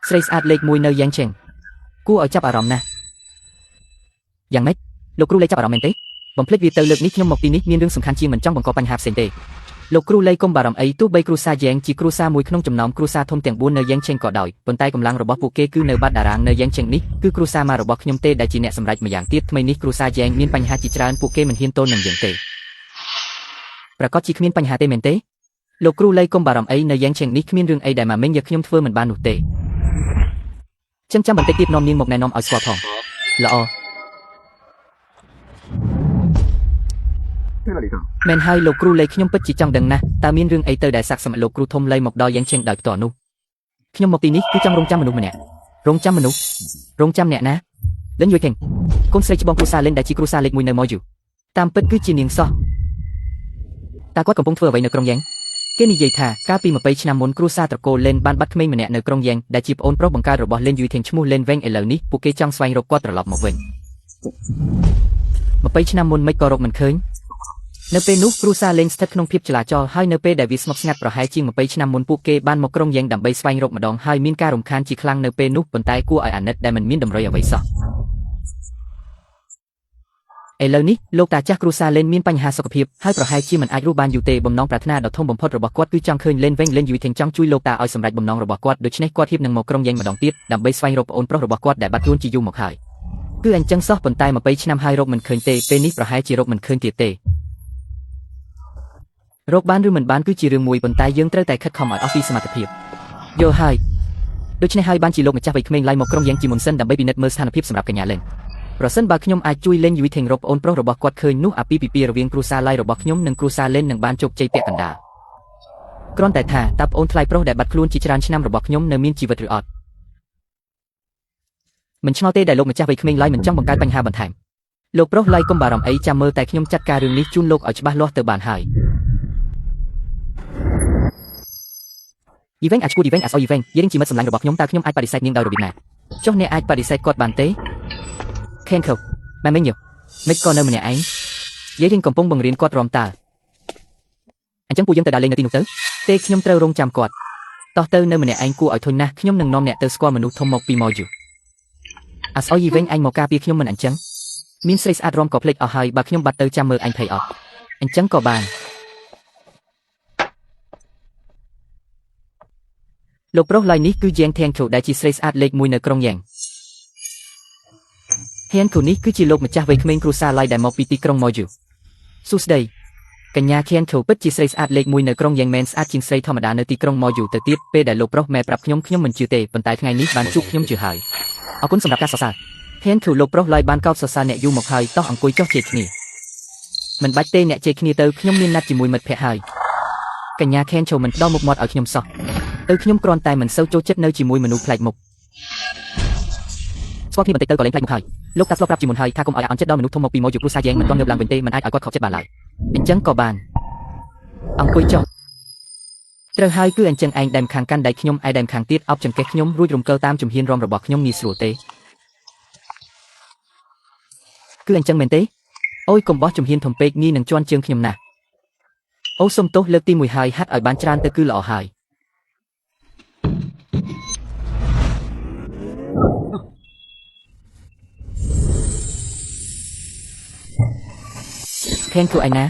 ស្រីស្អាតលេខ1នៅយ៉ាងឆេងគួរឲ្យចាប់អារម្មណ៍ណាស់យ៉ាងម៉េចលោកគ្រូលេខចាប់អារម្មណ៍មែនទេបំភ្លេចវាទៅលើកនេះខ្ញុំមកទីនេះមានរឿងសំខាន់ជាងមិនចង់បង្កបញ្ហាផ្សេងទេ លោកគ្រូលីកុំបារម្ភអីទោះបីគ្រូសាយ៉ែងជាគ្រូសាមួយក្នុងចំណោមគ្រូសាធំទាំង4នៅយ៉ាងឆេងក៏ដោយប៉ុន្តែកម្លាំងរបស់ពួកគេគឺនៅបាត់តារាងនៅយ៉ាងឆេងនេះគឺគ្រូសាមករបស់ខ្ញុំទេដែលជាអ្នកសម្រេចម្យ៉ាងទៀតថ្មីនេះគ្រូសាយ៉ែងមានបញ្ហាជាច្រើនពួកគេមិនហ៊ានទល់នឹងយើងទេប្រកាសជាគ្មានបញ្ហាទេមែនទេលោកគ្រូលីកុំបារម្ភអីនៅយ៉ាងឆេងនេះគ្មានរឿងអីដែលម៉ាមីងយកខ្ញុំធ្វើមិនបាននោះទេចឹងចាំបន្តិចទៀតនាំនាងមកណែនាំឲ្យស្គាល់ផងល្អមែនហើយលោកគ្រូលីខ្ញុំពិតជាចង់ដឹងណាស់តើមានរឿងអីទៅដែលសាក់សមលោកគ្រូធំលីមកដល់យ៉ាងឆេងដោយផ្ទាល់នោះខ្ញុំមកទីនេះគឺចង់រងចាំមនុស្សម្នាក់រងចាំមនុស្សរងចាំអ្នកណាលិនយួយខេងកូនស្រីច្បងគ្រូសាលិនដែលជាគ្រូសាលេខ1នៅម៉ូយូតាមពិតគឺជានាងសោះតើគាត់កំពុងធ្វើអ្វីនៅក្រុងយ៉ាងគេនិយាយថាកាលពី20ឆ្នាំមុនគ្រូសាត្រកូលលេនបានបាត់ក្មេងម្នាក់នៅក្រុងយ៉ាងដែលជាប្អូនប្រុសបង្កើតរបស់លេនយួយខេងឈ្មោះលេនវែងឥឡូវនេះពួកគេចង់ស្វែងរកគាត់ត្រឡប់មកវិញ20ឆ្នាំមុនមិនក៏រកមិនឃើញនៅពេលនោះគ្រូសាលេងស្ថិតក្នុងភាពចលាចលហើយនៅពេលដែលវាស្ងប់ស្ងាត់ប្រហែលជាង20ឆ្នាំមុនពួកគេបានមកក្រុងយ៉ាងដើម្បីស្វែងរកម្ដងហើយមានការរំខានជាខ្លាំងនៅពេលនោះប៉ុន្តែគួរឲ្យអាណិតដែលមិនមានតម្រុយអ្វីសោះឥឡូវនេះលោកតាចាស់គ្រូសាលេនមានបញ្ហាសុខភាពហើយប្រហែលជាមិនអាចរស់បានយូរទេបំណងប្រាថ្នាដ៏ធំបំផុតរបស់គាត់គឺចង់ឃើញលេនវែងលេនយូយធេងចង់ជួយលោកតាឲ្យសម្រេចបំណងរបស់គាត់ដូច្នេះគាត់ហ៊ាននឹងមកក្រុងយ៉ាងម្ដងទៀតដើម្បីស្វែងរកប្អូនប្រុសរបស់គាត់ដែលបាត់ខ្លួនជាយូរមកហើយគឺអញ្ចឹងសោះប៉ុន្តែ20ឆ្នាំហើយរកមិនឃើញទេពេលនេះប្រហែលជារកមិនឃើញទៀតទេរកបានឬមិនបានគឺជារឿងមួយប៉ុន្តែយើងត្រូវតែខិតខំឲ្យអស់ពីសមត្ថភាពយល់ហើយដូច្នេះហើយបានជាលោកម្ចាស់វ័យក្មេងឡាយមកក្រុងយ៉ាងជាមុនសិនដើម្បីពិនិត្យមើលស្ថានភាពសម្រាប់កញ្ញាលេងប្រសិនបើខ្ញុំអាចជួយលេងយូវីថេងរកប្អូនប្រុសរបស់គាត់ឃើញនោះអាពាហ៍ពិពាហ៍រវាងគ្រូសាឡាយរបស់ខ្ញុំនិងគ្រូសាលេននឹងបានជោគជ័យពាក់កណ្ដាលគ្រាន់តែថាតើប្អូនថ្លៃប្រុសដែលបាត់ខ្លួនជាច្រើនឆ្នាំរបស់ខ្ញុំនៅមានជីវិតឬអត់មិនឆ្ងល់ទេដែលលោកម្ចាស់វ័យក្មេងឡាយមិនចង់បង្កើតបញ្ហាបន្ថែមលោកប្រុសឡាយកុំបារម្ភអីចាំមើលតែខ្ញុំចាត់ការរឿងនេះជូនលោកឲ្យច្បាស់លាស់ទៅបានហើយយីវែងអាចគួរយីវែងអសយីវែងយេរៀងជាមិត្តសម្លាញ់របស់ខ្ញុំតើខ្ញុំអាចបដិសេធនាងដោយរបៀបណាចុះអ្នកអាចបដិសេធគាត់បានទេខេនខូម៉ែមីងយោមិនក៏នៅម្នាក់ឯងយេរៀងកំពុងបង្រៀនគាត់រំតើអញ្ចឹងពួកយើងទៅដើរលេងនៅទីនោះទៅទេខ្ញុំត្រូវរងចាំគាត់តោះទៅនៅម្នាក់ឯងគួរឲ្យធុញណាស់ខ្ញុំនឹងនាំអ្នកទៅស្គាល់មនុស្សធំមកពីម៉ូយូអសយីវែងអញមកការពារខ្ញុំមិនអញ្ចឹងមានស្រីស្អាតរំក៏ភ្លេចអស់ហើយបើខ្ញុំបាត់ទៅចាំមើលអញភ័យអត់អញ្ចឹងក៏បានលោកប្រុសឡាយនេះគឺយ៉ាងធៀងខូដែលជាស្រីស្អាតលេខ1នៅក្រុងយ៉ាងហៀនខូនេះគឺជាលោកម្ចាស់វ័យក្មេងគ្រូសាឡាយដែលមកពីទីក្រុងម៉ូយូសួស្ដីកញ្ញាខៀនខូពិតជាស្រីស្អាតលេខ1នៅក្រុងយ៉ាងមែនស្អាតជាងស្រីធម្មតានៅទីក្រុងម៉ូយូទៅទៀតពេលដែលលោកប្រុសម៉ែប្រាប់ខ្ញុំមិនជឿទេប៉ុន្តែថ្ងៃនេះបានជួបខ្ញុំជឿហើយអរគុណសម្រាប់ការសរសើរហៀនខូលោកប្រុសឡាយបានកោតសរសើរអ្នកយូរមកហើយតោះអង្គុយចុះជេរគ្នាមិនបាច់ទេអ្នកជេរគ្នាទៅខ្ញុំមានណាត់ជាមួយមិត្តភ័ក្តិហើយកញ្ញាខៀនខូមិនផ្ដល់មុខមាត់ឲ្យខ្ញុំសោះទៅខ្ញុំគ្រាន់តែមិនសូវចូលចិត្តនៅជាមួយមនុស្សប្លែកមុខស្គាល់គ្នាបន្តិចទៅក៏លែងប្លែកមុខហើយលោកតាស្លប់ប្រាប់ជាមុនហើយថាកុំឲ្យអាអន់ចិត្តដល់មនុស្សធំមកពីម៉ូយូគ្រូសាយ៉ែងមិនទាន់ងើបឡើងវិញទេមិនអាចឲ្យគាត់ខកចិត្តបានឡើយអញ្ចឹងក៏បានអង្គុយចុះត្រូវហើយគឺអញ្ចឹងឯងដែមខាងកាន់ដៃខ្ញុំឯដែមខាងទៀតអប់ចង្កេះខ្ញុំរួចរំកិលតាមជំហានរំរបស់ខ្ញុំងាយស្រួលទេគឺអញ្ចឹងមែនទេអូយកុំបោះជំហានធំពេកងាយនឹងជន់ជើងខ្ញុំណាស់អូសុំទោសលើកទី1ហើយហាត់ឲ្យបានច្រើនទៅគឺល្អហើយខេនគូឯណា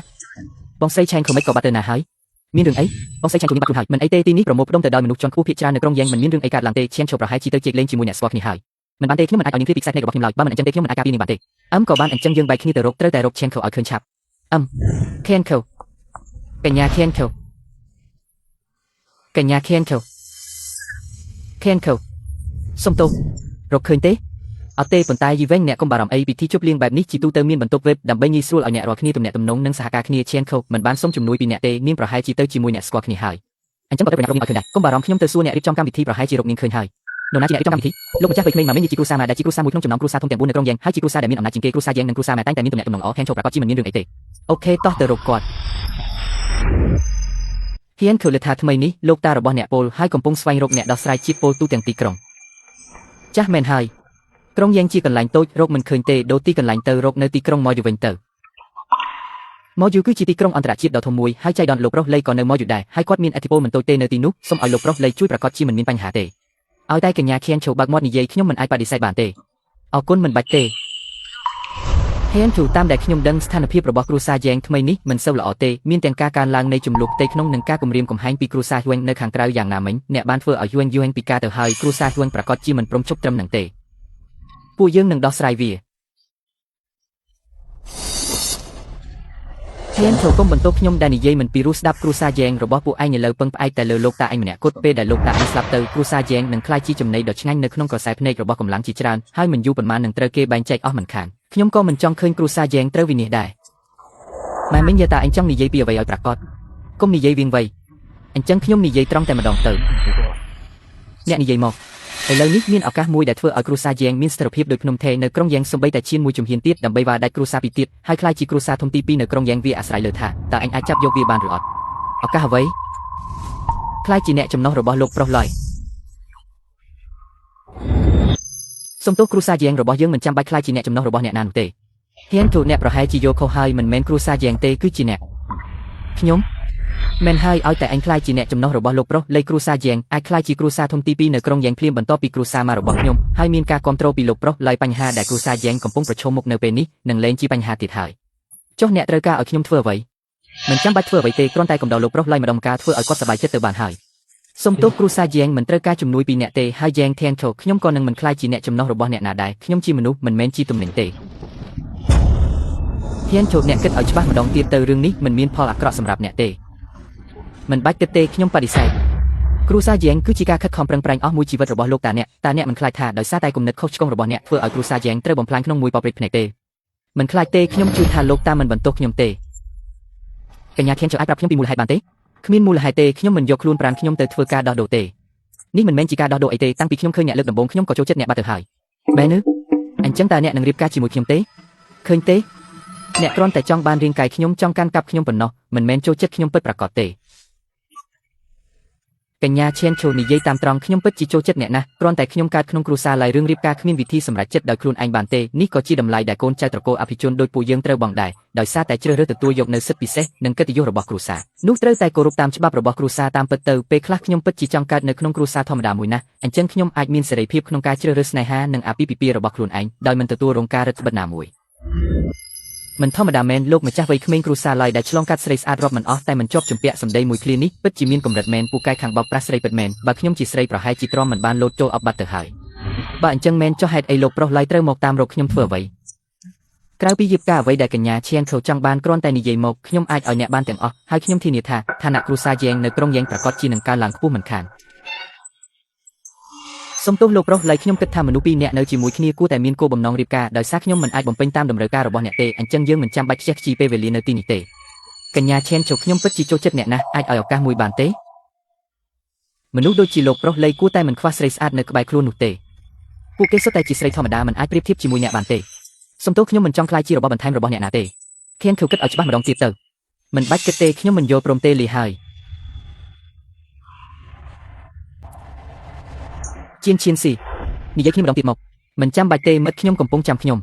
បងស្រីឆែងខូមិនក៏បាត់ទៅណាហើយមានរឿងអីបងស្រីឆែងគូនេះបាត់ខ្លួនហើយមិនអីទេទីនេះប្រមូលផ្ដុំទៅដោយមនុស្សជាន់ខ្ពស់ភាគច្រើននៅក្រុងយ៉ាងមិនមានរឿងអីកើតឡើងទេឆែងឈប់ប្រហែលជាទៅជែកលេងជាមួយអ្នកស្គាល់គ្នាហើយមិនបានទេខ្ញុំមិនអាចឲ្យនាងពីខ្សែភ្នែករបស់ខ្ញុំឡើយបើមិនអញ្ចឹងទេខ្ញុំមិនអាចការពារនាងបានទេក៏បានអញ្ចឹងយើងបែកគ្នាទៅរកត្រូវតែរកឆែងខូឲ្យឃើញឆាប់ខេនខូកញ្ញាខេនខូកញ្ញាខេនខូខេនខូសុំទោសរកឃើញទេអត់ទេប៉ុន្តែយីវែងអ្នកកុំបារម្ភអីពិធីជប់លៀងបែបនេះជាទូទៅមានបន្ទប់វេបដើម្បីងាយស្រួលឲ្យអ្នករាល់គ្នាទំនាក់ទំនងនិងសហការគ្នាឈានខូមិនបានសុំជំនួយពីអ្នកទេនាងប្រហែលជាទៅជាមួយអ្នកស្គាល់គ្នាហើយអញ្ចឹងក៏ទៅប្រញាប់រកនាងឲ្យឃើញដែរកុំបារម្ភខ្ញុំទៅសួរអ្នករៀបចំកម្មវិធីប្រហែលជារកនាងឃើញហើយនរណាជាអ្នករៀបចំកម្មវិធីលោកម្ចាស់វ័យក្មេងមកមានជាគ្រូសាដែលជាគ្រូសាមួយក្នុងចំណោមគ្រូសាធំទាំង4នៅក្រុងយ៉ាងហើយជាគ្រូសាដែលមានអំណាចជាងគេគ្រូសាយ៉ាងនិងគ្រូសាម៉ែតែងតែមានទំនាក់ទំនងល្អខេនឈប់ប្រកាសជាមិនមានរឿងអីទេអូខេតោះទៅរកគាត់ហ៊ានខូលថាថ្មីនេះលោកតារបស់អ្នកពលហើយកំពុងស្វែងរកអ្នកដោះស្រាយជាតិពលទូទាំងទីក្រុងចាស់មែនហើយក្រុងយ៉ាងជាកន្លែងតូចរកមិនឃើញទេដូរទីកន្លែងទៅរកនៅទីក្រុងម៉ូយូវិញទៅម៉ូយូគឺជាទីក្រុងអន្តរជាតិដ៏ធំមួយហើយចៃដន្យលោកប្រុសលេក៏នៅម៉ូយូដែរហើយគាត់មានឥទ្ធិពលមិនតូចទេនៅទីនោះសូមឲ្យលោកប្រុសលេជួយប្រកាសជាមិនមានបញ្ហាទេឲ្យតែកញ្ញាខៀនឈូបើកមាត់និយាយខ្ញុំមិនអាចបដិសេធបានទេអរគុណមិនបាច់ទេហ ហេនធូតាមដែលខ្ញុំដឹងស្ថានភាពរបស់គ្រួសារយ៉ាងថ្មីនេះមិនសូវល្អទេមានទាំងការកើនឡើងនៃចំនួនផ្ទៃក្នុងនិងការគំរាមកំហែងពីគ្រួសារយួននៅខាងក្រៅយ៉ាងណាមិញអ្នកបានធ្វើឲ្យយួនពីការទៅហើយគ្រួសារយួនប្រកាសជាមិនព្រមជប់ត្រឹមនឹងទេពួកយើងនឹងដោះស្រាយវាហេនធូកុំបន្ទោសខ្ញុំដែលនិយាយមិនពីរោះស្ដាប់គ្រួសារយ៉ាងរបស់ពួកឯងឥឡូវពឹងផ្អែកតែលើលោកតាឯងម្នាក់គត់ពេលដែលលោកតាឯងស្លាប់ទៅគ្រួសារយ៉ាងនឹងក្លាយជាចំណីដ៏ឆ្ងាញ់នៅក្នុងក្រសែភ្នែករបស់កម្លាំងជាច្រើនហើយមិនយូរប៉ុន្មាននឹងត្រូវគេបែងចែកអស់មិនខានខ្ញុំក៏មិនចង់ឃើញគ្រួសារយ៉ាងត្រូវវិនាសដែរម៉ែមិញយាតាអញចង់និយាយពីអ្វីឲ្យប្រាកដកុំនិយាយវៀងវៃអញ្ចឹងខ្ញុំនិយាយត្រង់តែម្ដងទៅអ្នកនិយាយមកឥឡូវនេះមានឱកាសមួយដែលធ្វើឲ្យគ្រួសារយ៉ាងមានស្ថិរភាពដោយភ្នំថេនៅក្រុងយ៉ាងសំបីតែឈានមួយជំហានទៀតដើម្បីវាដាច់គ្រួសារពីរទៀតហើយក្លាយជាគ្រួសារធំទី2នៅក្រុងយ៉ាងវាអាស្រ័យលើថាតើអញអាចចាប់យកវាបានឬអត់ឱកាសអ្វីក្លាយជាអ្នកចំណុះរបស់លោកប្រុសឡើយសំទោសគ្រួសារយ៉ាងរបស់យើងមិនចាំបាច់ក្លាយជាអ្នកចំណុះរបស់អ្នកណានោះទេហ៊ានទូអ្នកប្រហែលជាយកខុសហើយមិនមែនគ្រួសារយ៉ាងទេគឺជាអ្នកខ្ញុំមិនហើយឲ្យតែអញក្លាយជាអ្នកចំណុះរបស់លោកប្រុសលេខគ្រួសារយ៉ាងអាចក្លាយជាគ្រួសារធំទី2នៅក្រុងយ៉ាងភ្លាមបន្ទាប់ពីគ្រួសារមករបស់ខ្ញុំហើយមានការគ្រប់គ្រងពីលោកប្រុសឡើយបញ្ហាដែលគ្រួសារយ៉ាងកំពុងប្រឈមមុខនៅពេលនេះនឹងលែងជាបញ្ហាទៀតហើយចុះអ្នកត្រូវការឲ្យខ្ញុំធ្វើអ្វីមិនចាំបាច់ធ្វើអ្វីទេគ្រាន់តែកំដៅលោកប្រុសឡើយម្ដងម្កាលធ្វើឲ្យគាត់សប្បាយចិត្តទៅបានហើយសុំទោសគ្រួសារយ៉ាងមិនត្រូវការជំនួយពីអ្នកទេហើយយ៉ាងធានថោខ្ញុំក៏នឹងមិនក្លាយជាអ្នកចំណុះរបស់អ្នកណាដែរខ្ញុំជាមនុស្សមិនមែនជាទំនិញទេធានថោអ្នកគិតឲ្យច្បាស់ម្ដងទៀតទៅរឿងនេះមិនមានផលអាក្រក់សម្រាប់អ្នកទេមិនបាច់គិតទេខ្ញុំបដិសេធគ្រួសារយ៉ាងគឺជាការខិតខំប្រឹងប្រែងអស់មួយជីវិតរបស់លោកតាអ្នកមិនខ្លាចថាដោយសារតែគំនិតខុសឆ្គងរបស់អ្នកធ្វើឲ្យគ្រួសារយ៉ាងត្រូវបំផ្លាញក្នុងមួយប៉ព្រិចភ្នែកទេមិនខ្លាចទេខ្ញុំជឿថាលោកតាមិនបន្ទោសខ្ញុំទេកញ្ញាធានអាចប្រាប់ខ្ញុំពីមូលហេតុបានទេគ្មានមូលហេតុទេខ្ញុំមិនយកខ្លួនប្រាណខ្ញុំទៅធ្វើការដោះដូរទេនេះមិនមែនជាការដោះដូរអីទេតាំងពីខ្ញុំឃើញអ្នកលើកដំបូងខ្ញុំក៏ចូលចិត្តអ្នកបាត់ទៅហើយបែរនៅអញ្ចឹងតើអ្នកនឹងរៀបការជាមួយខ្ញុំទេឃើញទេអ្នកគ្រាន់តែចង់បានរាងកាយខ្ញុំចង់កាន់កាប់ខ្ញុំប៉ុណ្ណោះមិនមែនចូលចិត្តខ្ញុំពិតប្រាកដទេកញ្ញាឈានឈូនិយាយតាមត្រង់ខ្ញុំពិតជាចូលចិត្តអ្នកណាស់គ្រាន់តែខ្ញុំកើតក្នុងគ្រួសារឡើយរឿងរៀបការគ្មានវិធីសម្រេចចិត្តដោយខ្លួនឯងបានទេនេះក៏ជាតម្លៃដែលកូនចៅត្រកូលអភិជនដោយពួកយើងត្រូវបងដែរដោយសារតែជ្រើសរើសទទួលយកនៅសិទ្ធិពិសេសនិងកិត្តិយសរបស់គ្រួសារនោះត្រូវតែគោរពតាមច្បាប់របស់គ្រួសារតាមពិតទៅពេលខ្លះខ្ញុំពិតជាចង់កើតនៅក្នុងគ្រួសារធម្មតាមួយណាស់អញ្ចឹងខ្ញុំអាចមានសេរីភាពក្នុងការជ្រើសរើសស្នេហានិងអាពាហ៍ពិពាហ៍របស់ខ្លួនឯងដោយមិនទទួលរងការរឹតបន្តឹងណាមួយមិនធម្មតាមែនលោកម្ចាស់វ័យក្មេងគ្រួសារឡើយដែលឆ្លងកាត់ស្រីស្អាតរាប់មិនអស់តែមិនជាប់ជំពាក់សម្ដីមួយឃ្លានេះពិតជាមានកម្រិតមែនពូកែខាងបោកប្រាស់ស្រីពិតមែនបើខ្ញុំជាស្រីប្រហែលជាទ្រាំមិនបានលោតចូលអបបាត់ទៅហើយបើអញ្ចឹងមែនចុះហេតុអីលោកប្រុសឡើយត្រូវមកតាមរកខ្ញុំធ្វើអ្វីក្រៅពីយាបការអ្វីដែលកញ្ញាឈានខោចង់បានគ្រាន់តែនិយាយមកខ្ញុំអាចឲ្យអ្នកបានទាំងអស់ហើយខ្ញុំធានាថាឋានៈគ្រួសារយ៉ាងនៅក្រុងយ៉ាងប្រកាសជានឹងកើនឡើងខ្ពស់មិនខានសុំទោសលោកប្រុសឡើយខ្ញុំគិតថាមនុស្សពីរនាក់នៅជាមួយគ្នាគួរតែមានគោលបំណងរៀបការដោយសារខ្ញុំមិនអាចបំពេញតាមតម្រូវការរបស់អ្នកទេអញ្ចឹងយើងមិនចាំបាច់ខ្ជះខ្ជាយពេលវេលានៅទីនេះទេកញ្ញាឈានជោគខ្ញុំពិតជាចូលចិត្តអ្នកណាស់អាចឲ្យឱកាសមួយបានទេមនុស្សដូចជាលោកប្រុសលេគួរតែមិនខ្វះស្រីស្អាតនៅក្បែរខ្លួននោះទេពួកគេសុទ្ធតែជាស្រីធម្មតាមិនអាចប្រៀបធៀបជាមួយអ្នកបានទេសុំទោសខ្ញុំមិនចង់ខ្លាចជារបស់បន្ថែមរបស់អ្នកណាទេខៀនធូគិតឲ្យច្បាស់ម្ដងទៀតទៅមិនបាច់គិតទេខ្ញុំមិនយល់ព្រមទេលីហើយឈៀនស៊ីនិយាយគ្នាម្ដងទៀតមកមិនចាំបាច់ទេមិត្តខ្ញុំកំពុងចាំខ្ញុំ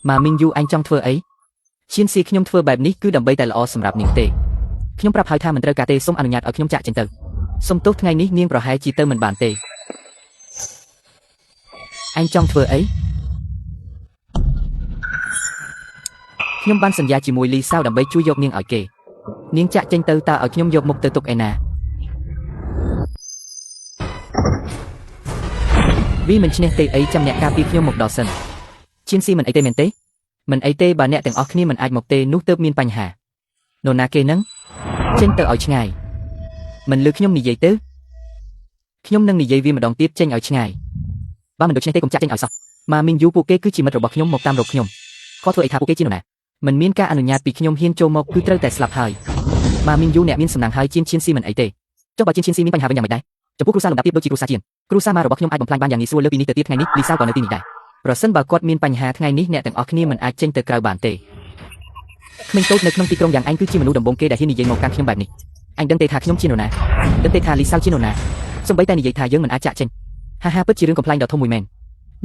ម៉ាមីងយូអញចង់ធ្វើអីឈៀនស៊ីខ្ញុំធ្វើបែបនេះគឺដើម្បីតែល្អសម្រាប់នាងទេខ្ញុំប្រាប់ហើយថាមិនត្រូវការទេសូមអនុញ្ញាតឲ្យខ្ញុំចាក់ចេញទៅសុំទោសថ្ងៃនេះនាងប្រហែលជាទៅមិនបានទេអញចង់ធ្វើអីខ្ញុំបានសន្យាជាមួយលីសាវដើម្បីជួយយកនាងឲ្យគេនាងចាក់ចេញទៅតើឲ្យខ្ញុំយកមុខទៅទុកឯណាវាមិនឈ្នះទេអីចាំអ្នកការពារខ្ញុំមកដល់សិនឈៀនស៊ីមិនអីទេមែនទេមិនអីទេបើអ្នកទាំងអស់គ្នាមិនអាចមកទេនោះទើបមានបញ្ហានរណាគេនឹងចេញទៅឲ្យឆ្ងាយមិនលឺខ្ញុំនិយាយទៅខ្ញុំនឹងនិយាយវាម្ដងទៀតចេញឲ្យឆ្ងាយបើមិនដូច្នេះទេកុំចាក់ចេញឲ្យសោះម៉ាមីងយូពួកគេគឺជាមិត្តរបស់ខ្ញុំមកតាមរកខ្ញុំខុសធ្វើអីថាពួកគេជានរណាមិនមានការអនុញ្ញាតពីខ្ញុំហ៊ានចូលមកគឺត្រូវតែស្លាប់ហើយម៉ាមីងយូអ្នកមានសំណាងហើយឈៀនស៊ីមិនអីទេចុះបើឈៀនស៊ីមានបញ្ហាវិញយ៉ាងម៉េចដែរចំពោះគ្រួសារលំដាប់ទៀតដូចជាគ្រួសារឈៀនគ្រួសារម៉ារបស់ខ្ញុំអាចបំផ្លាញបានយ៉ាងងាយស្រួលលើពីនេះទៅទៀតថ្ងៃនេះលីសាក៏នៅទីនេះដែរប្រសិនបើគាត់មានបញ្ហាថ្ងៃនេះអ្នកទាំងអស់គ្នាមិនអាចចេញទៅក្រៅបានទេក្មេងតូចនៅក្នុងទីក្រុងយ៉ាងអញគឺជាមនុស្សដំបូងគេដែលហ៊ាននិយាយមកកាន់ខ្ញុំបែបនេះអញដឹងទេថាខ្ញុំជានរណាដឹងទេថាលីសាជានរណាសូម្បីតែនិយាយថាយើងមិនអាចចាក់ចេញហាពិតជារឿងកំប្លែងដ៏ធំមួយមែន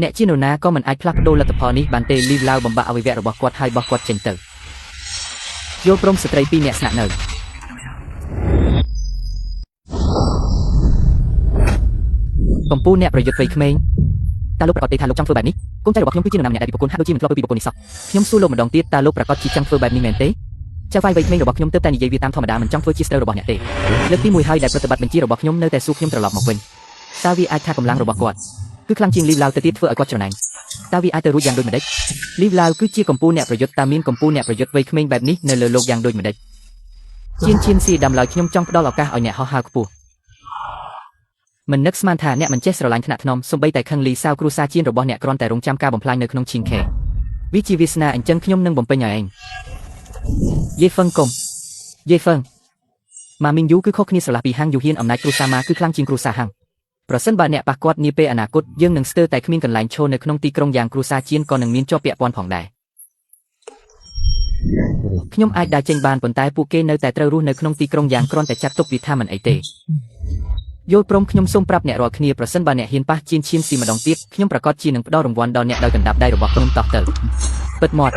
អ្នកជានរណាក៏មិនអាចផ្លាស់ប្ដូរលទ្ធផលនេះបានទេលីវឡាវបំបាក់អវយវៈរបស់គាត់ហើយបោះគាត់ចេញទៅយល់ព្រមស្ត្រី2នាក់ស្នាក់នៅកំពូលអ្នកប្រយុទ្ធវ័យក្មេងតើលោកប្រកាសទេថាលោកចង់ធ្វើបែបនេះ កូនចៅរបស់ខ្ញុំគឺជានរណាម្នាក់ដែលពីប្រពន្ធហាក់ដូចជាមិនធ្លាប់ពីប្រពន្ធនេះសោះខ្ញុំសួរលោកម្ដងទៀតតើលោកប្រកាសជាចង់ធ្វើបែបនេះមែនទេចៅវាយវ័យក្មេងរបស់ខ្ញុំទើបតែនិយាយវាតាមធម្មតាមិនចង់ធ្វើជាស្រូវរបស់អ្នកទេលើកទី1ហើយដែលប្រតិបត្តិបញ្ជារបស់ខ្ញុំនៅតែសួរខ្ញុំត្រឡប់មកវិញតើវាអាចថាកម្លាំងរបស់គាត់គឺខ្លាំងជាងលីវឡាវទៅទៀតធ្វើឲ្យគាត់ច្រណែនតើវាអាចទៅរួចយ៉ាងដូចម្ដេចលីវឡាវគឺជាកម្ពុជាអ្នកប្រយុទ្ធតើមានកម្ពុជាអ្នកប្រយុទ្ធវ័យក្មេងបែបនេះនៅលើโลกយ៉ាងដូចម្ដេចឈៀនស៊ីដាំឡើយខ្ញុំចង់ផ្ដល់ឱកាសឲ្យអ្នកហោះហើរខ្ពស់មិននឹកស្មានថាអ្នកមិនចេះស្រឡាញ់ថ្នាក់ថ្នមសូម្បីតែខឹងលីសាវគ្រួសារជៀនរបស់អ្នកគ្រាន់តែរងចាំការបំផ្លាញនៅក្នុងឈីងខេវាជាវាសនាអញ្ចឹងខ្ញុំនឹងបំពេញឲ្យឯងយេហ្វឹងកុំយេហ្វឹងម៉ាមីងយូគឺខុសគ្នាស្រឡះពីហាងយូហ៊ានអំណាចគ្រួសារម៉ាគឺខ្លាំងជាងគ្រួសារហាងប្រសិនបើអ្នកប៉ះគាត់នាពេលអនាគតយើងនឹងស្ទើរតែគ្មានកន្លែងឈរនៅក្នុងទីក្រុងយ៉ាងគ្រួសារជៀនក៏នឹងមានជាប់ពាក់ព័ន្ធផងដែរខ្ញុំអាចដើរចេញបានប៉ុន្តែពួកគេនៅតែត្រូវរស់នៅក្នុងទីក្រុងយ៉ាងគ្រាន់តែចាត់ទុកវាថាមិនអីទេយល់ព្រមខ្ញុំសូមប្រាប់អ្នករាល់គ្នាប្រសិនបើអ្នកហ៊ានប៉ះឈៀនស៊ីម្ដងទៀតខ្ញុំប្រកាសជានឹងផ្ដល់រង្វាន់ដល់អ្នកដោយកណ្ដាប់ដៃរបស់ខ្ញុំតោះទៅពិតមាត់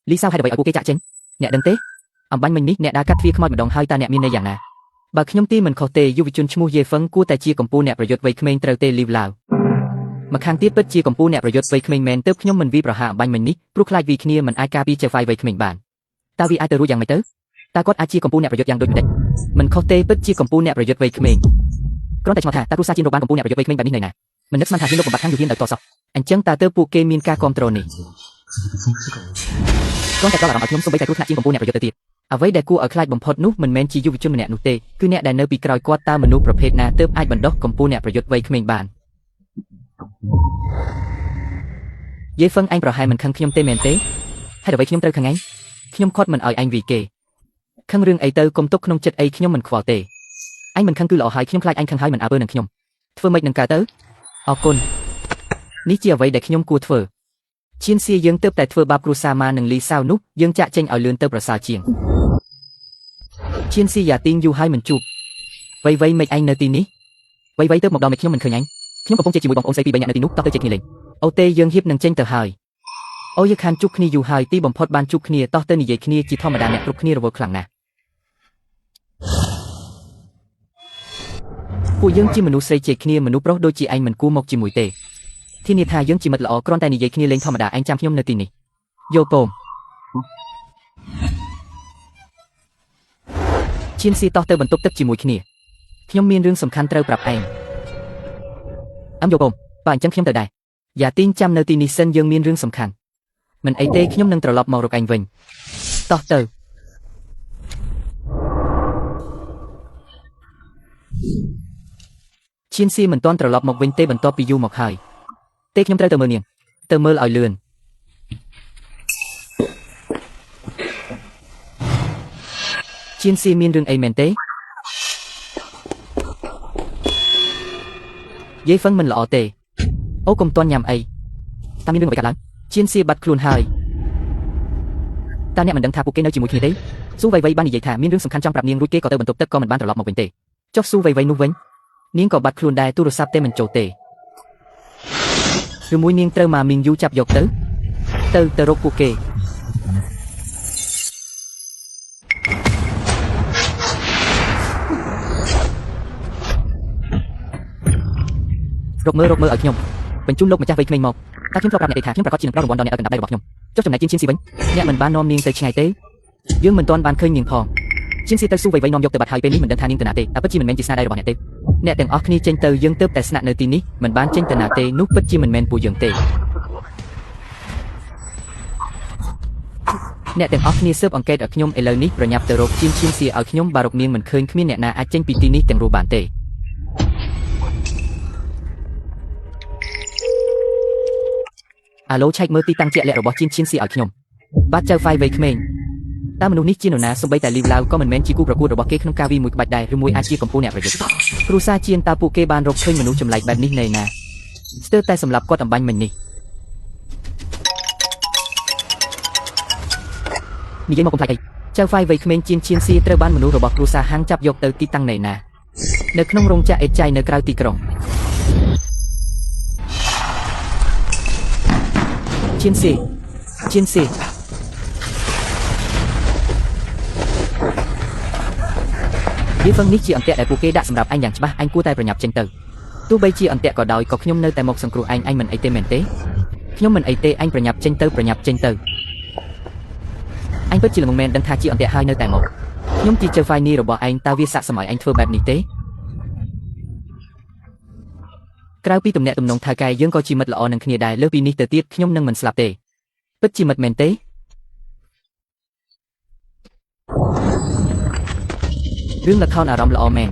លីសាវហេតុអ្វីឲ្យពួកគេចាក់ចេញអ្នកដឹងទេអំបញ្ញមិញនេះអ្នកដើរកាត់ទ្វារខ្មោចម្ដងហើយតើអ្នកមានន័យយ៉ាងណាបើខ្ញុំទីមិនខុសទេយុវជនឈ្មោះយេហ្វឹងគួរតែជាកម្ពុជាអ្នកប្រយុទ្ធវ័យក្មេងត្រូវទេលីវឡាវមកខាងទៀតពិតជាកម្ពុជាអ្នកប្រយុទ្ធវ័យក្មេងមែនទើបខ្ញុំមិនវាប្រហារអំបញ្ញមិញនេះព្រោះខ្លាចវាគ្នាមិនអាចការពារចៅហ្វាយវ័យក្មេងបានតើវាអាចទៅរួចយ៉ាងម៉េចទៅតើគាត់អាចជាកម្ពុជាអ្នកប្រយុទ្ធយ៉ាងដូចម្ដេចមិនខុសទេពិតជាកម្ពុជាអ្នកប្រយុទ្ធវ័យក្មេងគ្រាន់តែឆ្ងល់ថាតើគ្រួសារជៀនរកបានកម្ពុជាអ្នកប្រយុទ្ធវ័យក្មេងបែបនេះនៅណាមិននឹកស្មានថាហ៊ានលោកបំបត្តិខាងយូហ៊ានដោយតសោះអញ្ចឹងតើទើបពួកគេមានការគ្រប់គ្រងនេះគ្រាន់តែដល់អារម្មណ៍ឲ្យខ្ញុំសូម្បីតែគ្រោះថ្នាក់ជាងកម្ពុជាអ្នកប្រយុទ្ធទៅទៀតអ្វីដែលគួរឲ្យខ្លាចបំផុតនោះមិនមែនជាយុវជនម្នាក់នោះទេគឺអ្នកដែលនៅពីក្រោយគាត់តើមនុស្សប្រភេទណាទើបអាចបណ្ដុះកម្ពុជាអ្នកប្រយុទ្ធវ័យក្មេងបានយេហ្វឹងឯងប្រហែលមិនខឹងខ្ញុំទេមែនទេហេតុអ្វីខ្ញុំត្រូវខឹងឯងខ្ញុំខត់មិនឲ្យឯងវីគេខឹងរឿងអីទៅកុំទុកក្នុងចិត្តអីខ្ញុំមិនខ្វល់ទេឯងមិនខឹងគឺល្អហើយខ្ញុំខ្លាចឯងខឹងហើយមិនអើពើនឹងខ្ញុំធ្វើម៉េចនឹងកើតទៅអរគុណនេះជាអ្វីដែលខ្ញុំគួរធ្វើឈៀនសៀយើងទើបតែធ្វើបាបគ្រួសារម៉ានិងលីសាវនោះយើងចាក់ចេញឲ្យលឿនទៅប្រសើរជាងឈៀនសៀយ៉ាទីងយូរហើយមិនជួបវៃមិនឯងនៅទីនេះវៃទៅមកដល់មិនខ្ញុំមិនឃើញឯងខ្ញុំកំពុងជាជាមួយបងប្អូនស្រីពីរនាក់នៅទីនោះតោះទៅជិះគ្នាលេងអូទេយើងហៀបនឹងចេញទៅហើយអូយខានជួបគ្នាយូរហើយទីបំផុតបានជួបគ្នាតោះទៅនិយាយគ្នាជាធម្មតាអ្នកគ្រប់គ្នារវល់ខ្លាំងណាស់ពួកយើងជាមនុស្សស្រីជេរគ្នាមនុស្សប្រុសដូចជាឯងមិនគួរមកជាមួយទេធានាថាយើងជាមិត្តល្អគ្រាន់តែនិយាយគ្នាលេងធម្មតាឯងចាំខ្ញុំនៅទីនេះយល់ពោមឈៀនស៊ីតោះទៅបន្ទប់ទឹកជាមួយគ្នាខ្ញុំមានរឿងសំខាន់ត្រូវប្រាប់ឯងយល់ពោមបើអញ្ចឹងខ្ញុំទៅដែរយ៉ាទីងចាំនៅទីនេះសិនយើងមានរឿងសំខាន់មិនអីទេខ្ញុំនឹងត្រឡប់មករកឯងវិញតោះទៅឈៀនស៊ីមិនទាន់ត្រឡប់មកវិញទេបន្ទាប់ពីយូរមកហើយទេខ្ញុំត្រូវទៅមើលនាងទៅមើលឲ្យលឿនឈៀនស៊ីមានរឿងអីមែនទេយេហ្វឹងមិនល្អទេអូកុំទាន់ញ៉ាំអីតើមានរឿងអ្វីកើតឡើងឈៀនស៊ីបាត់ខ្លួនហើយតើអ្នកមិនដឹងថាពួកគេនៅជាមួយគ្នាទេស៊ូវៃបាននិយាយថាមានរឿងសំខាន់ចង់ប្រាប់នាងរួចគេក៏ទៅបន្ទប់ទឹកក៏មិនបានត្រឡប់មកវិញទេចុះស៊ូវៃនោះវិញនាងក៏បាត់ខ្លួនដែរទូរស័ព្ទទេមិនចូលទេឬមួយនាងត្រូវម៉ាមីងយូចាប់យកទៅរកពួកគេរកមើលឲ្យខ្ញុំបញ្ជូនលោកម្ចាស់វ័យក្មេងមកតើខ្ញុំធ្លាប់ប្រាប់អ្នកទេថាខ្ញុំប្រកាសជានឹងផ្ដល់រង្វាន់ដល់អ្នកឲ្យកណ្ដាប់ដៃរបស់ខ្ញុំចុះចំណែកជៀនស៊ីវិញអ្នកមិនបាននាំនាងទៅឆ្ងាយទេយើងមិនទាន់បានឃើញនាងផងឈៀនស៊ីទៅស៊ូវៃនាំយកទៅបាត់ហើយពេលនេះមិនដឹងថានាងទៅណាទេតែពិតជាមិនមែនជាស្នាដៃរបស់អ្នកទេអ្នកទាំងអស់គ្នាចេញទៅយើងទើបតែស្នាក់នៅទីនេះមិនបានចេញទៅណាទេនោះពិតជាមិនមែនពួកយើងទេអ្នកទាំងអស់គ្នាស៊ើបអង្កេតឲ្យខ្ញុំឥឡូវនេះប្រញាប់ទៅរកឈៀនស៊ីឲ្យខ្ញុំបើរកនាងមិនឃើញគ្មានអ្នកណាអាចចេញពីទីនេះទាំងរស់បានទេអាឡូឆែកមើលទីតាំងជាក់លាក់របស់ឈៀនស៊ីឲ្យខ្ញុំបាទចៅហ្វាយវ័យក្មេងតើមនុស្សនេះជានរណាសូម្បីតែលីវឡាវក៏មិនមែនជាគូប្រកួតរបស់គេក្នុងការវាយមួយក្បាច់ដែរឬមួយអាចជាកម្ពុជាអ្នកប្រយុទ្ធគ្រូសាជៀនតើពួកគេបានរកឃើញមនុស្សចម្លែកបែបនេះនៅណាស្ទើរតែសម្រាប់គាត់អំបញ្ញមិញនេះនិយាយមកកុំខ្លាចអីចៅហ្វាយវ័យក្មេងឈៀនស៊ីត្រូវបានមនុស្សរបស់គ្រូសាហាងចាប់យកទៅទីតាំងនៅណានៅក្នុងរោងចក្រអេតចៃនៅក្រៅទីក្រុងឈៀនស៊ីយេហ្វឹងនេះជាអន្ទាក់ដែលពួកគេដាក់សម្រាប់ឯងយ៉ាងច្បាស់ឯងគួរតែប្រញាប់ចេញទៅ ទោះបីជាអន្ទាក់ក៏ដោយក៏ខ្ញុំនៅតែមកសង្គ្រោះឯងមិនអីទេមែនទេខ្ញុំមិនអីទេឯងប្រញាប់ចេញទៅឯងពិតជាល្ងងមែនដឹងថាជាអន្ទាក់ហើយនៅតែមកខ្ញុំជាជើហ្វាយនីរបស់ឯងតើវាស័ក្តិសមឲ្យឯងធ្វើបែបនេះទេក្រៅពីទំនាក់ទំនងថៅកែយើងក៏ជាមិត្តល្អនឹងគ្នាដែរលើពីនេះទៅទៀតខ្ញុំនឹងមិនស្លាប់ទេពិតជាមិត្តមែនទេរឿងល្ខោនអារម្មណ៍ល្អមែន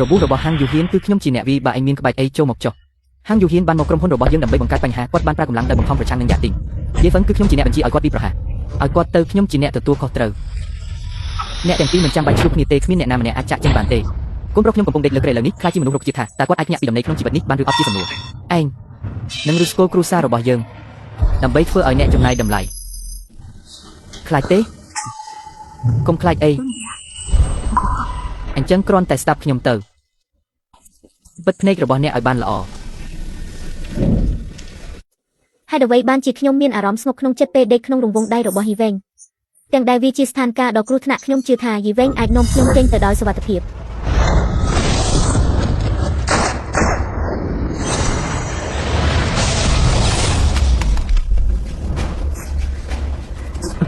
របួសរបស់ហាងយូហ៊ៀនគឺខ្ញុំជាអ្នកវាយបើឯងមានក្បាច់អីចូលមកចុះហាងយូហ៊ៀនបានមកក្រុមហ៊ុនរបស់យើងដើម្បីបង្កើតបញ្ហាគាត់បានប្រើកម្លាំងដើម្បីបង្ខំប្រឆាំងនឹងយ៉ាទីងយេហ្វិនគឺខ្ញុំជាអ្នកបញ្ជាឲ្យគាត់ពីប្រហារឲ្យគាត់ទៅខ្ញុំជាអ្នកទទួលខុសត្រូវអ្នកទាំងពីរមិនចាំបាច់ជួបគ្នាទេគ្មានអ្នកណាម្នាក់អាចចាក់ចេញបានទេកូនប្រុសខ្ញុំកំពុងដេកលើគ្រែឥឡូវនេះខ្លាចជាមនុស្សរកជាតិថាតើគាត់អាចញាក់ពីដំណេកក្នុងជីវិតនេះបានឬអត់ជាសំណួរឯងនឹងឬស្គលគ្រូសារបស់យើងដើម្បីធ្វើឲ្យអ្នកចំណាយតម្លៃខ្លាចទេកុំខ្លាចអីអញ្ចឹងគ្រាន់តែស្ដាប់ខ្ញុំទៅបិទភ្នែករបស់អ្នកឲ្យបានល្អហើយអ្វីបានជាខ្ញុំមានអារម្មណ៍ស្ងប់ក្នុងចិត្តពេលដេកក្នុងរង្វង់ដៃរបស់យីវែងទាំងដែលវាជាស្ថានភាពដ៏គ្រោះថ្នាក់ខ្ញុំជឿថាយីវែងអាចនាំខ្ញុំចេញទៅដោយសុវត្ថិភាព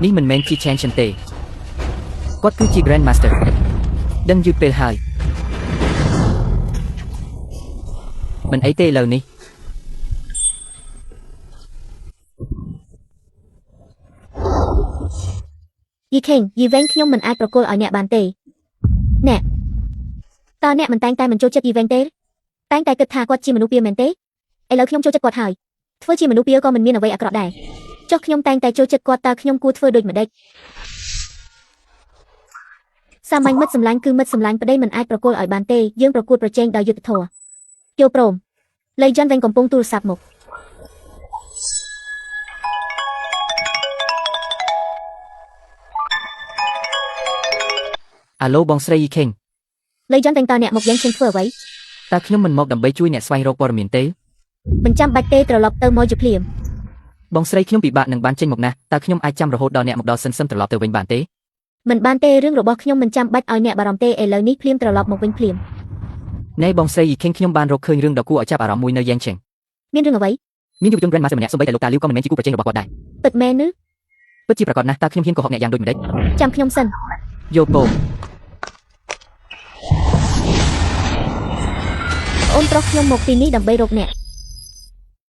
នេះមិនមែនជា Chanchan ទេគាត់គឺជា Grand Master ដឹងយឺតពេលហើយមិនអីទេឥឡូវនេះយីខេងយីវែងខ្ញុំមិនអាចប្រគល់ឲ្យអ្នកបានទេអ្នកតើអ្នកមិនតែងតែមិនចូលចិត្តយីវែងទេតែងតែគិតថាគាត់ជាមនុស្សពៀមែនទេឥឡូវខ្ញុំចូលចិត្តគាត់ហើយធ្វើជាមនុស្សពៀក៏មិនមានអ្វីអាក្រក់ដែរចុះខ្ញុំតែងតែចូលចិត្តគាត់តើខ្ញុំគួរធ្វើដូចម្ដេចសាមញ្ញមិត្តសម្លាញ់គឺមិត្តសម្លាញ់ប្តីមិនអាចប្រគល់ឲ្យបានទេយើងប្រកួតប្រជែងដោយយុត្តិធម៌ចូលព្រមលេយ៉នវិញកំពុងទូរស័ព្ទមកអាឡូបងស្រីយីខេងលេយ៉នវិញតើអ្នកមកយ៉ាងឈឹងធ្វើអ្វីតើខ្ញុំមិនមកដើម្បីជួយអ្នកស្វែងរកព័ត៌មានទេមិនចាំបាច់ទេត្រឡប់ទៅមកជាភ្លាមបងស្រីខ្ញុំពិបាកនឹងបានចេញមកណាស់តើខ្ញុំអាចចាំរហូតដល់អ្នកមកដល់សិនត្រឡប់ទៅវិញបានទេមិនបានទេរឿងរបស់ខ្ញុំមិនចាំបាច់ឲ្យអ្នកបារម្ភទេឥឡូវនេះភ្លាមត្រឡប់មកវិញភ្លាមណែបងស្រីយីខេងខ្ញុំបានរកឃើញរឿងដ៏គួរឲ្យចាប់អារម្មណ៍មួយនៅយ៉ាងឆេងមានរឿងអ្វីមានយុវជន Grand Master ម្នាក់សូម្បីតែលោកតាលីវក៏មិនមែនជាគូប្រជែងរបស់គាត់ដែរពិតមែនឬពិតជាប្រកបណាស់តើខ្ញុំហ៊ានកុហកអ្នកយ៉ាងដូចម្ដេចចាំខ្ញុំសិនយោពោអូនប្រុសខ្ញុំមកទីនេះដើម្បីរកអ្នក